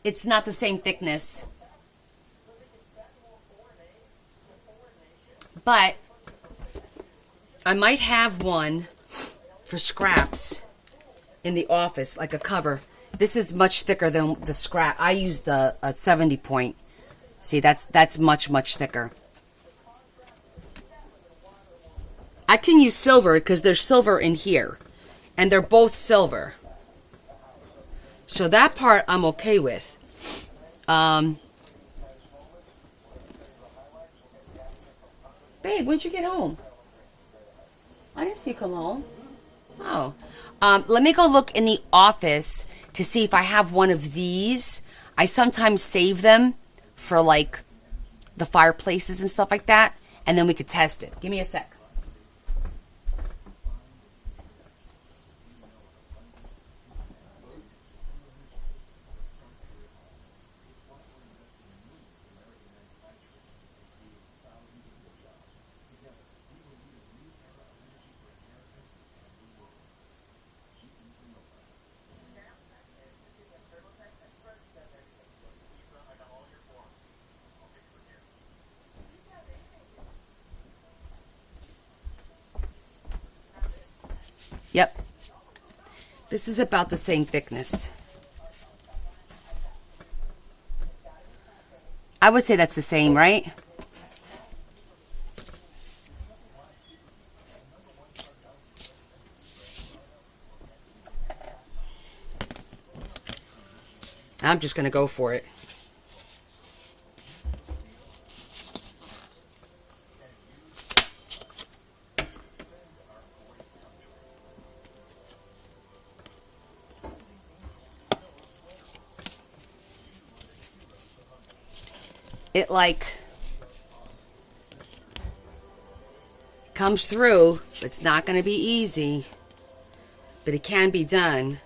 It's not the same thickness. But I might have one for scraps in the office, like a cover. This is much thicker than the scrap. I use the 70 point. See, that's much thicker. I can use silver because there's silver in here. And they're both silver. So that part I'm okay with. Babe, when'd you get home? I didn't see you come home. Oh. Let me go look in the office to see if I have one of these. I sometimes save them for like the fireplaces and stuff like that, and then we could test it. Give me a sec. Yep. This is about the same thickness. I would say that's the same, right? I'm just going to go for it. It like comes through. It's not going to be easy, but it can be done.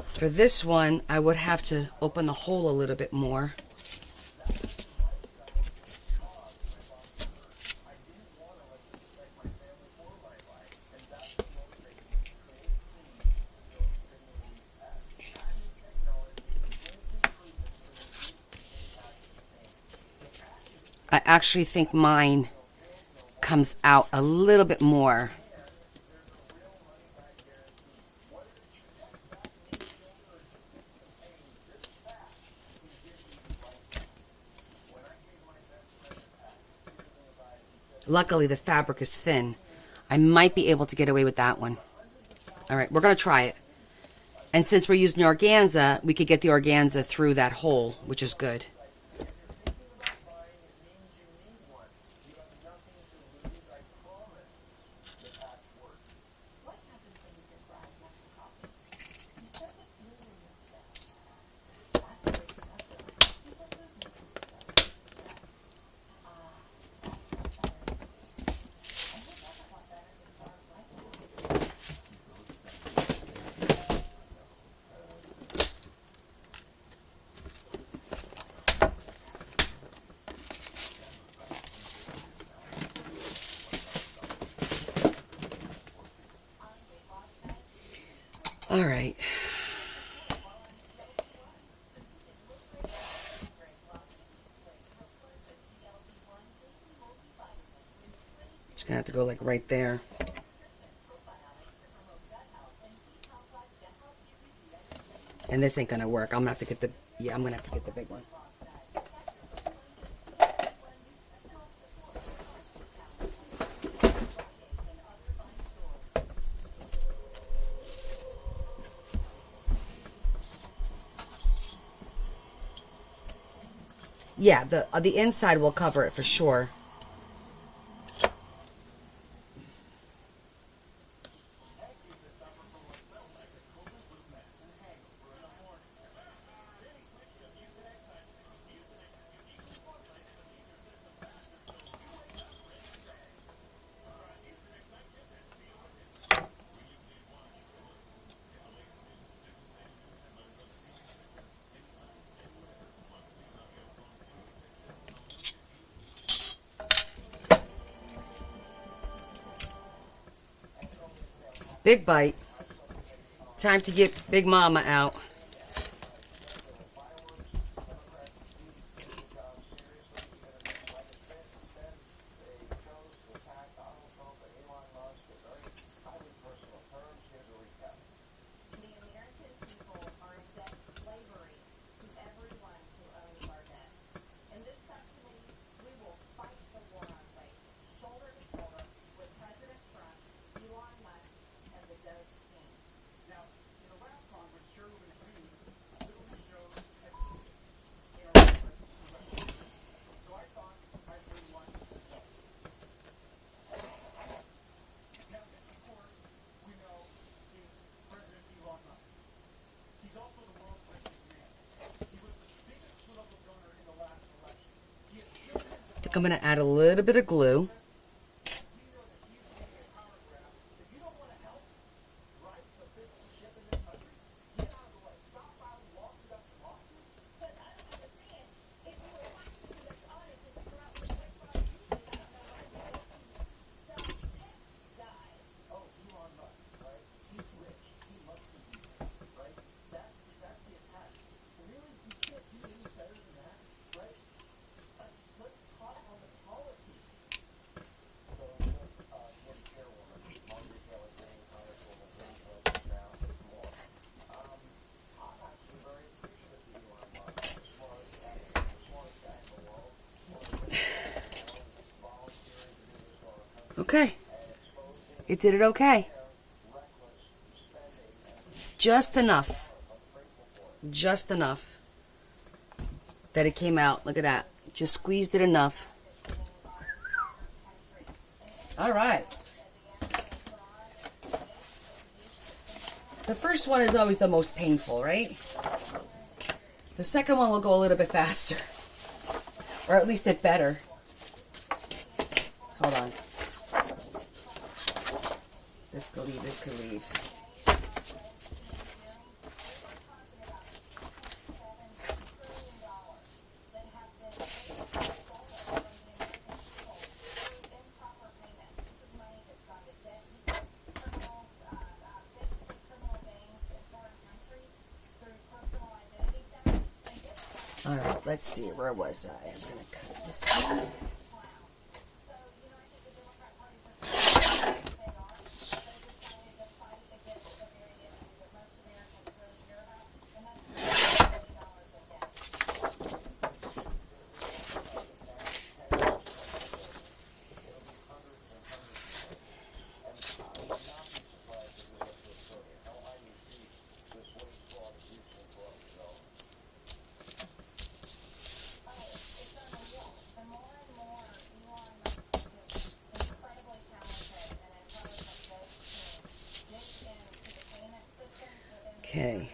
For this one, I would have to open the hole a little bit more. I actually think mine comes out a little bit more. Luckily, the fabric is thin. I might be able to get away with that one. All right, we're going to try it. And since we're using organza, we could get the organza through that hole, which is good. Just gonna have to go like right there. And this ain't gonna work. I'm gonna have to get the, yeah, I'm gonna have to get the big one. Yeah, the inside will cover it for sure. Big bite. Time to get Big Mama out. I think I'm going to add a little bit of glue. Okay. It did it okay. Just enough. Just enough that it came out. Look at that. Just squeezed it enough. All right. The first one is always the most painful, right? The second one will go a little bit faster. Or at least it better. Hold on. This could leave, this could leave. Alright, let's see, where was I? I was going to cut this one. Okay.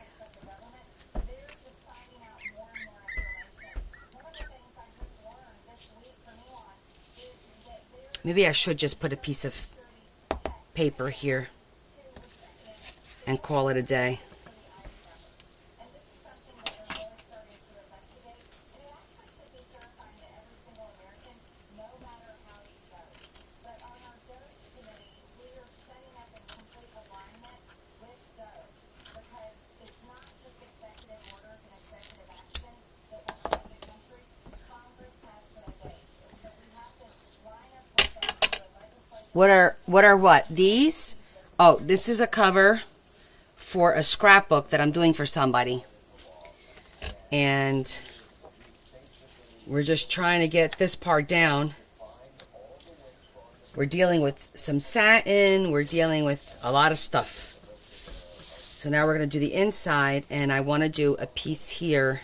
Maybe I should just put a piece of paper here and call it a day. What? These? Oh, this is a cover for a scrapbook that I'm doing for somebody. And we're just trying to get this part down. We're dealing with some satin. We're dealing with a lot of stuff. So now we're going to do the inside, and I want to do a piece here.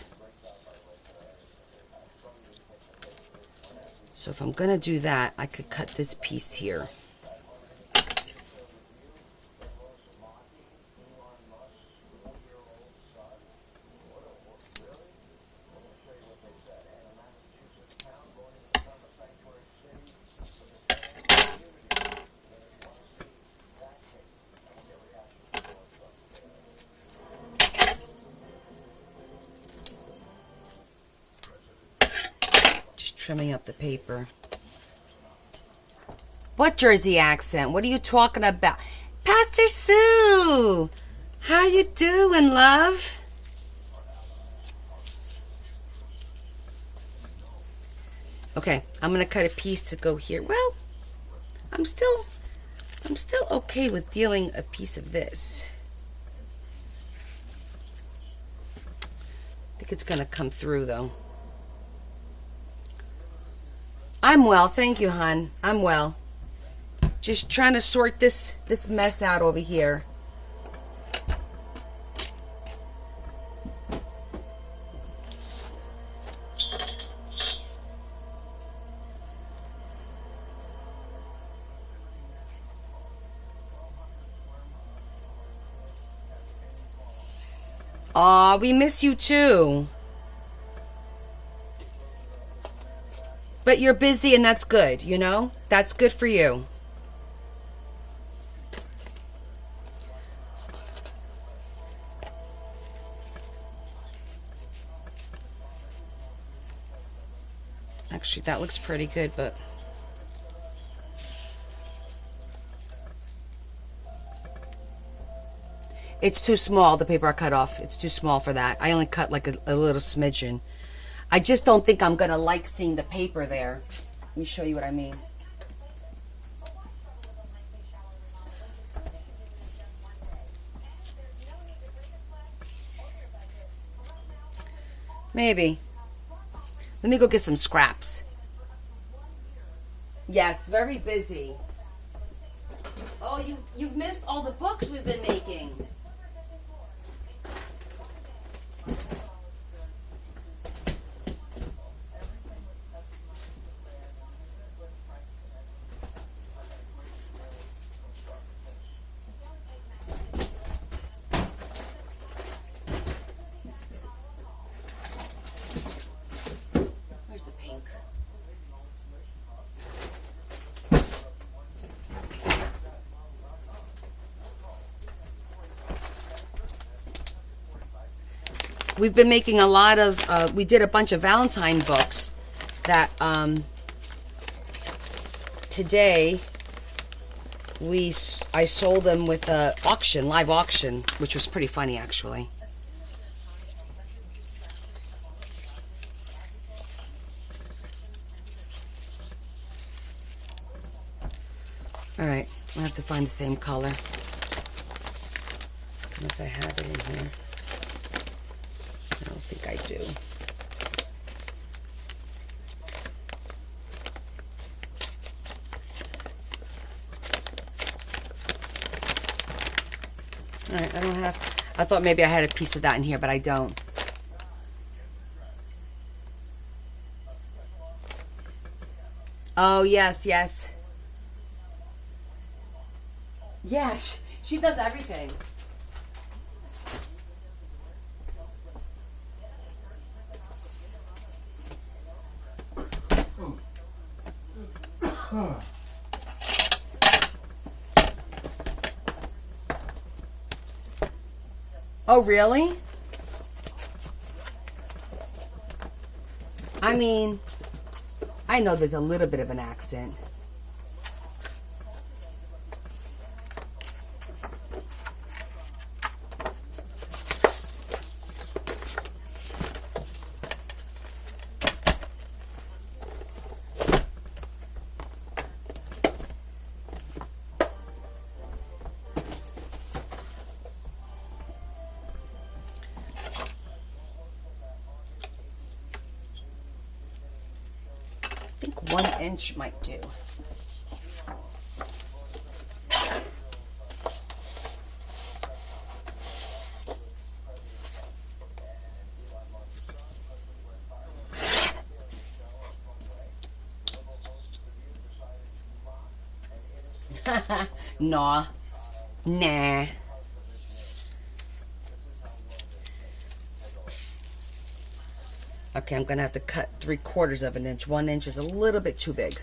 So if I'm going to do that, I could cut this piece here. Trimming up the paper. What Jersey accent? What are you talking about? Pastor Sue! How you doing, love? Okay, I'm gonna cut a piece to go here. Well, I'm still okay with dealing a piece of this. I think it's gonna come through though. I'm well, thank you, hon. I'm well. Just trying to sort this mess out over here. Aw, we miss you too. But you're busy and that's good, you know? That's good for you. Actually, that looks pretty good, but... It's too small, the paper I cut off. It's too small for that. I only cut like a little smidgen. I just don't think I'm going to like seeing the paper there. Let me show you what I mean. Maybe. Let me go get some scraps. Yes, very busy. Oh, you've missed all the books we've been making. Where's the pink? We've been making a lot of, we did a bunch of Valentine books that today I sold them with a auction, live auction, which was pretty funny actually. All right, I have to find the same color. Unless I have it in here. I don't think I do. All right, I don't have, I thought maybe I had a piece of that in here, but I don't. Oh, yes, yes. Yeah, she does everything. Oh, really? I mean, I know there's a little bit of an accent. think 1 inch might do. Nah. Nah. Okay, I'm going to have to cut 3/4 of an inch. 1 inch is a little bit too big.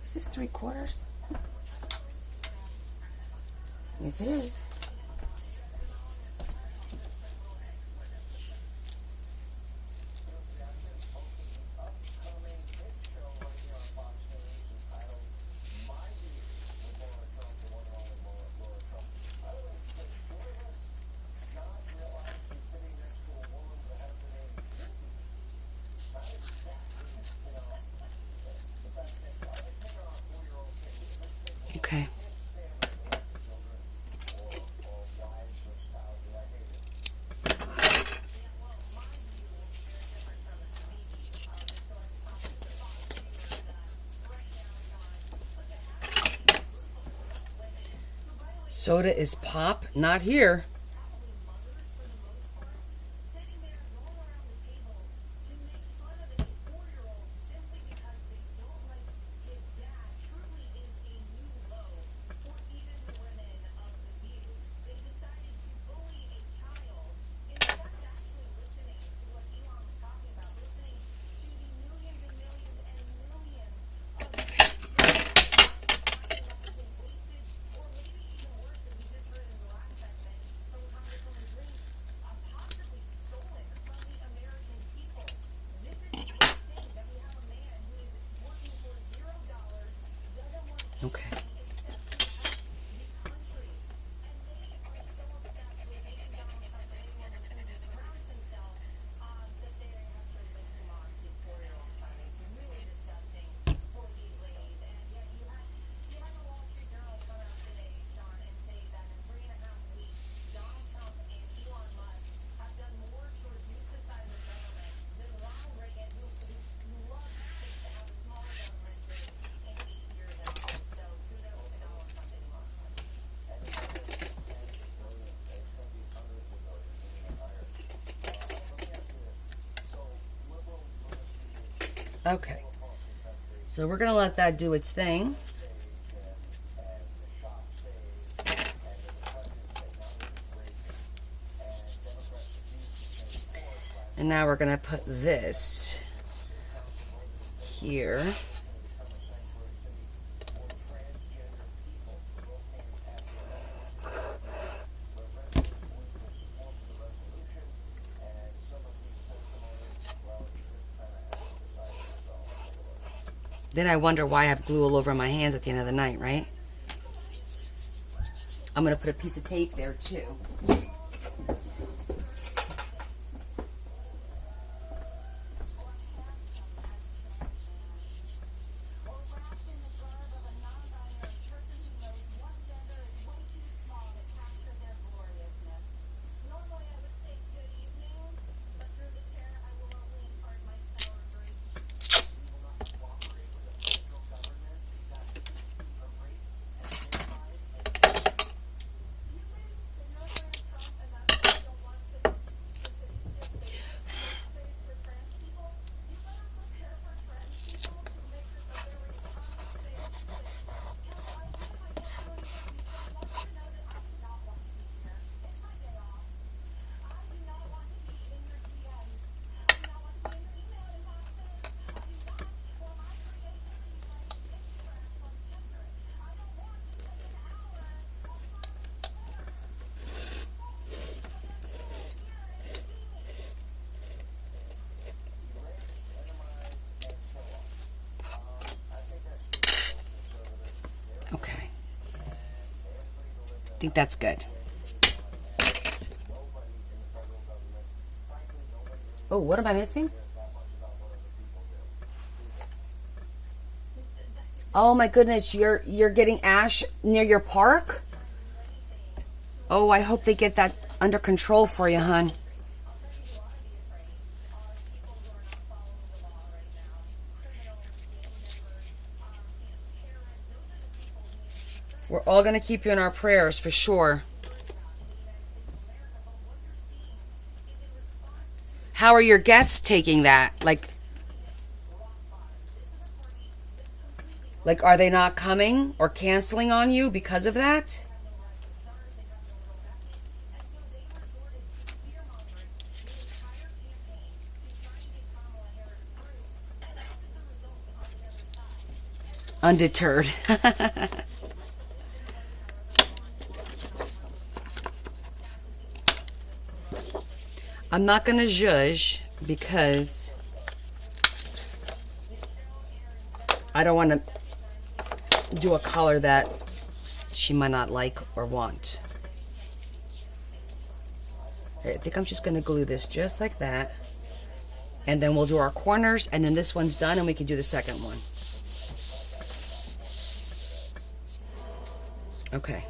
Is this 3/4? Yes, it is. Okay. Soda is pop, not here. Okay. Okay. So we're going to let that do its thing. And now we're going to put this here. Then I wonder why I have glue all over my hands at the end of the night, right? I'm going to put a piece of tape there too. Okay. I think that's good. Oh, what am I missing? Oh my goodness, you're getting ash near your park? Oh, I hope they get that under control for you, hon. We're all going to keep you in our prayers for sure. How are your guests taking that? Like, are they not coming or canceling on you because of that? Undeterred. I'm not going to judge because I don't want to do a color that she might not like or want. I think I'm just going to glue this just like that. And then we'll do our corners, and then this one's done and we can do the second one. Okay.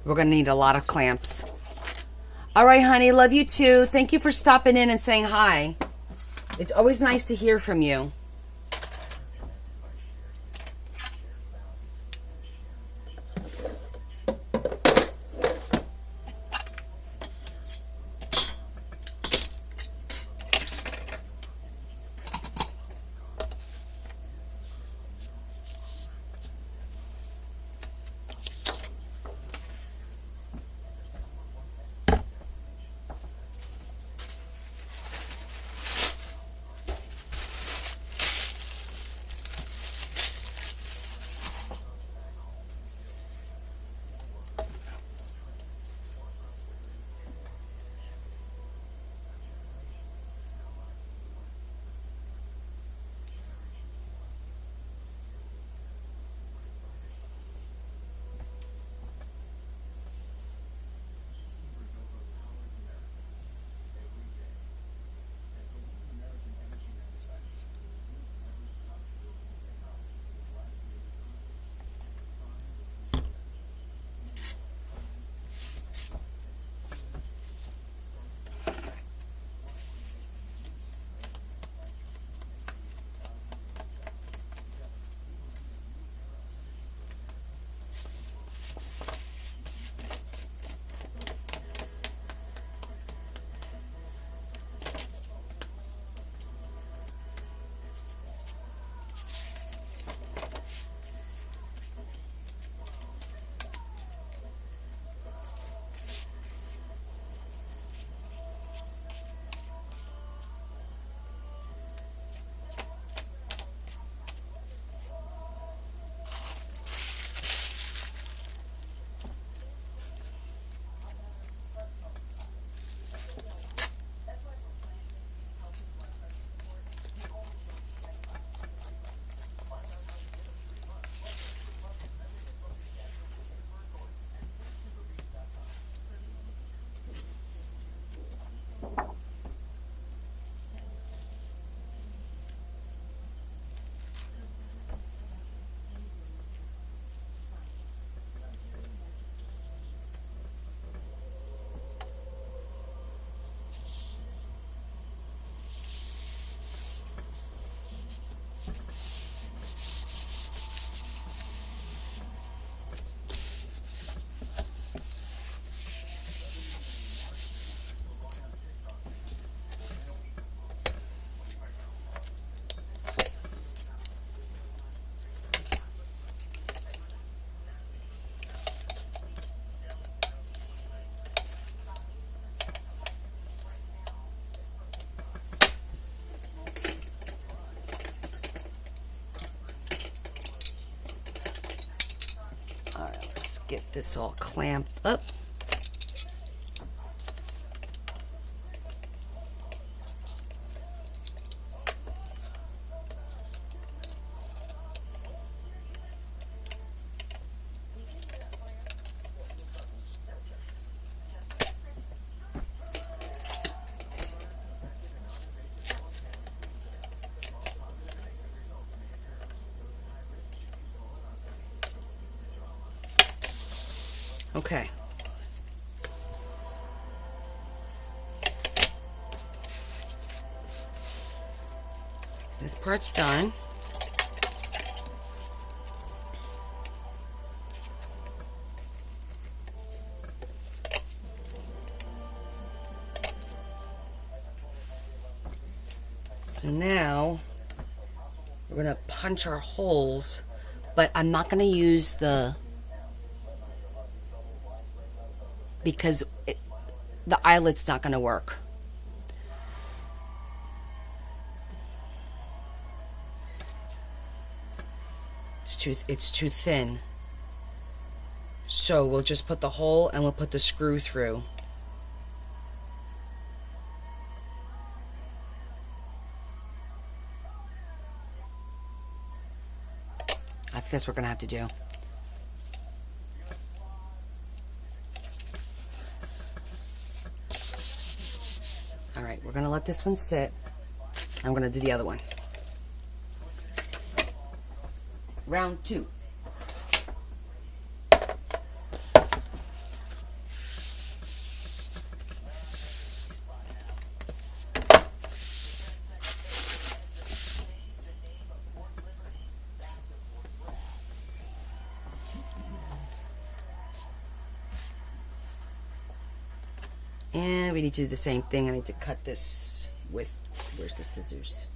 We're going to need a lot of clamps. All right, honey. Love you too. Thank you for stopping in and saying hi. It's always nice to hear from you. Get this all clamped up. Okay. This part's done. So now we're going to punch our holes, but I'm not going to use because the eyelet's not going to work. It's too thin. So we'll just put the hole and we'll put the screw through. I think that's what we're going to have to do. All right, we're going to let this one sit. I'm going to do the other one. Round 2. And we need to do the same thing. I need to cut this with, where's the scissors?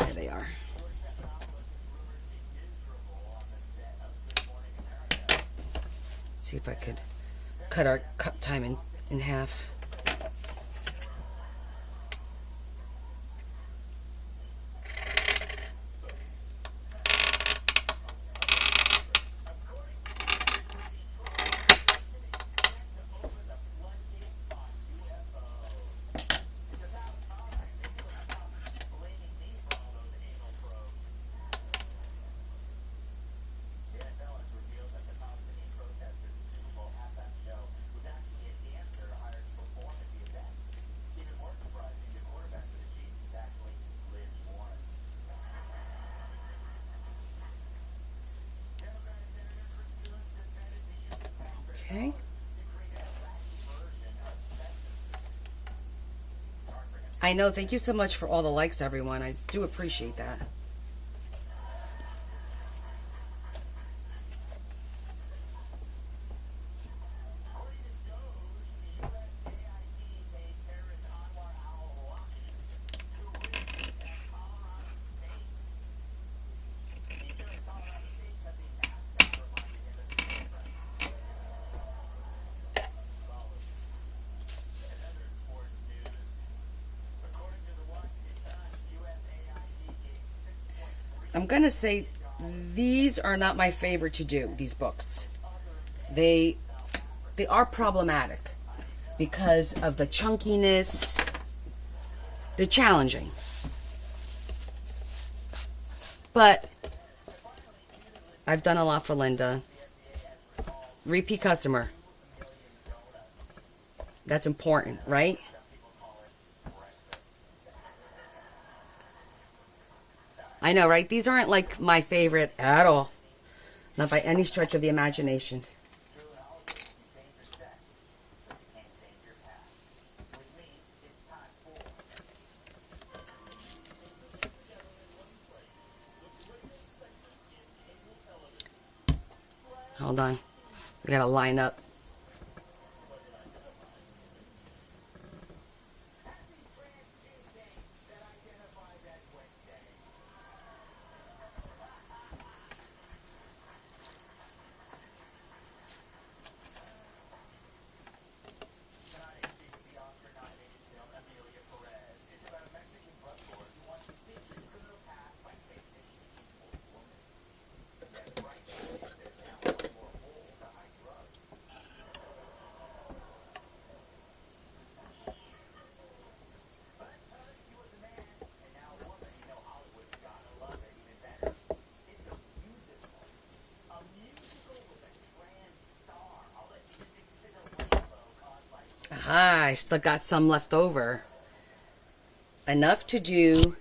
There they are. See if I could cut our cut time in half. Okay. I know. Thank you so much for all the likes, everyone. I do appreciate that. I'm going to say these are not my favorite to do, these books. They are problematic because of the chunkiness. They're challenging. But I've done a lot for Linda. Repeat customer. That's important, right? I know, right? These aren't like my favorite at all. Not by any stretch of the imagination. Hold on. We gotta line up. Ah, I still got some left over. Enough to do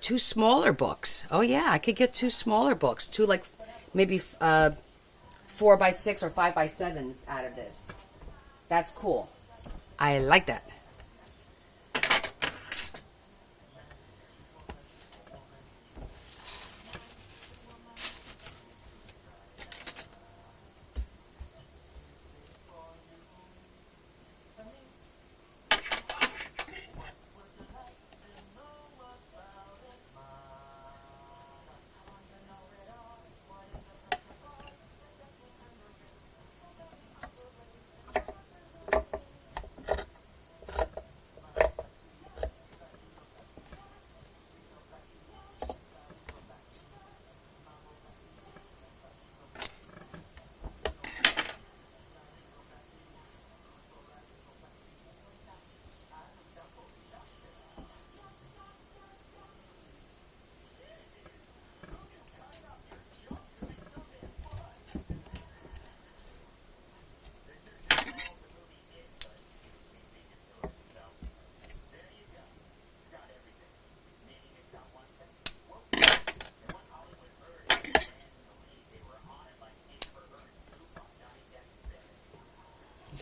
2 smaller books. Oh yeah, I could get 2 smaller books. 2 like maybe 4x6 or 5x7s out of this. That's cool. I like that.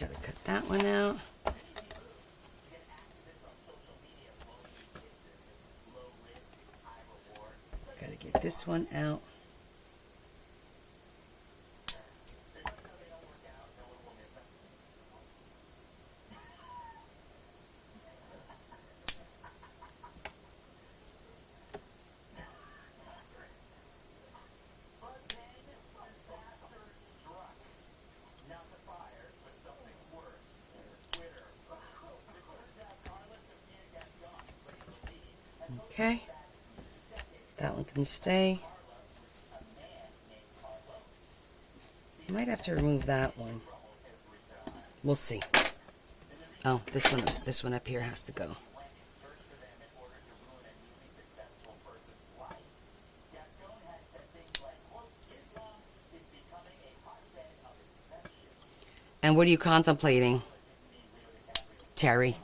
Gotta cut that one out. Gotta get this one out. Okay. That one can stay. Might have to remove that one. We'll see. Oh, this one up here has to go. And what are you contemplating, Terry?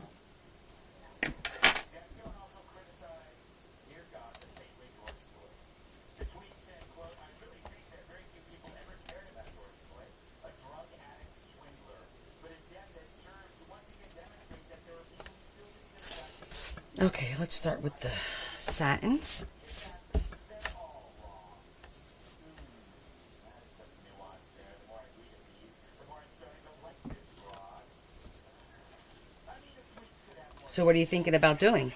Okay, let's start with the satin. So what are you thinking about doing?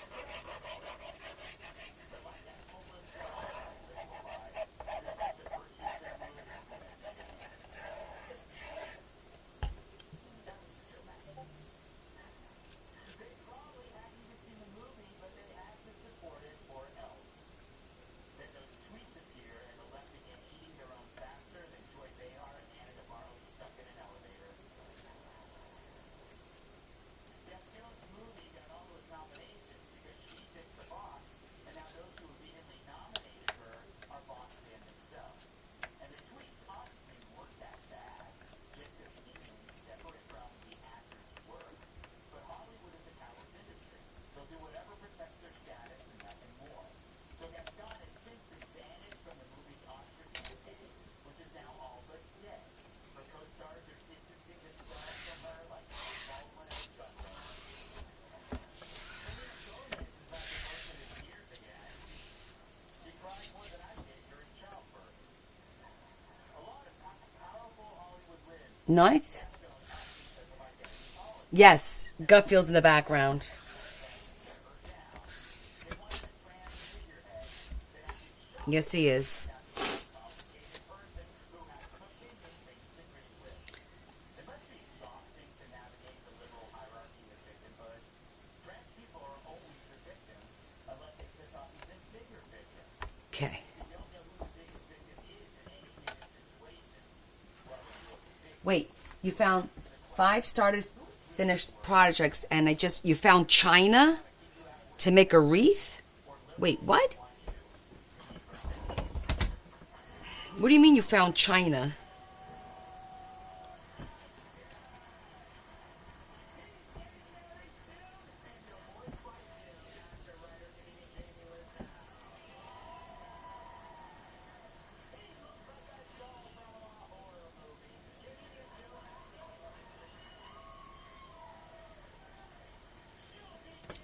Nice. Yes, Gutfield's in the background. Yes, he is. Okay. Wait, you found 5 started finished projects and you found China to make a wreath? Wait, what? What do you mean you found China?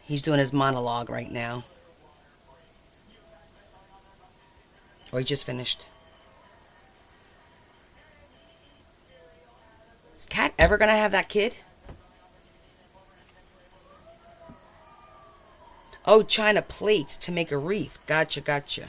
He's doing his monologue right now. Or he just finished. Is Kat ever gonna have that kid? Oh, china plates to make a wreath. Gotcha, gotcha.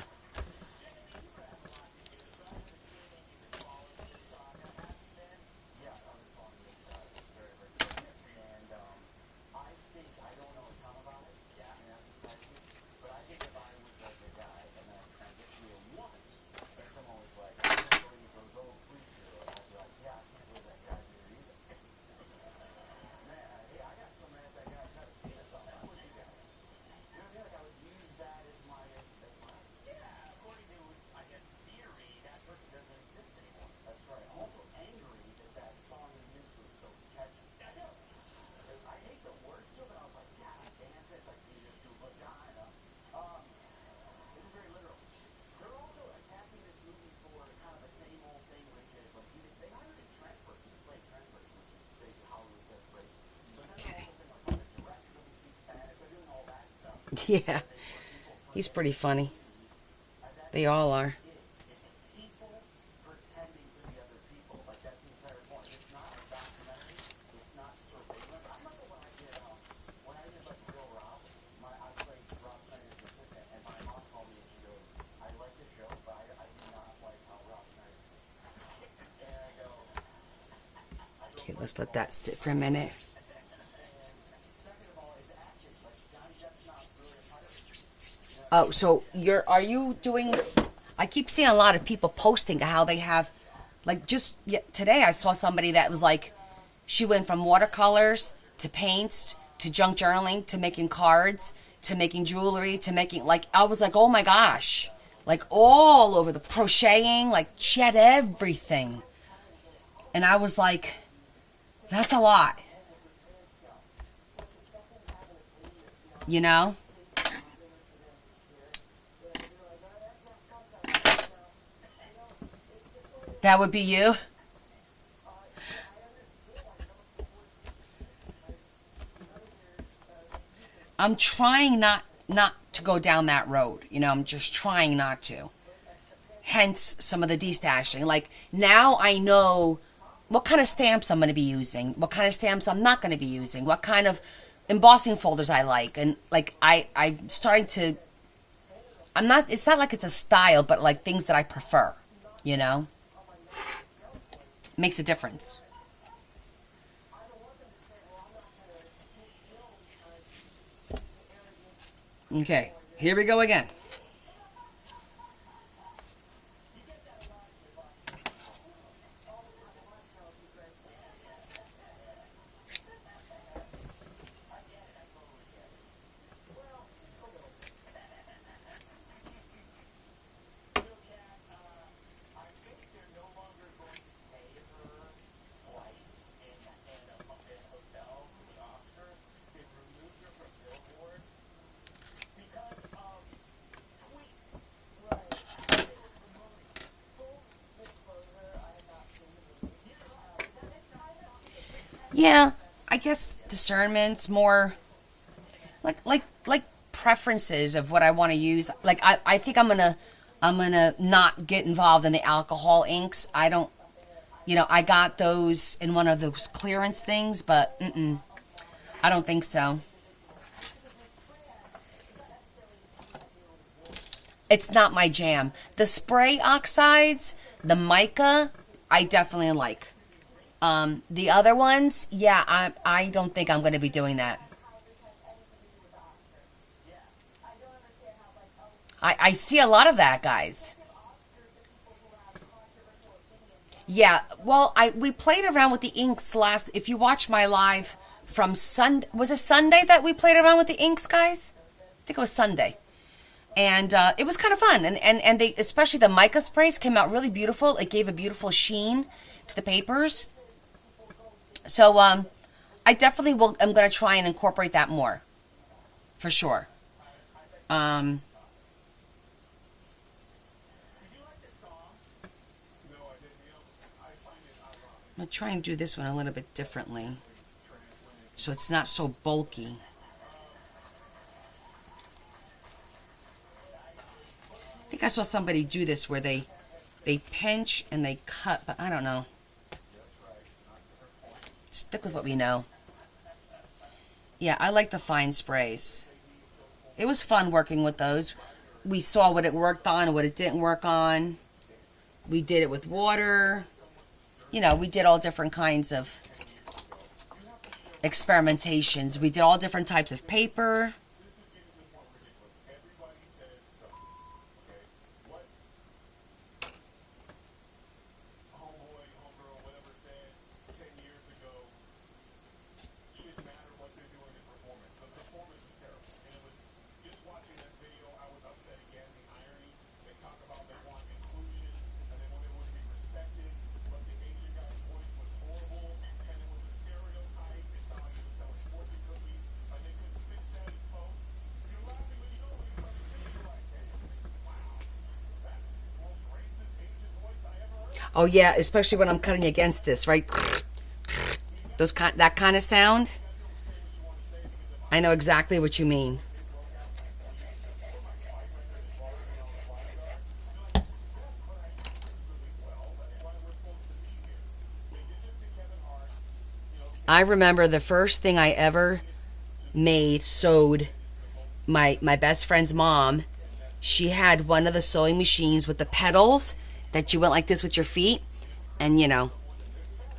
Yeah, he's pretty funny. They all are. Okay, let's let that sit for a minute. Oh, so are you doing, I keep seeing a lot of people posting how they have, like just today I saw somebody that was like, she went from watercolors to paints to junk journaling to making cards to making jewelry to making, like, I was like, oh my gosh, like all over the crocheting, like she had everything. And I was like, that's a lot. You know? That would be you? I'm trying not to go down that road. You know, I'm just trying not to. Hence some of the destashing. Like now I know what kind of stamps I'm going to be using, what kind of stamps I'm not going to be using, what kind of embossing folders I like. And like I'm starting to, it's not like it's a style, but like things that I prefer, you know? Makes a difference. Okay, here we go again. Yeah, I guess discernment's more like preferences of what I want to use. Like I think I'm gonna not get involved in the alcohol inks. I don't, I got those in one of those clearance things, but I don't think so. It's not my jam. The spray oxides, the mica, I definitely like. The other ones, yeah, I don't think I'm going to be doing that. I see a lot of that, guys. Yeah, well, we played around with the inks last. If you watch my live from Sunday, was it Sunday that we played around with the inks, guys? I think it was Sunday, and it was kind of fun. And they, especially the mica sprays, came out really beautiful. It gave a beautiful sheen to the papers. So I definitely will. I'm going to try and incorporate that more, for sure. Um, I'm going to try and do this one a little bit differently, so it's not so bulky. think I saw somebody do this where they pinch and they cut, but I don't know. Stick with what we know. Yeah, I like the fine sprays. It was fun working with those. We saw what it worked on, what it didn't work on. We did it with water. You know, we did all different kinds of experimentations. We did all different types of paper. Oh yeah, especially when I'm cutting against this, right? That kind of sound. I know exactly what you mean. I remember the first thing I ever sewed. My best friend's mom, she had one of the sewing machines with the pedals that you went like this with your feet, and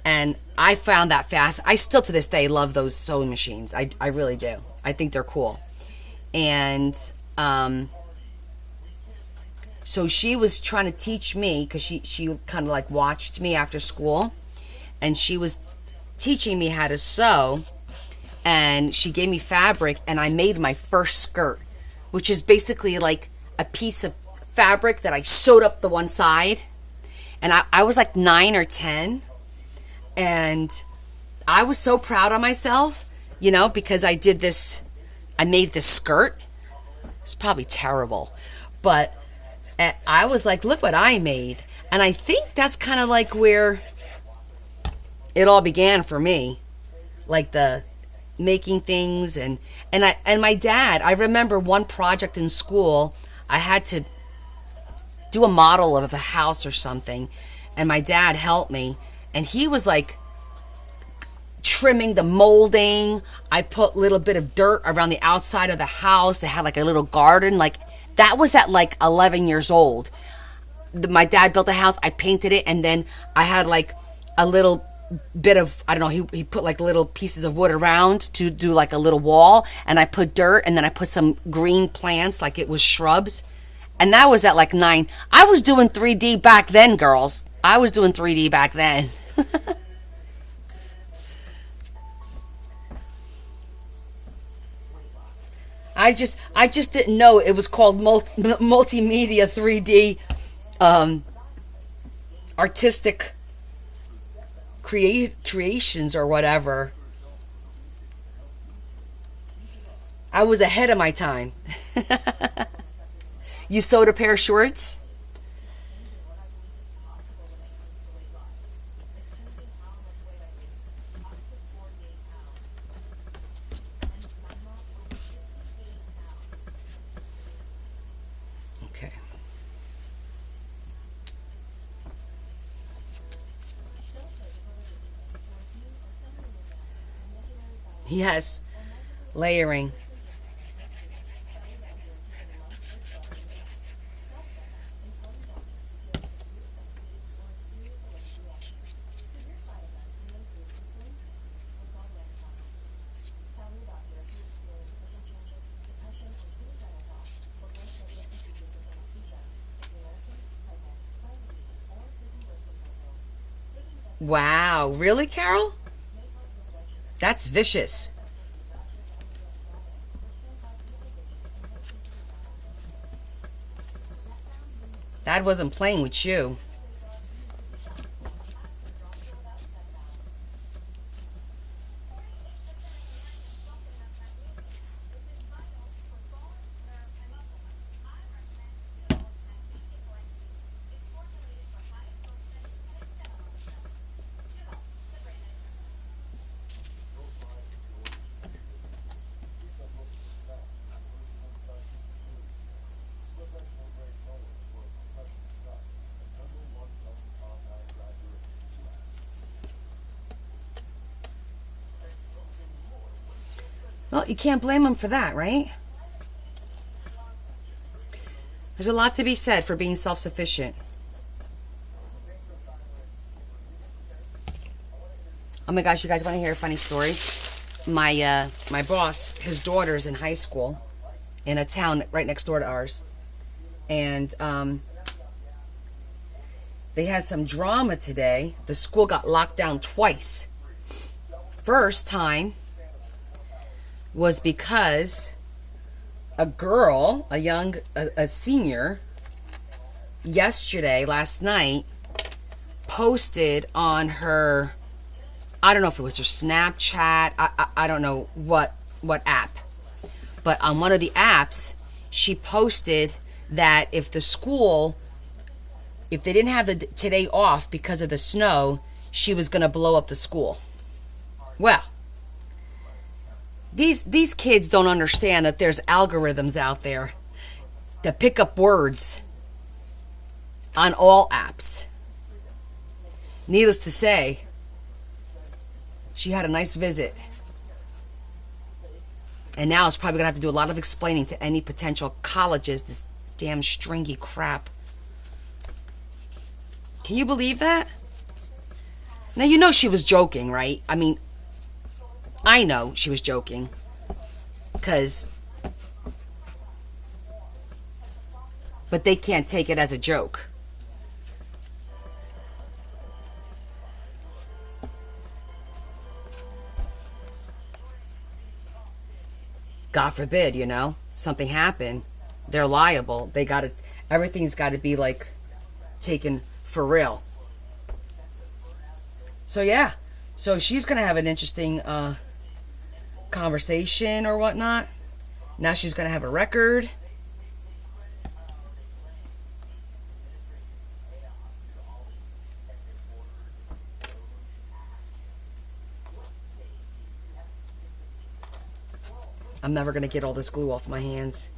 and I found that fast. I still to this day love those sewing machines. I really do. I think they're cool. And so she was trying to teach me, because she kind of like watched me after school, and she was teaching me how to sew, and she gave me fabric, and I made my first skirt, which is basically like a piece of fabric that I sewed up the one side. And I was like 9 or 10, and I was so proud of myself, because I did this. I made this skirt. It's probably terrible, but I was like, look what I made. And I think that's kind of like where it all began for me, like the making things. And my dad, I remember one project in school, I had to do a model of a house or something, and my dad helped me, and he was like trimming the molding. I put a little bit of dirt around the outside of the house. They had like a little garden. Like, that was at like 11 years old. My dad built a house, I painted it, and then I had like a little bit of, I don't know, he put like little pieces of wood around to do like a little wall, and I put dirt, and then I put some green plants like it was shrubs. And that was at like 9. I was doing 3D back then, girls. I was doing 3D back then. I just didn't know it was called multimedia 3D artistic creations or whatever. I was ahead of my time. You sewed a pair of shorts? Okay. Yes, layering. Wow, really, Carol? That's vicious. Dad wasn't playing with you. Well, you can't blame them for that, right? There's a lot to be said for being self-sufficient. Oh my gosh, you guys want to hear a funny story? My boss, his daughter's in high school in a town right next door to ours. And they had some drama today. The school got locked down twice. First time was because a girl, a senior, last night, posted on her, I don't know if it was her Snapchat, I don't know what app, but on one of the apps, she posted that if the school, if they didn't have today off because of the snow, she was going to blow up the school. Well, these kids don't understand that there's algorithms out there that pick up words on all apps. Needless to say, she had a nice visit. And now it's probably going to have to do a lot of explaining to any potential colleges, this damn stringy crap. Can you believe that? Now, you know she was joking, right? I mean, I know she was joking. But they can't take it as a joke. God forbid, something happened. They're liable. Everything's got to be like taken for real. So yeah. So she's going to have an interesting conversation or whatnot. Now she's going to have a record. I'm never going to get all this glue off my hands.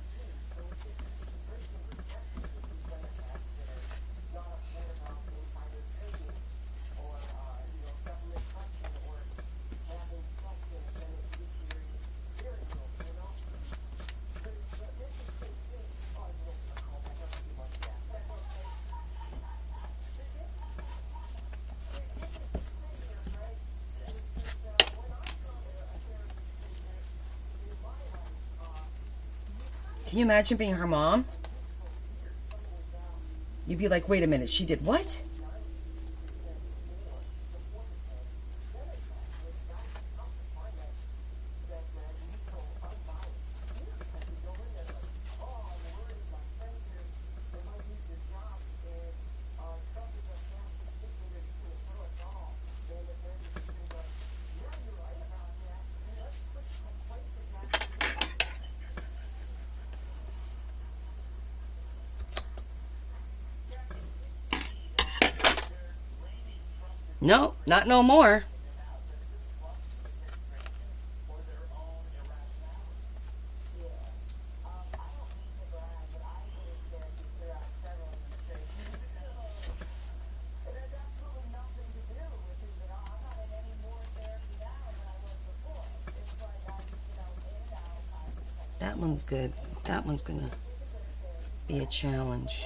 Can you imagine being her mom? You'd be like, wait a minute, she did what? No, not no more. That one's good. That one's gonna be a challenge.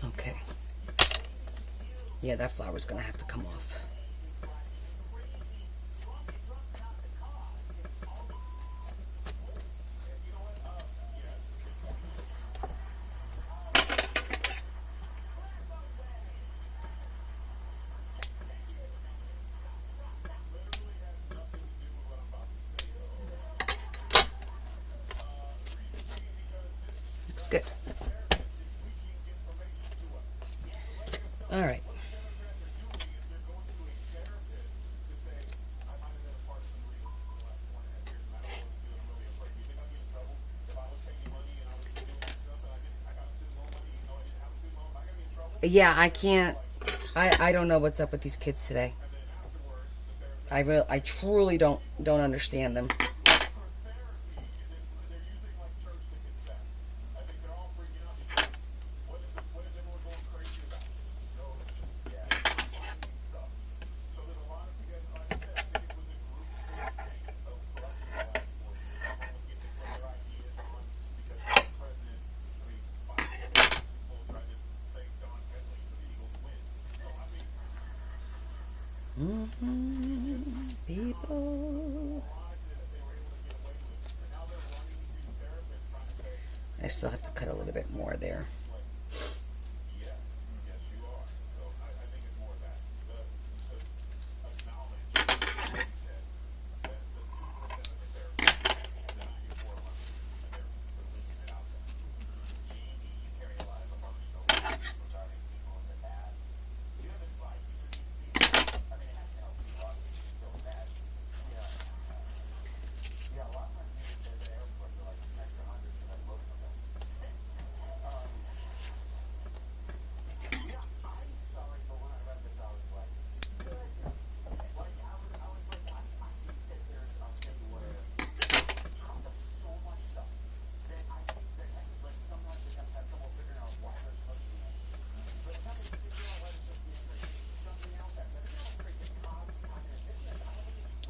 Okay. Yeah, that flower's gonna have to come off. Good. All right. Yeah, I can't. I don't know what's up with these kids today. I truly don't understand them. People. I still have to cut a little bit more there.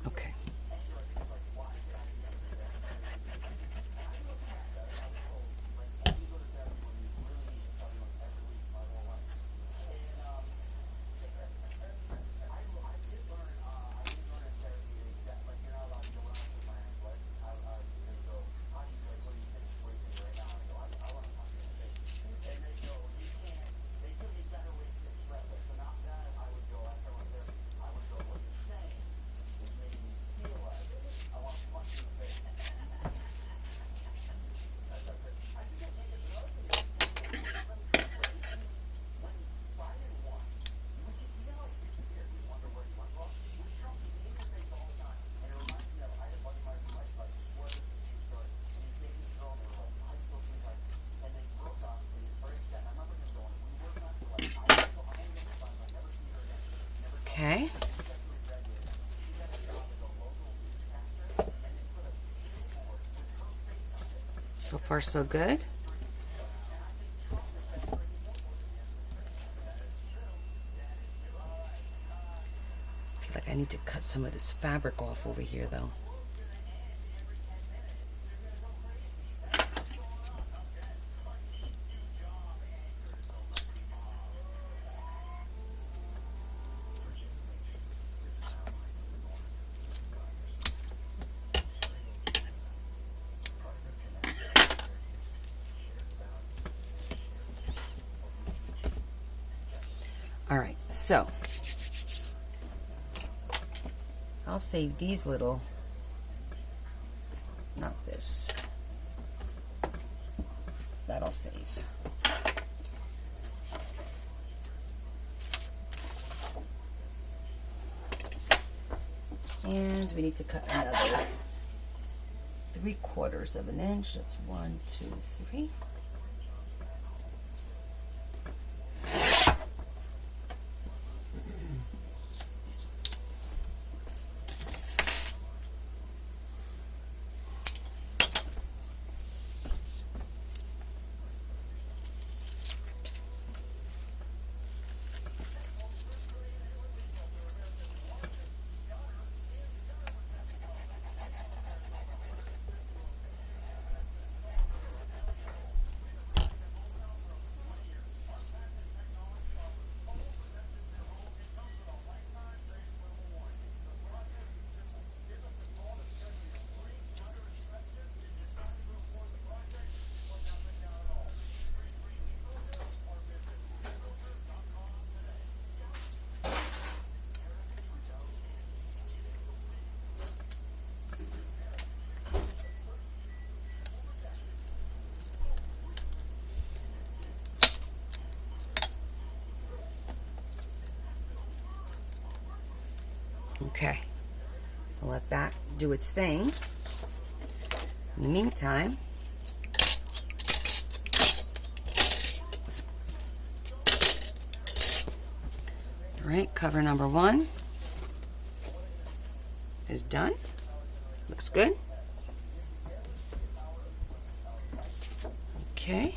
Okay. Okay. So far, so good. I feel like I need to cut some of this fabric off over here, though. All right, so I'll save these little, not this, that'll save. And we need to cut another 3/4 of an inch. That's 1, 2, 3. Okay, I'll let that do its thing. In the meantime, all right, cover number 1 is done. Looks good. Okay.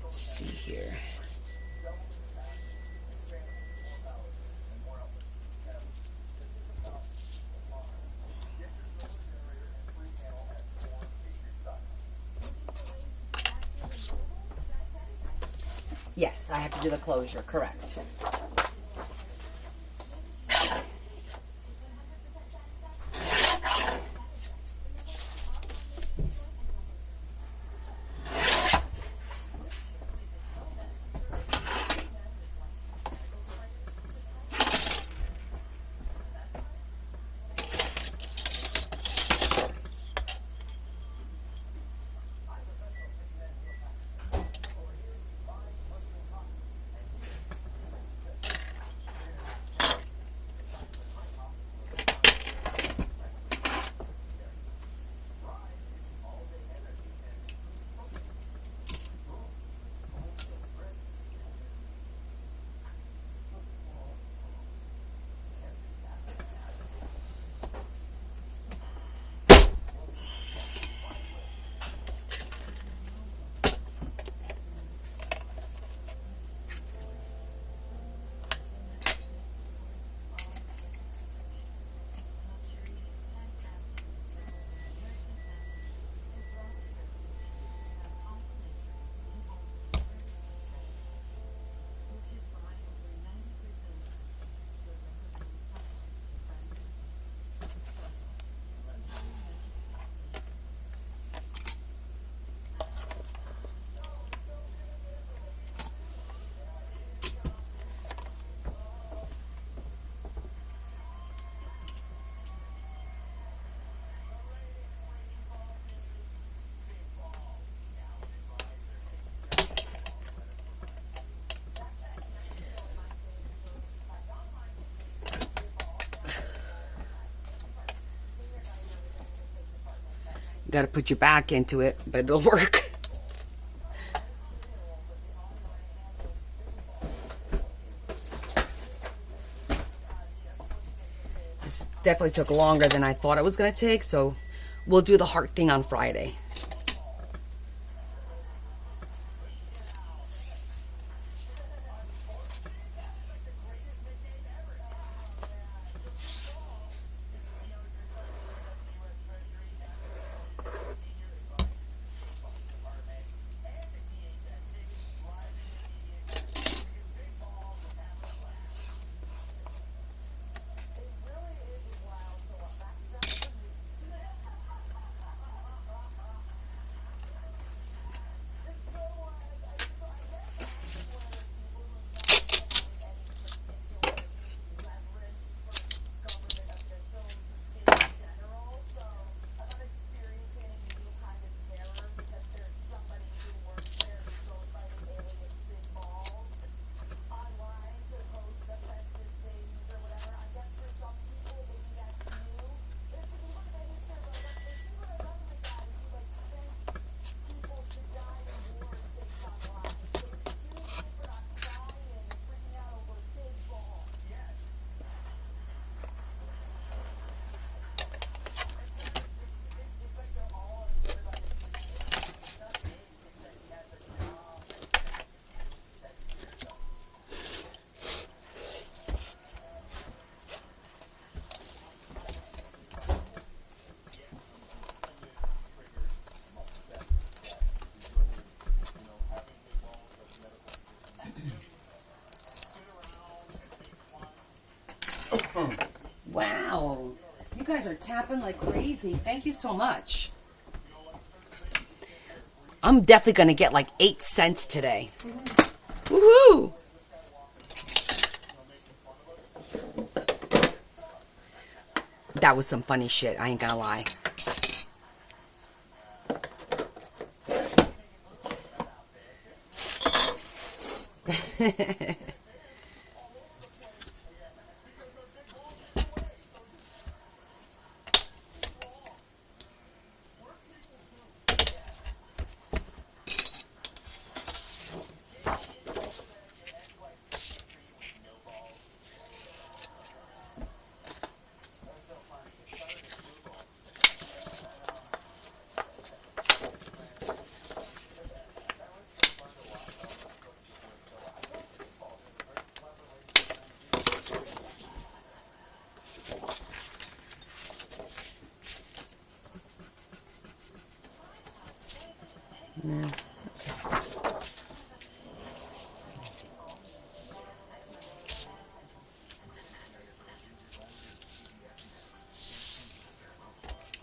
Let's see here. Yes, I have to do the closure, correct. Got to put your back into it, but it'll work. This definitely took longer than I thought it was going to take, so we'll do the heart thing on Friday. Wow. You guys are tapping like crazy. Thank you so much. I'm definitely going to get like 8 cents today. Woohoo! That was some funny shit. I ain't gonna lie. Yeah.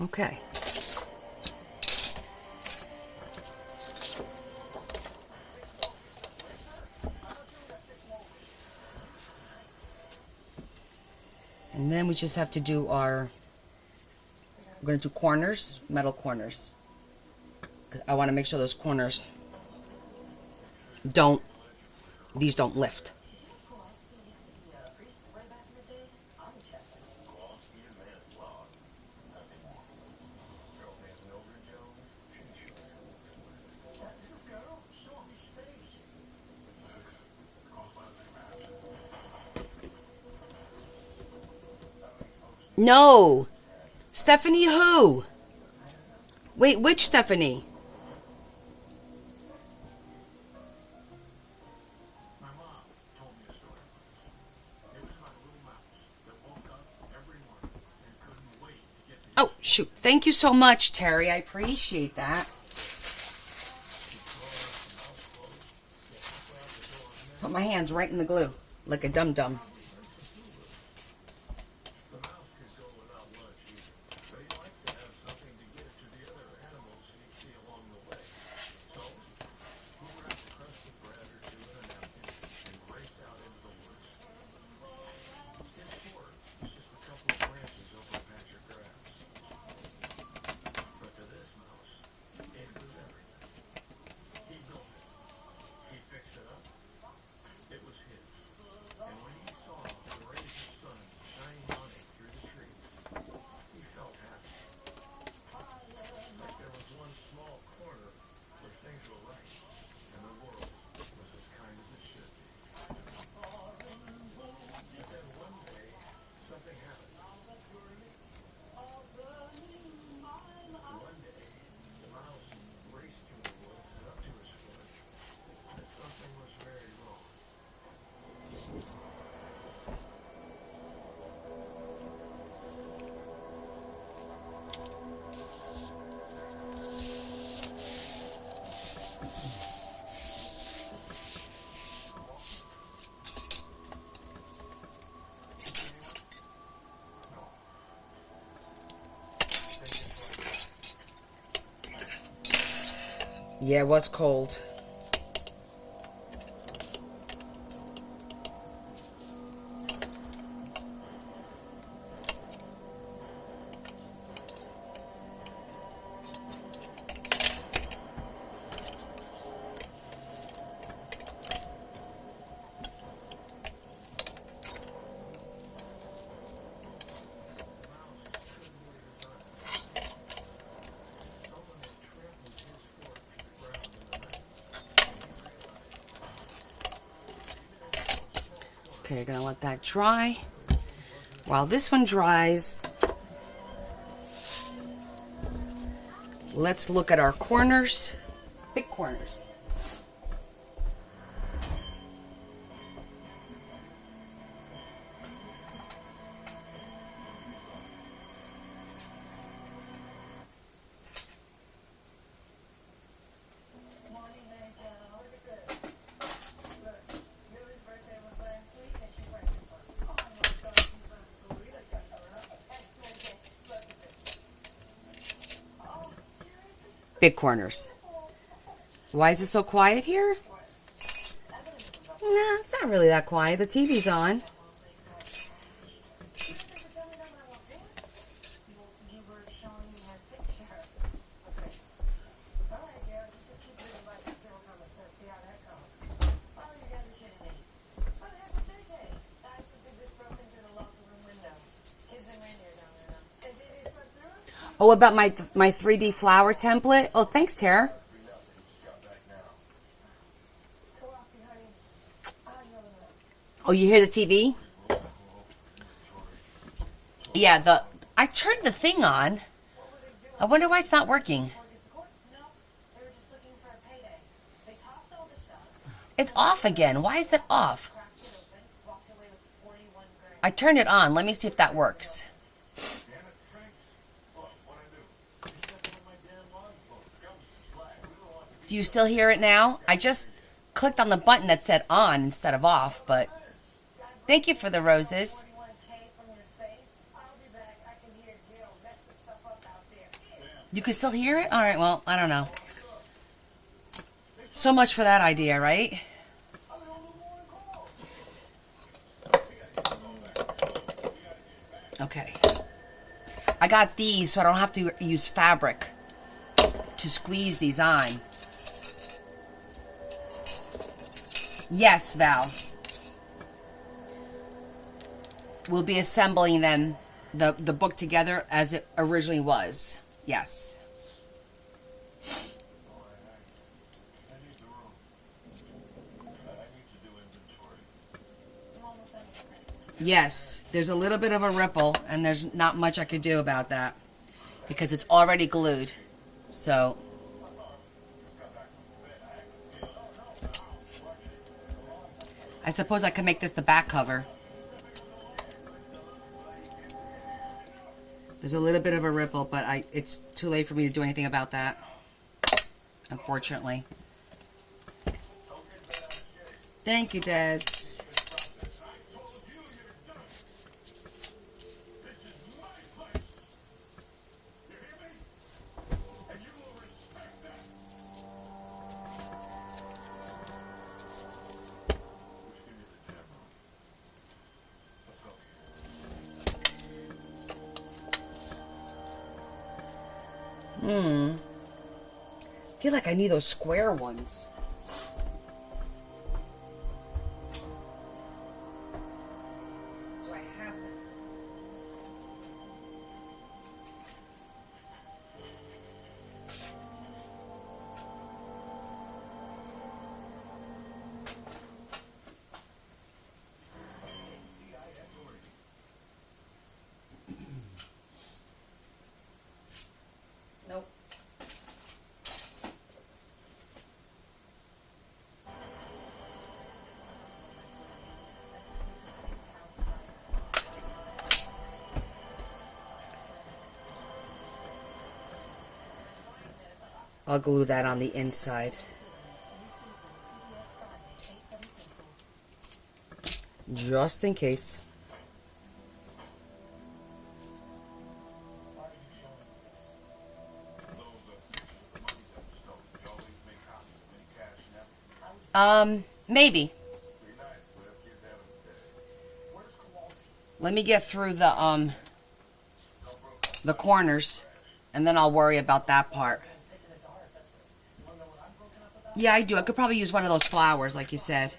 Okay. And then we just have to do our, we're going to do corners, metal corners. Because I want to make sure those corners don't, these don't lift. No! Stephanie who? Wait, which Stephanie? Oh, shoot. Thank you so much, Terry. I appreciate that. Put my hands right in the glue, like a dum-dum. Yeah, it was cold. Okay, gonna let that dry. While this one dries, let's look at our corners, big corners. Big corners. Why is it so quiet here? Nah, it's not really that quiet. The TV's on. Oh, about my 3D flower template? Oh, thanks, Tara. Oh, you hear the TV? Yeah, I turned the thing on. I wonder why it's not working. It's off again. Why is it off? I turned it on. Let me see if that works. Do you still hear it now? I just clicked on the button that said on instead of off, but thank you for the roses. You can still hear it? All right, well, I don't know. So much for that idea, right? Okay. I got these so I don't have to use fabric to squeeze these on. Yes, Val. We'll be assembling them, the book together as it originally was. Yes. Yes, there's a little bit of a ripple, and there's not much I could do about that because it's already glued. So, I suppose I could make this the back cover. There's a little bit of a ripple, but it's too late for me to do anything about that, unfortunately. Thank you, Des. I feel like I need those square ones. Do I have them? Nope. I'll glue that on the inside. Just in case. Maybe. Let me get through the corners, and then I'll worry about that part. Yeah, I do. I could probably use one of those flowers, like you said.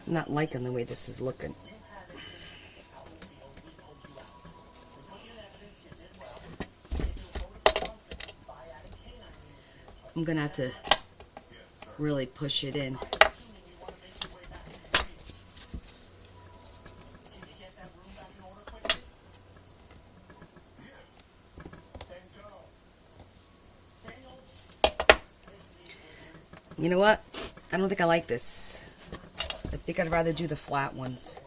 I'm not liking the way this is looking. I'm gonna have to really push it in. You know what? I don't think I like this. I think I'd rather do the flat ones.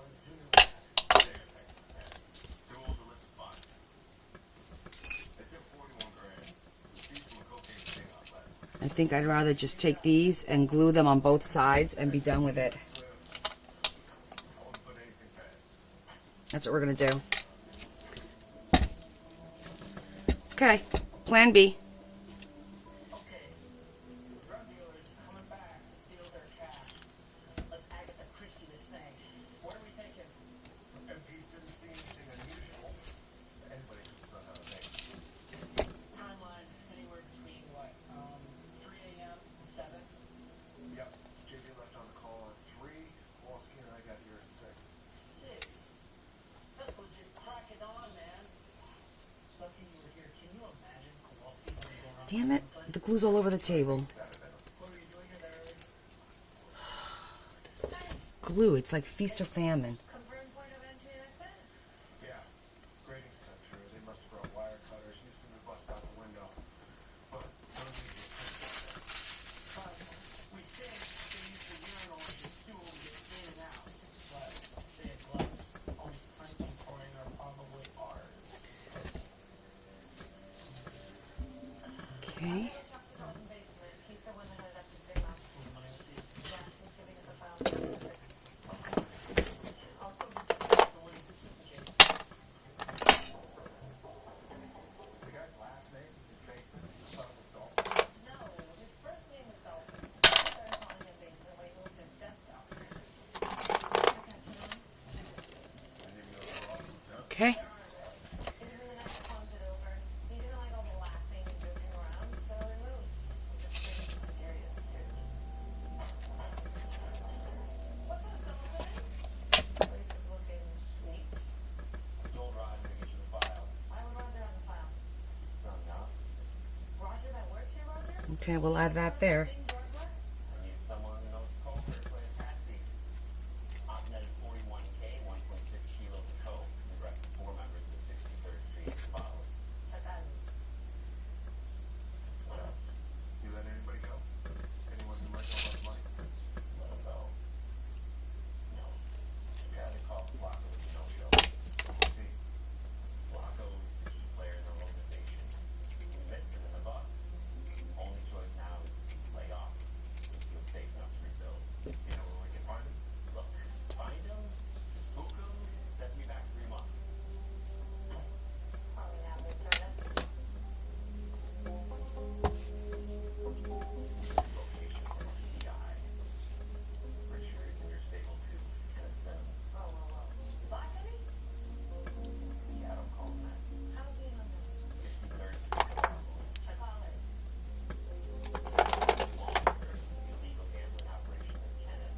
I think I'd rather just take these and glue them on both sides and be done with it. That's what we're going to do. Okay. Plan B. Okay. Drug dealers coming back to steal their cash. Let's Agatha Christie this thing. What are we thinking? MPs didn't see anything unusual. Anybody could spell out a name. Timeline anywhere between what? 3 a.m. and 7? Yep. JJ left on the call at 3. Kowalski and I got here at 6. 6. That's legit crack it on, man. Lucky you were here. Can you imagine Kowalski going on? Damn it. The glue's all over the table. What were you doing in there? This glue, it's like feast or famine. Confirm point of entry and exit? Yeah. Grading's cut through. They must have brought wire cutters. Used them to bust out the window. But no need to get But we think they used the urinal as a stool to get in and out. But they had gloves. All these prints on coin are probably ours. Okay. He's the one that headed up the stigma. Yeah, he's giving us a file for specifics. I'll still be the one just in case. The guy's last name is Basement. I thought it was Dalton. No, his first name is Dalton. I started calling him Basement when he moved to Stesto. I didn't even know they were all Okay. He's really nice to palms it over. He didn't like all the laughing and joking around, so we moved. It's pretty serious, dude. What's up, Dalton? Place is looking sweet. Told Rod to get you the file. Why would Roger have the file? Not enough. Roger that works here, Roger? Okay, we'll add that there. Sing drug list? I need someone who knows poker to play Patsy. I've netted 41K, 1.6 kilos of coke, and arrested 4 members of the 63rd Street Files. Check items. What else? You let anybody go? Anyone who might know about money? Let him go. No. The guy they call Flacco is a no-show. See, Flacco is a key player in their organization. We missed him in the bus. Only choice now is to lay off. We feel safe enough to rebuild. you know where we can find him? Look, find him, spook him, sets me back 3 months. Probably now with credits. Location from our CI. Pretty sure he's in your stable too. Kenneth Sims. Whoa, whoa, whoa. Black Betty? Yeah, don't call him that. How's he in on this? 63rd Street Files. Check collars. Longer illegal gambling operation than Kenneth.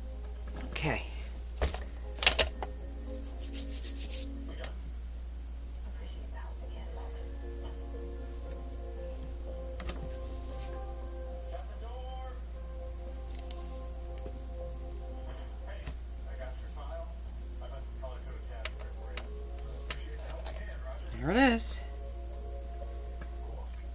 Okay. We done? Appreciate the help again, Dalton. Shut the door! Hey, I got your file. I got some color-coded tabs for you. Appreciate the helping hand, Roger. There it is. Kowalski,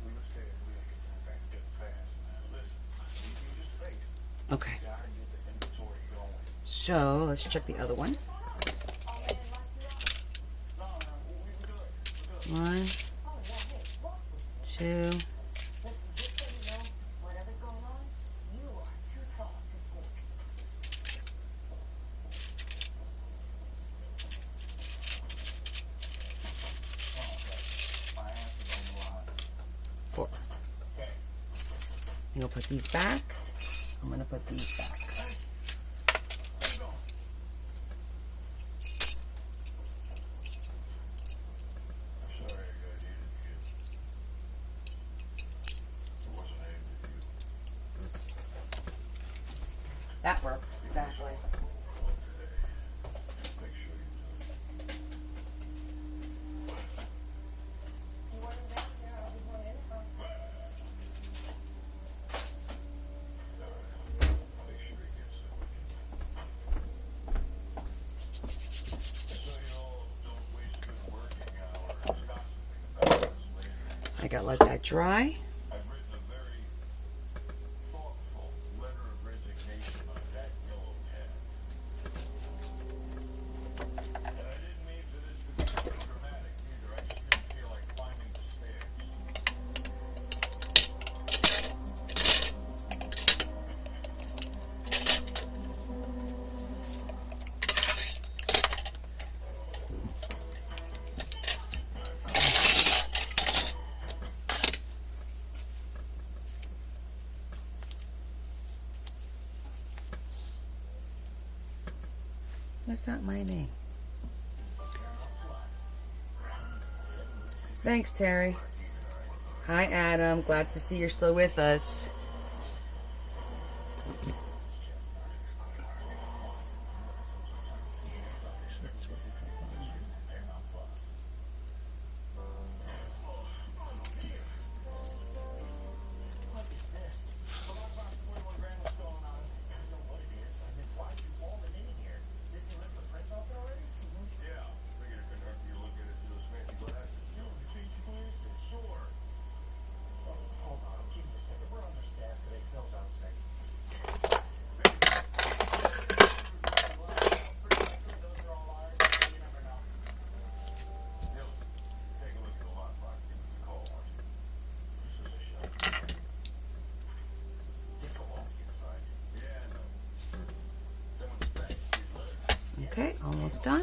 we would say if we had to get back good fast. Listen, you can just face. Okay. You gotta get the inventory going. So, let's check the other one. Oh, man, lock you up. No, we can do it. We're good. 1, Oh, yeah, hey, walk with 2. me. Listen, just so you know, whatever's going on, you are too tall to sneak. Oh, okay. My ass is on the line. 4. Okay. I'm gonna put these back. I'm gonna put these back. Where you going? I'm sorry I got hit, kid. It wasn't aimed at you. That worked. Exactly. Okay. Make sure you do it. You want him down here? I'll be going in. Make sure he gets it. So you all don't waste good working hours gossiping about us later. I gotta let that dry. I've written a very thoughtful letter of resignation on that yellow tab. And I didn't mean for this to be too dramatic either. I just didn't feel like climbing the stairs. That's not my name. Thanks, Terry. Hi, Adam. Glad to see you're still with us. Okay, almost done.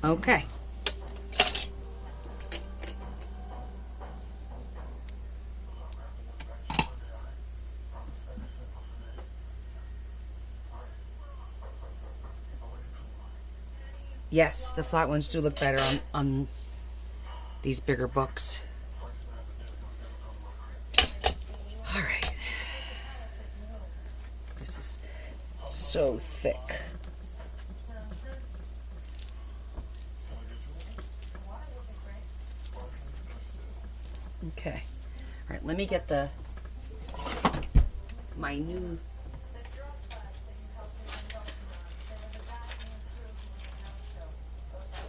Okay. Yes, the flat ones do look better on these bigger books. All right. This is so thick. Okay. All right, let me get my new. The drug bust that you helped him indulge on, there was a guy coming through his no-show. Goes that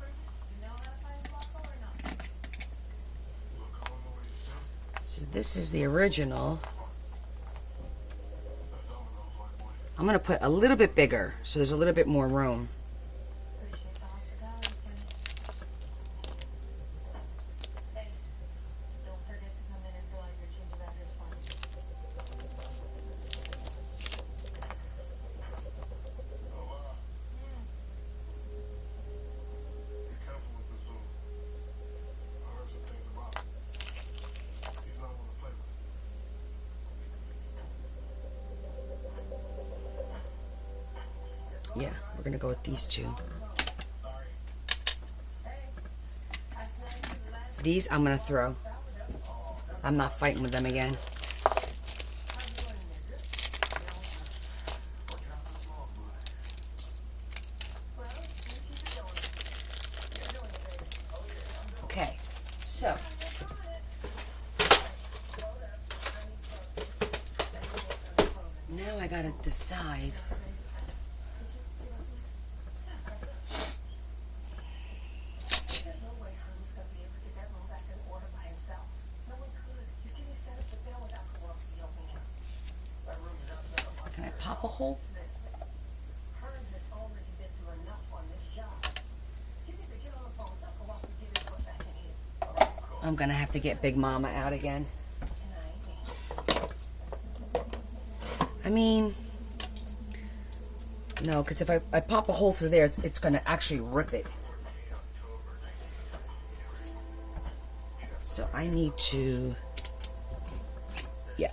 way. You know how to find Flocko or not? So this is the original. I'm going to put a little bit bigger so there's a little bit more room. Appreciate the hospitality, Kenny. Hey, don't forget to come in and fill out your change of address form. Be careful with this dude. I heard some things about him. He's not one to play with. Yeah, we're going to go with these two. These I'm going to throw. I'm not fighting with them again. Okay, so now I got to decide. Can I pop a hole? I'm gonna have to get Big Mama out again. I mean, no, because if I pop a hole through there, it's gonna actually rip it. So I need to, yeah.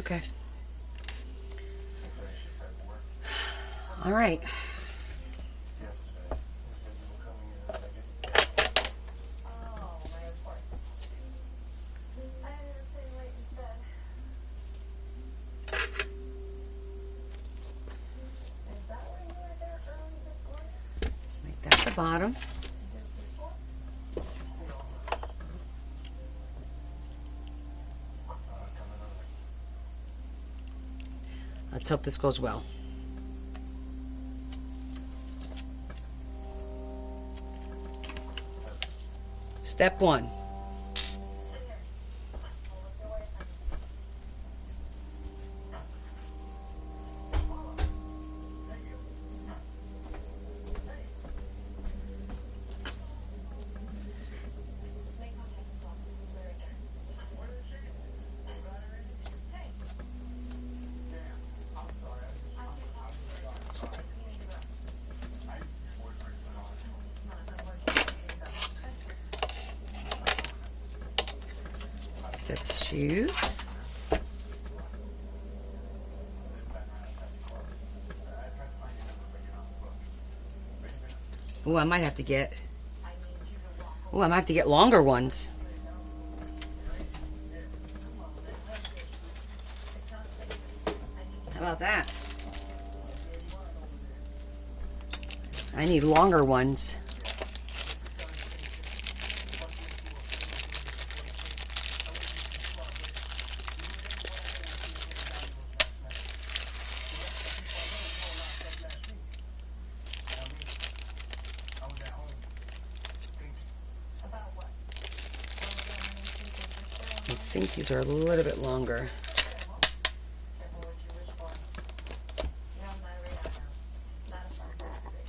Okay. Finish your paperwork. All right. Yesterday, you said you were coming in early. Oh, my reports. I ended up staying late instead. Is that why you were there early this morning? Let's make that the bottom. Coming early. Let's hope this goes well. Step 1. Make contact with Floral. We're right there. What are the chances? You got it ready? Hey, Damn, I'm sorry. I'm sorry. You need to go. I didn't see your boyfriend at all. It's not gonna work. You need to go. Step 2. Since that night outside the club, I tried to find your number, but you're not on the book. Where you been? Oh, I might have to get. I need you to walk Oh, I might have to get longer ones. It's not safe. I need you. How about that? I need longer ones. I was at home thinking. About what? I think these are a little bit longer. Careful what you wish for. You're on my radar now. Not a fantastic.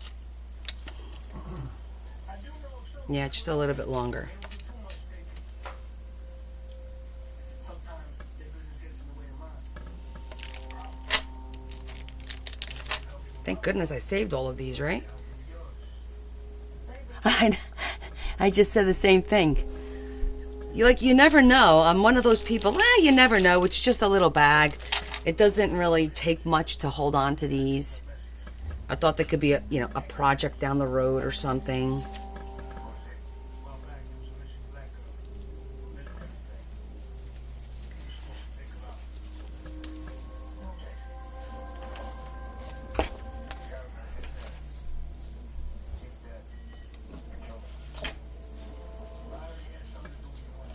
I do know of some Yeah, just a little bit longer. too much thinking. Sometimes their business gets in the way of mine. Thank goodness I saved all of these, right? I just said the same thing. You never know. I'm one of those people, you never know. It's just a little bag. It doesn't really take much to hold on to these. I thought there could be a project down the road or something. Well, back, there was a missing black girl. Been everything. You supposed to think about. She's dead. You killed her. I already had something to do with your wife.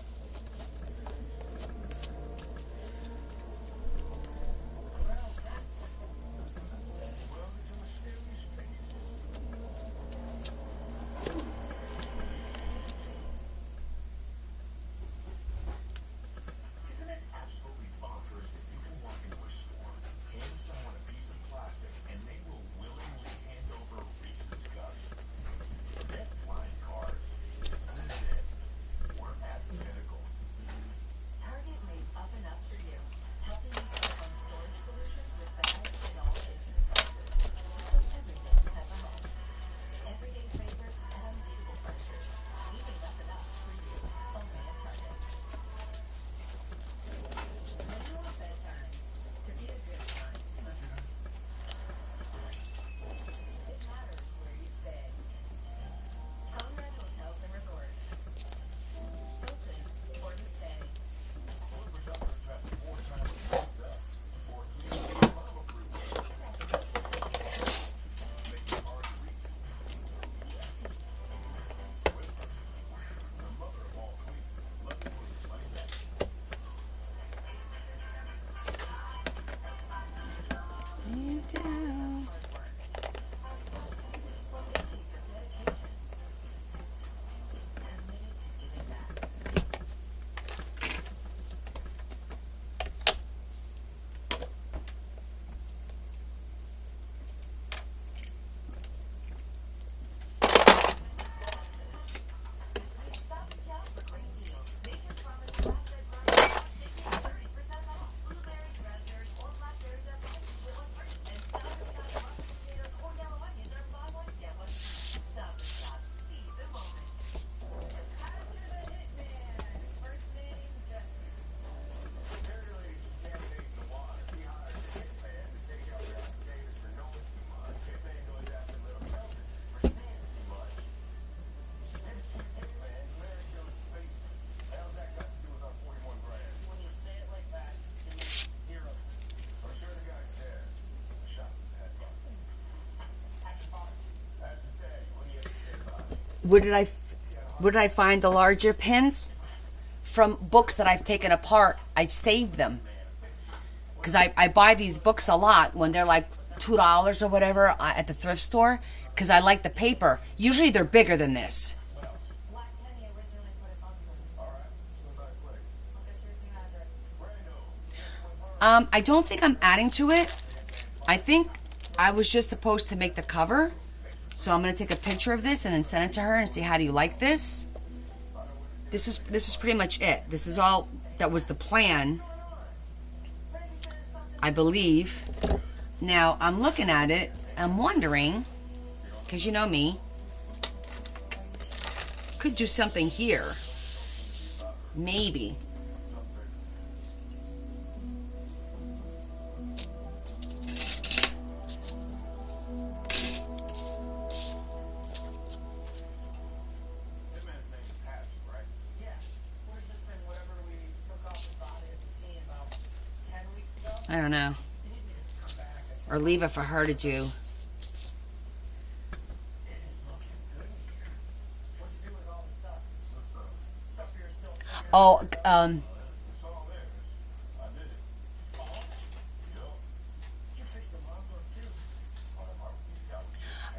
Well, it's a mysterious place. Where did I find the larger pins? From books that I've taken apart. I've saved them. Because I buy these books a lot when they're like $2 or whatever at the thrift store. Because I like the paper. Usually they're bigger than this. Black Kenny originally put us onto it. Alright, so nice play. I'll get your new address. I don't think I'm adding to it. I think I was just supposed to make the cover. So I'm going to take a picture of this and then send it to her and say, how do you like this? This is pretty much it. This is all that was the plan, I believe. Now, I'm looking at it. I'm wondering, because you know me, could do something here. Maybe. That man's name is Patrick, right? Yeah, would have just been whatever we took off the body at the scene about 10 weeks ago. I don't know. You need me to come back and Or leave it for her to do. it is looking good in here. What's to do with all the stuff? What's up? Stuff you're still figuring Oh, It's all there. I did it. Yup. You fixed the mugbook too.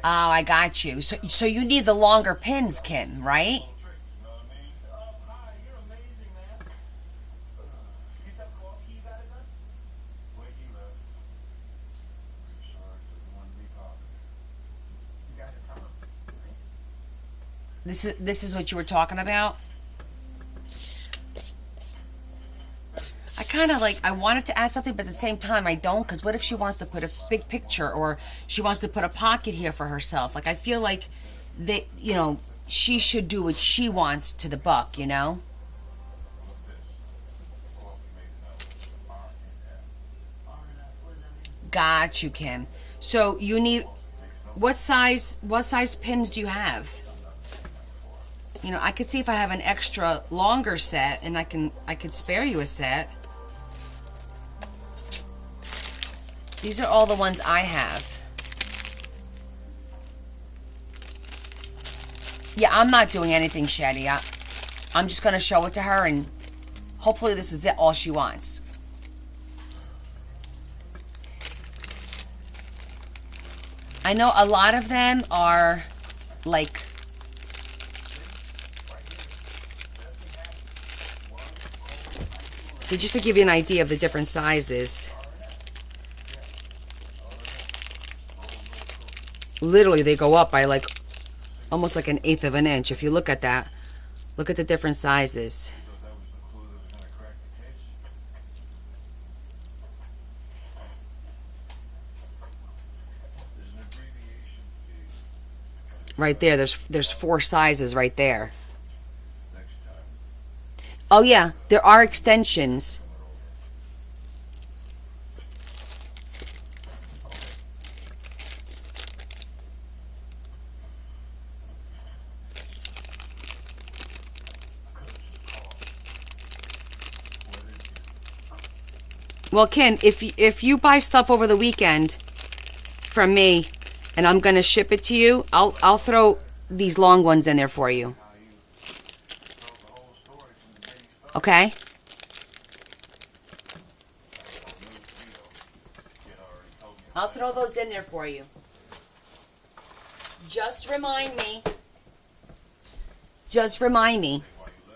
I got you. So you need the longer pins, Kim, right? Trick, you know what I mean? Oh, hi, you're amazing, man. You tell Kowalski you got it done? When he left, pretty sure I didn't want to be bothered. You got to tell him. This is what you were talking about. I kind of like, I wanted to add something, but at the same time I don't, because what if she wants to put a big picture, or she wants to put a pocket here for herself? Like, I feel like they, you know, she should do what she wants to the book, you know? Look this. Kowalski made a note. R&F. R&F, what does that mean? Got you, Kim. So you need, what size pins do you have? You know, I could see if I have an extra longer set, and I could spare you a set. These are all the ones I have. Yeah, I'm not doing anything, Shetty. I'm just going to show it to her, and hopefully this is it, all she wants. I know a lot of them are like, so just to give you an idea of the different sizes. Literally, they go up by like almost like 1/8 of an inch. If you look at that, look at the different sizes. Thought that was the clue that was gonna crack the case. There's an abbreviation fee. Right there, there's 4 sizes right there. Next time. Oh yeah, there are extensions. Well, Kim, if you buy stuff over the weekend from me, and I'm gonna ship it to you, I'll throw these long ones in there for you. Okay? I'll throw those in there for you. Just remind me. Just remind me.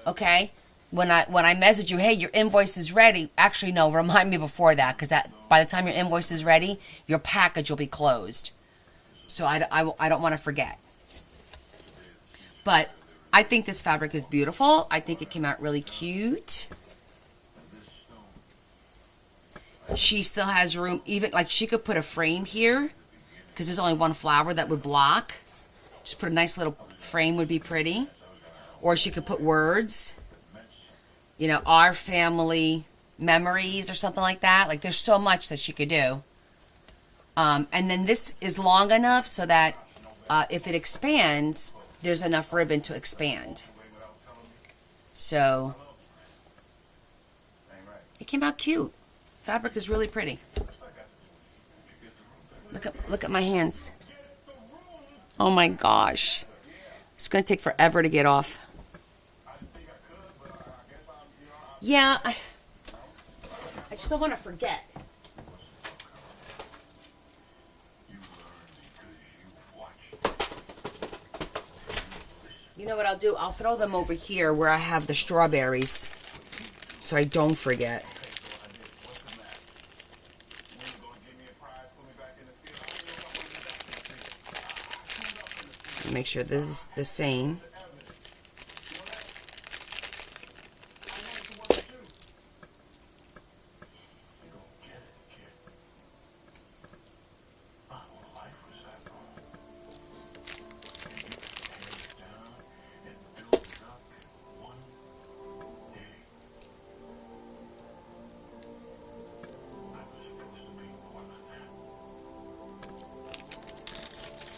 Okay? When I message you, hey, your invoice is ready. Actually, no, remind me before that, because that by the time your invoice is ready, your package will be closed. So I don't want to forget. But I think this fabric is beautiful. I think it came out really cute. She still has room, even like she could put a frame here, because there's only one flower that would block. Just put a nice little frame, would be pretty. Or she could put words. You know, our family memories or something like that. Like, there's so much that she could do. And then this is long enough so that if it expands, there's enough ribbon to expand. So, it came out cute. Fabric is really pretty. Look at my hands. Oh my gosh. It's going to take forever to get off. I didn't think I could, but I guess I'm, Yeah, I just don't want to forget. You learn because you watch. You know what I'll do? I'll throw them over here where I have the strawberries so I don't forget. What's the matter? You ain't gonna give me a prize, put me back in the field. I don't know if I'm gonna be back in the field. Make sure this is the same.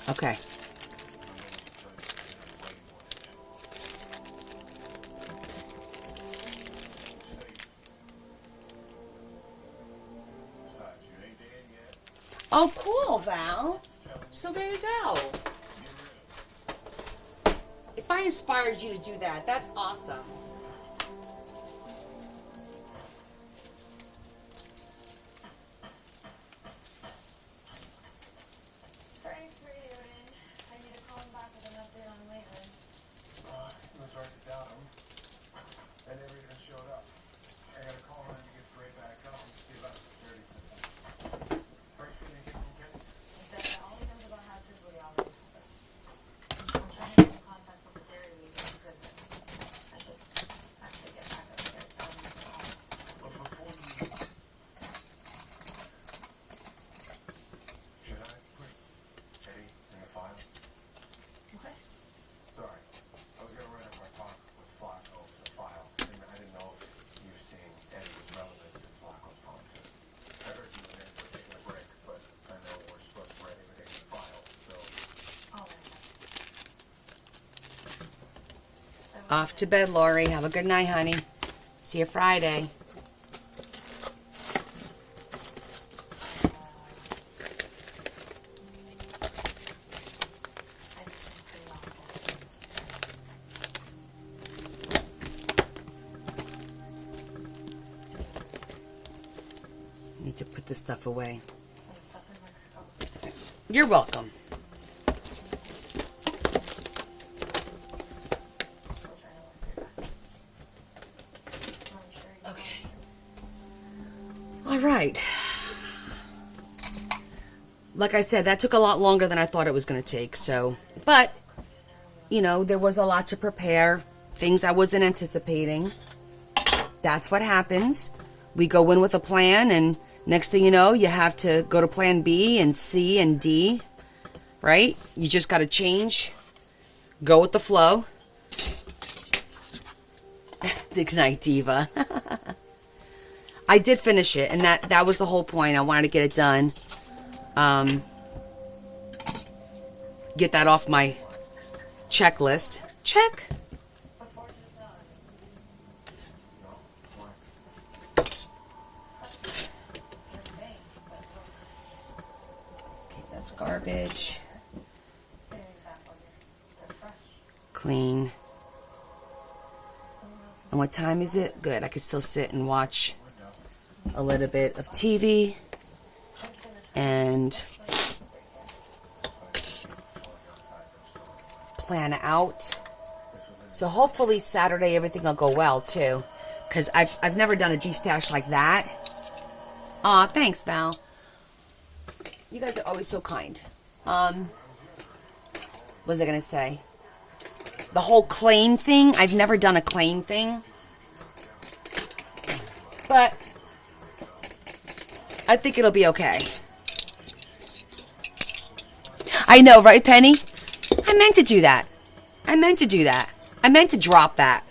Okay. Oh, cool, Val. So there you go. If I inspired you to do that, that's awesome. Frank's radioing. I need to call him back with an update on Leighton. Let's write it down. They never even showed up. I gotta call him to get Gray back up and see about the security system. Frank seen anything from Kenny? He said that all he knows about how his radiology campus. I'm trying to get in contact with the dairy league in prison. I should actually get back upstairs to him. But before you leave, should I put Eddie in the file? Okay. Sorry. I was gonna write up my talk with Flacco for the file, and I didn't know if you were seeing Eddie was relevant since Flacco's home too. I heard you and Eddie were taking a break, but I know we're supposed to write everything in the file, so All right. Off to bed, Lori. Have a good night, honey. See you Friday. I did some pretty awful things. Need to put this stuff away. And stuff in Mexico. You're welcome. Still trying to work through that. I'm sure you Okay. All right. Like I said, that took a lot longer than I thought it was going to take. So, but, you know, there was a lot to prepare. Things I wasn't anticipating. That's what happens. We go in with a plan, and next thing you know, you have to go to plan B and C and D, right? You just got to change, go with the flow. Good night, Diva. I did finish it, and that was the whole point. I wanted to get it done. Get that off my checklist. Check. Before just not. You're saying, but Okay, that's garbage. same example here. They're fresh. Clean. Someone else was And what time is it? Good. I can still sit and watch a little bit of TV and plan out. So hopefully Saturday everything will go well too, because I've never done a destash like that. Aw, thanks, Val. You guys are always so kind. What was I gonna say? The whole claim thing. I've never done a claim thing, but I think it'll be okay. I know, right, Penny? I meant to do that. I meant to do that. I meant to drop that.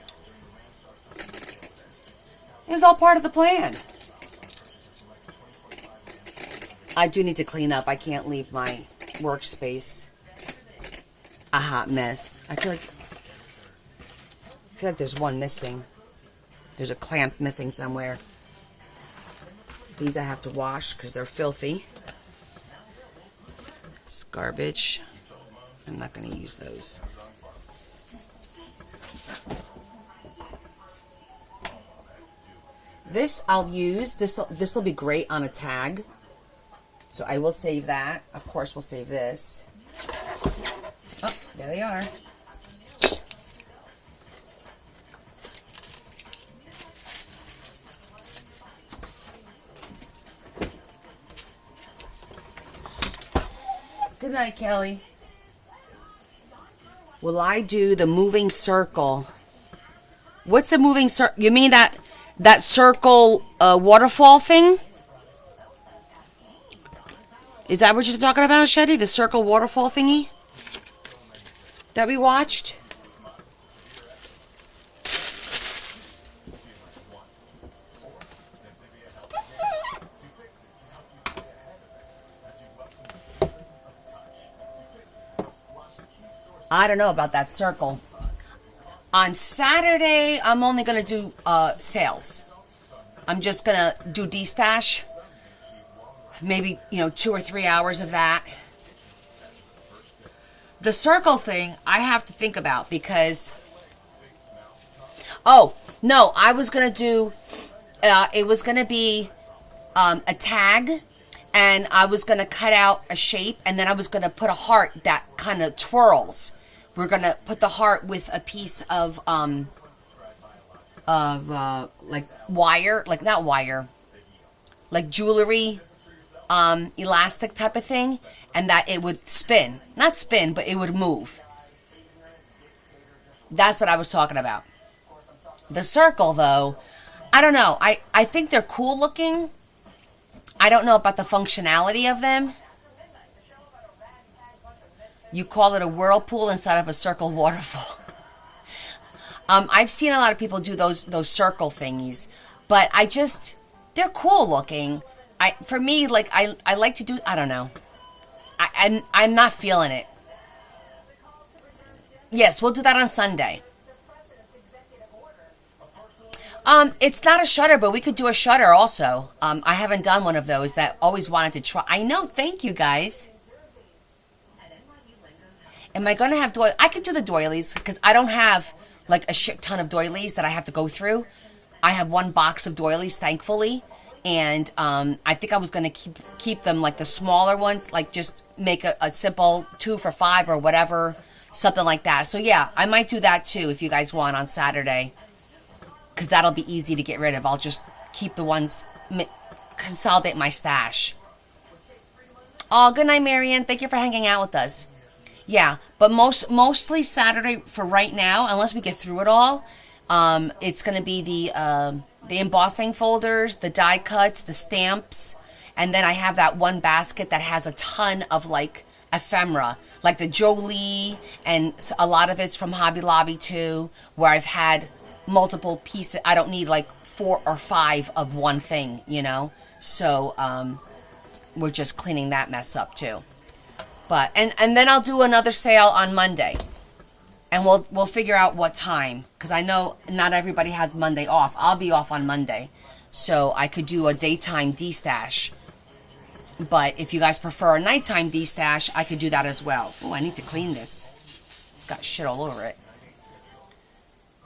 It was all part of the plan. I do need to clean up. I can't leave my workspace a hot mess. I feel like there's one missing. There's a clamp missing somewhere. These I have to wash because they're filthy. It's garbage. I'm not going to use those. This I'll use. This will be great on a tag. So I will save that. Of course, we'll save this. Oh, there they are. Good night, Kelly. Will I do the moving circle? What's a moving circle? You mean that circle waterfall thing? Is that what you're talking about, Shetty? The circle waterfall thingy that we watched? I don't know about that circle. On Saturday, I'm only going to do sales. I'm just going to do D-stash. Maybe, 2 or 3 hours of that. The circle thing, I have to think about because... Oh, no, I was going to do... it was going to be a tag, and I was going to cut out a shape, and then I was going to put a heart that kind of twirls. We're going to put the heart with a piece of like wire, like not wire, like jewelry, elastic type of thing, and that it would spin. Not spin, but it would move. That's what I was talking about. The circle, though, I don't know. I think they're cool looking. I don't know about the functionality of them. You call it a whirlpool instead of a circle waterfall. I've seen a lot of people do those circle thingies, but they're cool looking. For me, like I like to do. I don't know. I'm not feeling it. Yes, we'll do that on Sunday. It's not a shutter, but we could do a shutter also. I haven't done one of those that always wanted to try. I know. Thank you, guys. Am I going to have doilies? I could do the doilies because I don't have like a shit ton of doilies that I have to go through. I have one box of doilies, thankfully. And I think I was going to keep them like the smaller ones, like just make a simple 2 for $5 or whatever, something like that. So yeah, I might do that too if you guys want on Saturday. Because that'll be easy to get rid of. I'll just keep the ones, consolidate my stash. Oh, good night, Marianne. Thank you for hanging out with us. Yeah, but mostly Saturday for right now, unless we get through it all, it's going to be the embossing folders, the die cuts, the stamps, and then I have that one basket that has a ton of like ephemera, like the Jolie, and a lot of it's from Hobby Lobby too, where I've had multiple pieces. I don't need like 4 or 5 of one thing, So we're just cleaning that mess up too. But and then I'll do another sale on Monday, and we'll figure out what time, because I know not everybody has Monday off. I'll be off on Monday, so I could do a daytime D-stash. But if you guys prefer a nighttime D-stash, I could do that as well. Oh, I need to clean this. It's got shit all over it.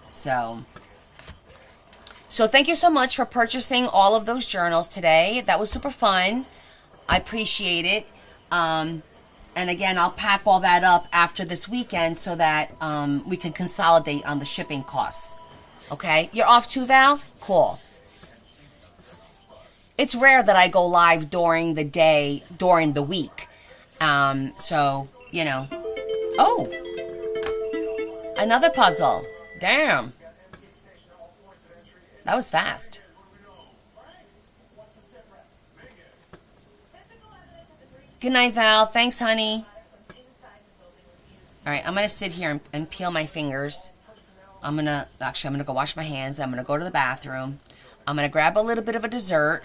So thank you so much for purchasing all of those journals today. That was super fun. I appreciate it. And again, I'll pack all that up after this weekend so that we can consolidate on the shipping costs. Okay? You're off too, Val? Cool. It's rare that I go live during the day, during the week. So, Oh! Another puzzle. Damn. That was fast. Good night, Val. Thanks, honey. All right, I'm going to sit here and peel my fingers. I'm going to go wash my hands. I'm going to go to the bathroom. I'm going to grab a little bit of a dessert.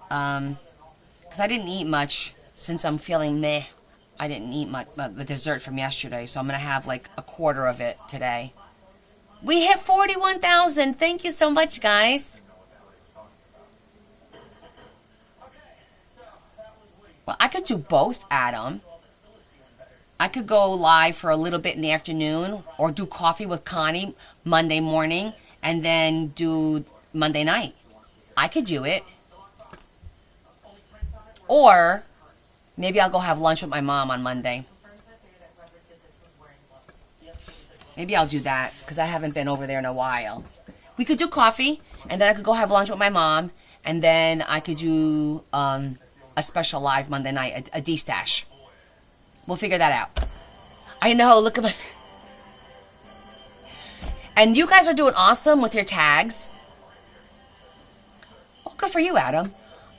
Because I didn't eat much since I'm feeling meh. I didn't eat much the dessert from yesterday, so I'm going to have like a quarter of it today. We hit 41,000. Thank you so much, guys. Well, I could do both, Adam. I could go live for a little bit in the afternoon or do coffee with Connie Monday morning and then do Monday night. I could do it. Or maybe I'll go have lunch with my mom on Monday. Maybe I'll do that because I haven't been over there in a while. We could do coffee, and then I could go have lunch with my mom, and then I could do a special live Monday night, a D-stash. We'll figure that out. I know, look at my... And you guys are doing awesome with your tags. Well, good for you, Adam.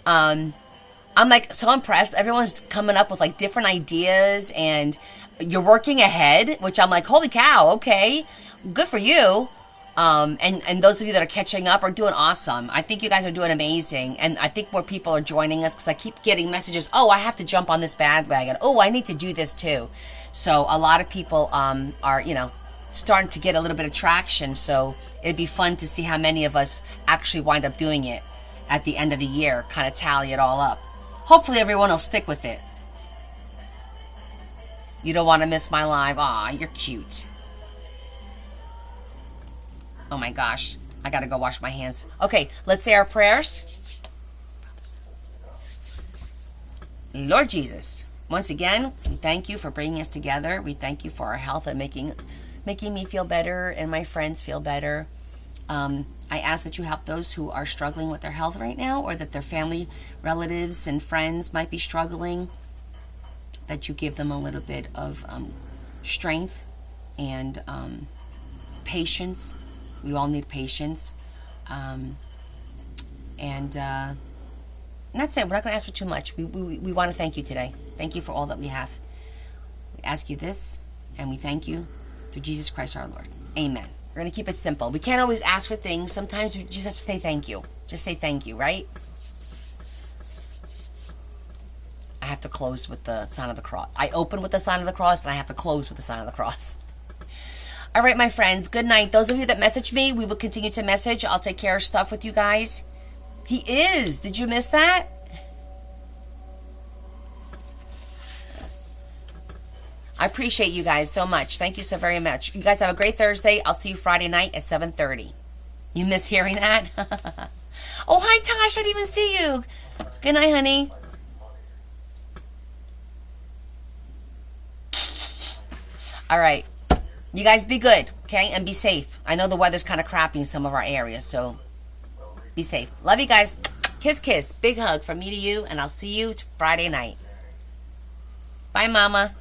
I'm like so impressed. Everyone's coming up with like different ideas, and you're working ahead, which I'm like, holy cow, okay, good for you. And those of you that are catching up are doing awesome. I think you guys are doing amazing, and I think more people are joining us because I keep getting messages. Oh, I have to jump on this bandwagon. Oh, I need to do this too. So a lot of people are, you know, starting to get a little bit of traction. So it'd be fun to see how many of us actually wind up doing it at the end of the year. Kind of tally it all up. Hopefully everyone will stick with it. You don't want to miss my live. Aw, you're cute. Oh my gosh. I gotta go wash my hands. Okay, let's say our prayers. Lord Jesus, once again, we thank you for bringing us together. We thank you for our health and making me feel better and my friends feel better. I ask that you help those who are struggling with their health right now, or that their family, relatives, and friends might be struggling, that you give them a little bit of strength and patience. We all need patience. And that's it. We're not going to ask for too much. We want to thank you today. Thank you for all that we have. We ask you this, and we thank you through Jesus Christ our Lord. Amen. We're going to keep it simple. We can't always ask for things. Sometimes we just have to say thank you. Just say thank you, right? I have to close with the sign of the cross. I open with the sign of the cross, and I have to close with the sign of the cross. All right, my friends. Good night. Those of you that message me, we will continue to message. I'll take care of stuff with you guys. He is. Did you miss that? I appreciate you guys so much. Thank you so very much. You guys have a great Thursday. I'll see you Friday night at 7:30. You miss hearing that? Oh, hi, Tosh. I didn't even see you. Good night, honey. All right. You guys be good, okay? And be safe. I know the weather's kind of crappy in some of our areas, so be safe. Love you guys. Kiss, kiss. Big hug from me to you, and I'll see you Friday night. Bye, Mama.